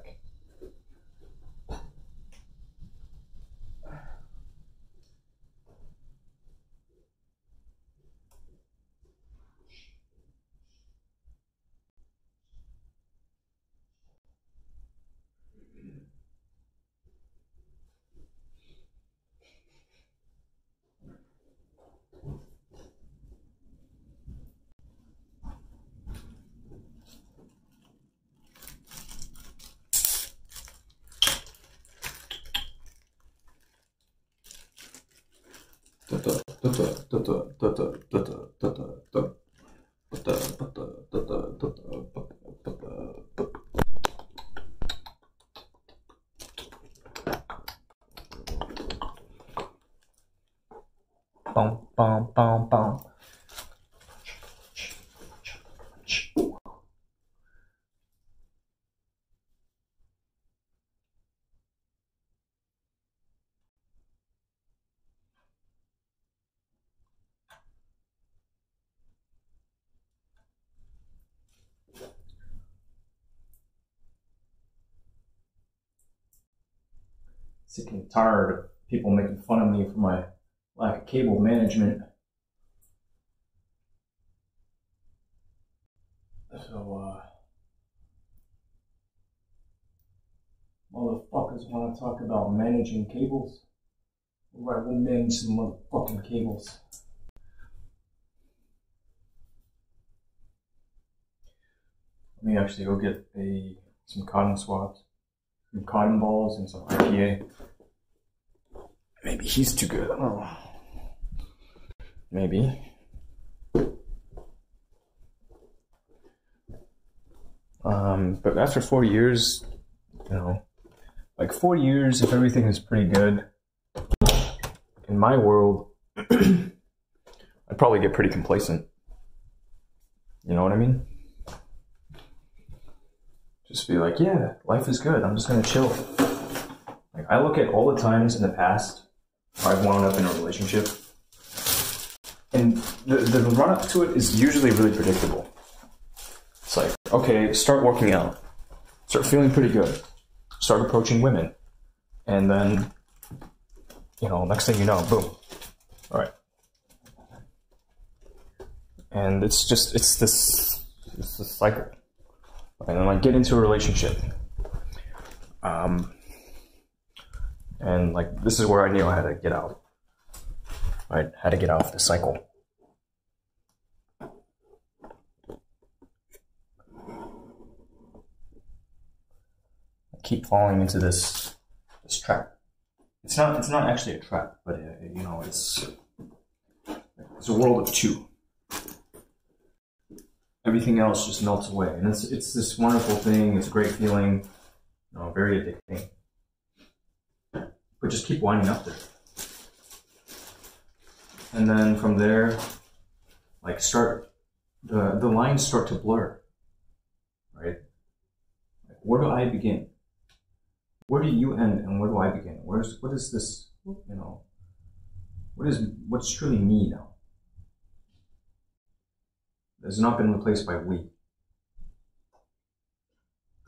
[SPEAKER 1] Bum, bum, bum, bum. Sick and tired of people making fun of me for my lack of cable management. So, motherfucker. motherfuckers want to talk about managing cables. Alright, we'll manage some motherfucking cables. Let me actually go get some cotton swabs, some cotton balls, and some IPA. Maybe he's too good. I don't know. Maybe. But after 4 years, you know, like 4 years, if everything is pretty good, in my world, I'd probably get pretty complacent. You know what I mean? Just be like, yeah, life is good. I'm just gonna chill. Like, I look at all the times in the past where I've wound up in a relationship, and the run up to it is usually really predictable. It's like, okay, start working out, start feeling pretty good, start approaching women, and then, you know, next thing you know, boom. All right. And it's this cycle. And then I get into a relationship. And like, this is where I knew I had to get out. I had to get out of the cycle. I keep falling into this trap. It's not actually a trap, but you know, it's a world of two. Everything else just melts away, and it's this wonderful thing. It's a great feeling, you know, very addicting. But just keep winding up there, and then from there, like, the lines start to blur, right? Like, where do I begin? Where do you end, and where do I begin? What is this? You know, what's truly me now? Has not been replaced by we.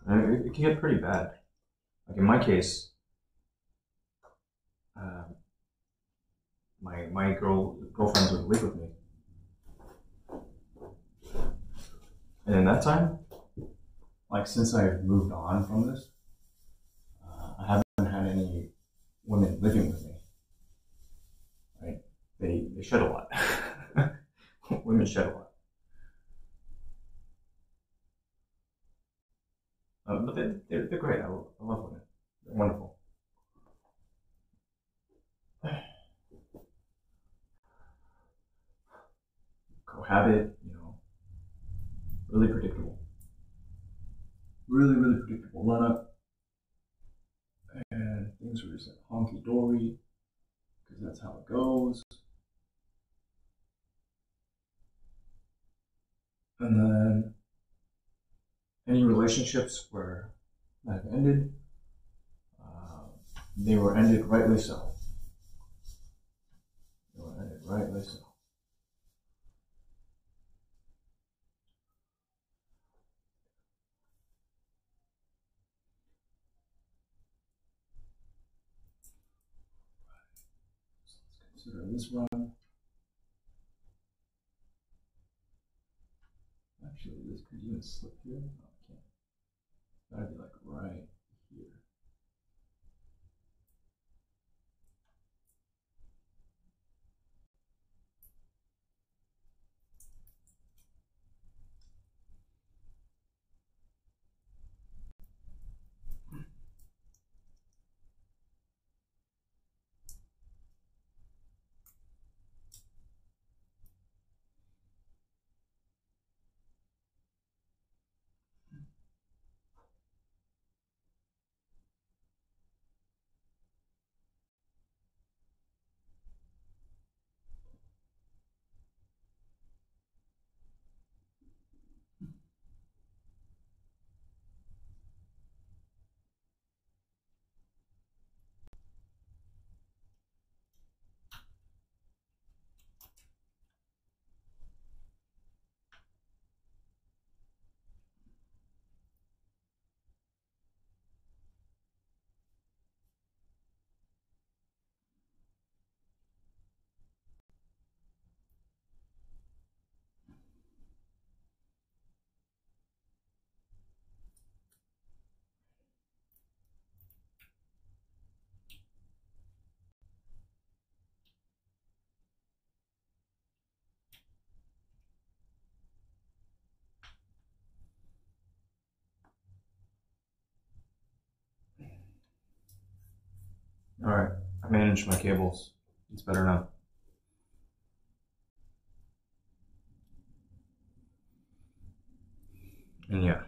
[SPEAKER 1] And it can get pretty bad. Like, in my case, my girlfriends would live with me, and in that time, like, since I've moved on from this, I haven't had any women living with me. Right? They shed a lot. Women shed a lot. But they're great. I love women. They're wonderful. Cohabit, you know, really predictable. Really, really predictable run up. And things were just like honky dory, because that's how it goes. And then any relationships where that have ended, they were ended rightly so. They were ended rightly so. So let's consider this run. Actually, this could even slip here. No, it can't. That'd be like right here. Alright, I managed my cables. It's better now. And yeah,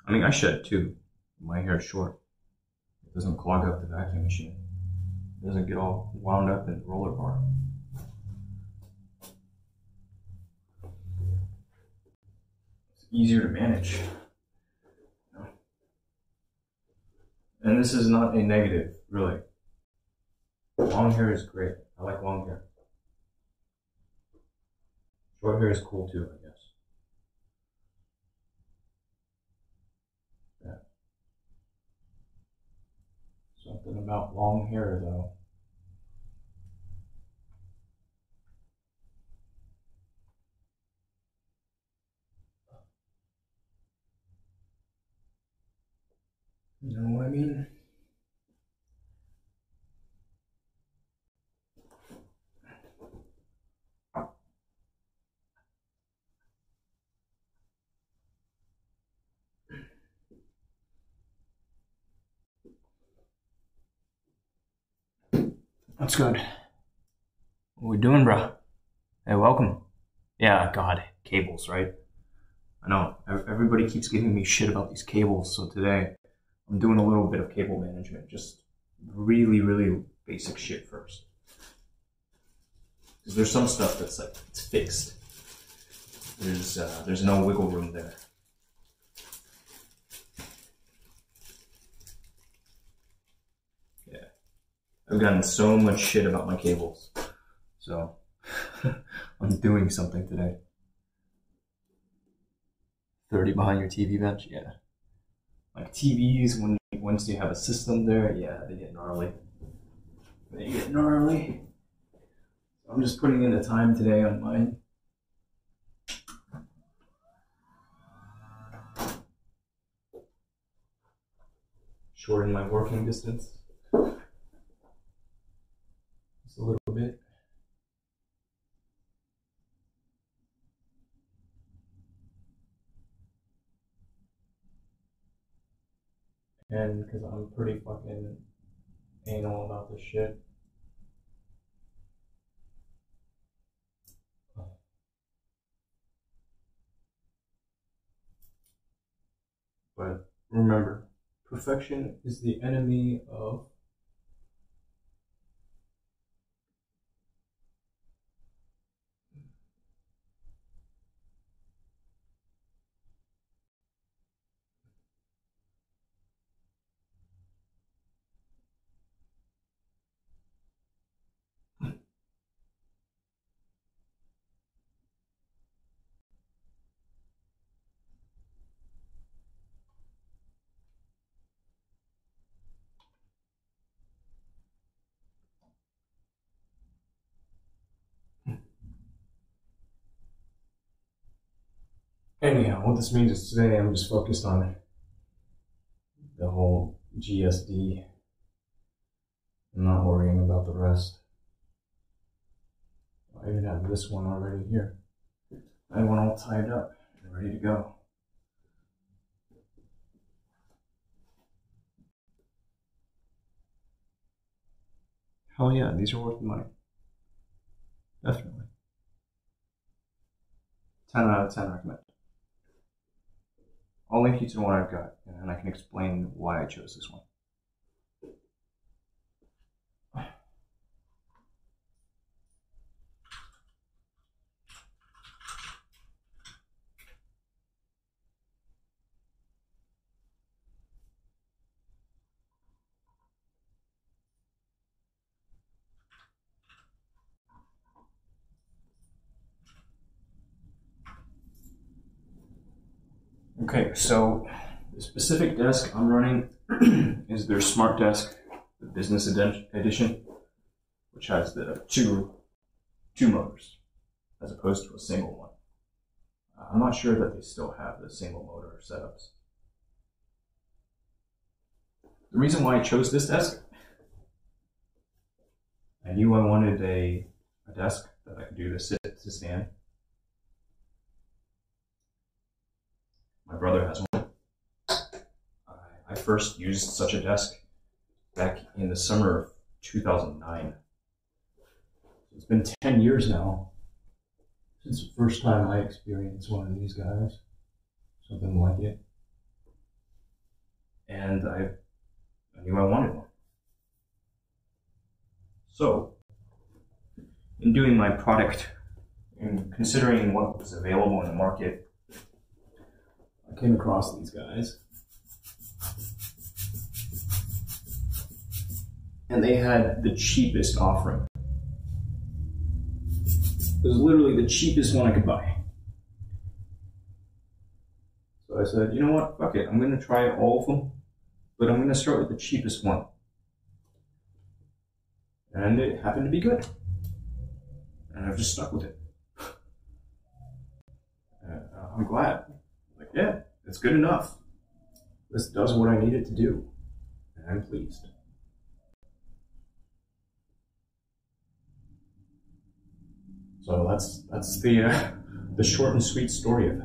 [SPEAKER 1] I mean, I shed too. My hair is short. It doesn't clog up the vacuum machine. It doesn't get all wound up in the roller bar. It's easier to manage. And this is not a negative, really. Long hair is great. I like long hair. Short hair is cool too, I guess. Yeah. Something about long hair, though. You know what I mean? What's good? What we doing, bro? Hey, welcome. Yeah, God, cables, right? I know, everybody keeps giving me shit about these cables, so today I'm doing a little bit of cable management, just really, really basic shit first. Because there's some stuff that's like, it's fixed. There's no wiggle room there. Yeah. I've gotten so much shit about my cables. So, I'm doing something today. 30 behind your TV bench? Yeah. Like TVs, once you have a system there, yeah, they get gnarly. They get gnarly. I'm just putting in the time today on mine. Shorten my working distance. Just a little bit. And because I'm pretty fucking anal about this shit. But remember, perfection is the enemy of anyhow, what this means is today I'm just focused on the whole GSD. I'm not worrying about the rest. I even have this one already here. I have one all tied up and ready to go. Hell yeah, these are worth the money. Definitely. 10 out of 10 recommend. I'll link you to the one I've got, and I can explain why I chose this one. Okay, so the specific desk I'm running is their Smart Desk, the Business Edition, which has the two motors as opposed to a single one. I'm not sure that they still have the single motor setups. The reason why I chose this desk, I knew I wanted a desk that I could do the sit to stand. My brother has one. I first used such a desk back in the summer of 2009. It's been 10 years now since the first time I experienced one of these guys, something like it. And I knew I wanted one. So, in doing my product and considering what was available in the market, I came across these guys. And they had the cheapest offering. It was literally the cheapest one I could buy. So I said, you know what, fuck it, I'm gonna try all of them, but I'm gonna start with the cheapest one. And it happened to be good. And I've just stuck with it. I'm glad. Like, yeah, it's good enough. This does what I need it to do. And I'm pleased. So that's the short and sweet story of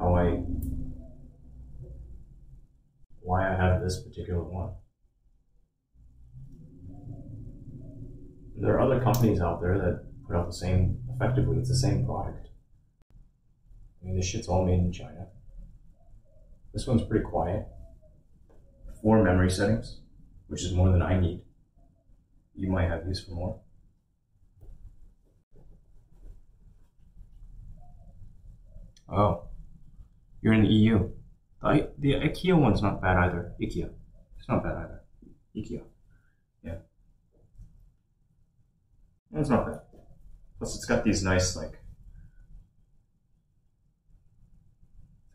[SPEAKER 1] why I have this particular one. There are other companies out there that put out effectively, it's the same product. I mean, this shit's all made in China. This one's pretty quiet. 4 memory settings, which is more than I need. You might have use for more. Oh, you're in the EU. The IKEA one's not bad either. IKEA. It's not bad either. IKEA. Yeah. It's not bad. Plus it's got these nice, it's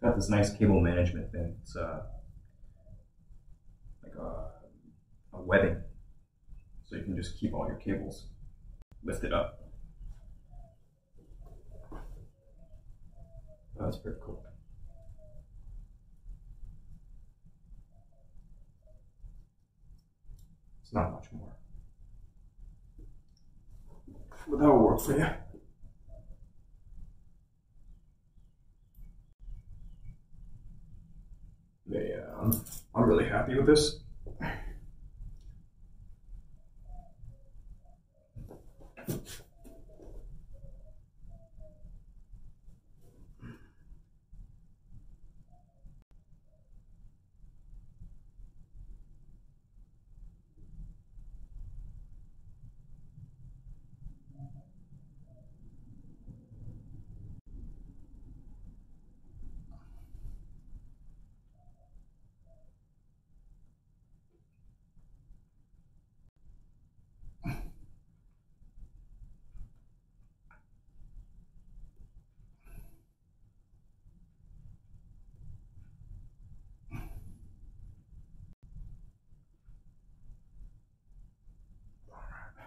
[SPEAKER 1] got this nice cable management thing. It's like a webbing. So you can just keep all your cables lifted up. Oh, that's pretty cool. It's not much more. But that'll work for you. I'm really happy with this.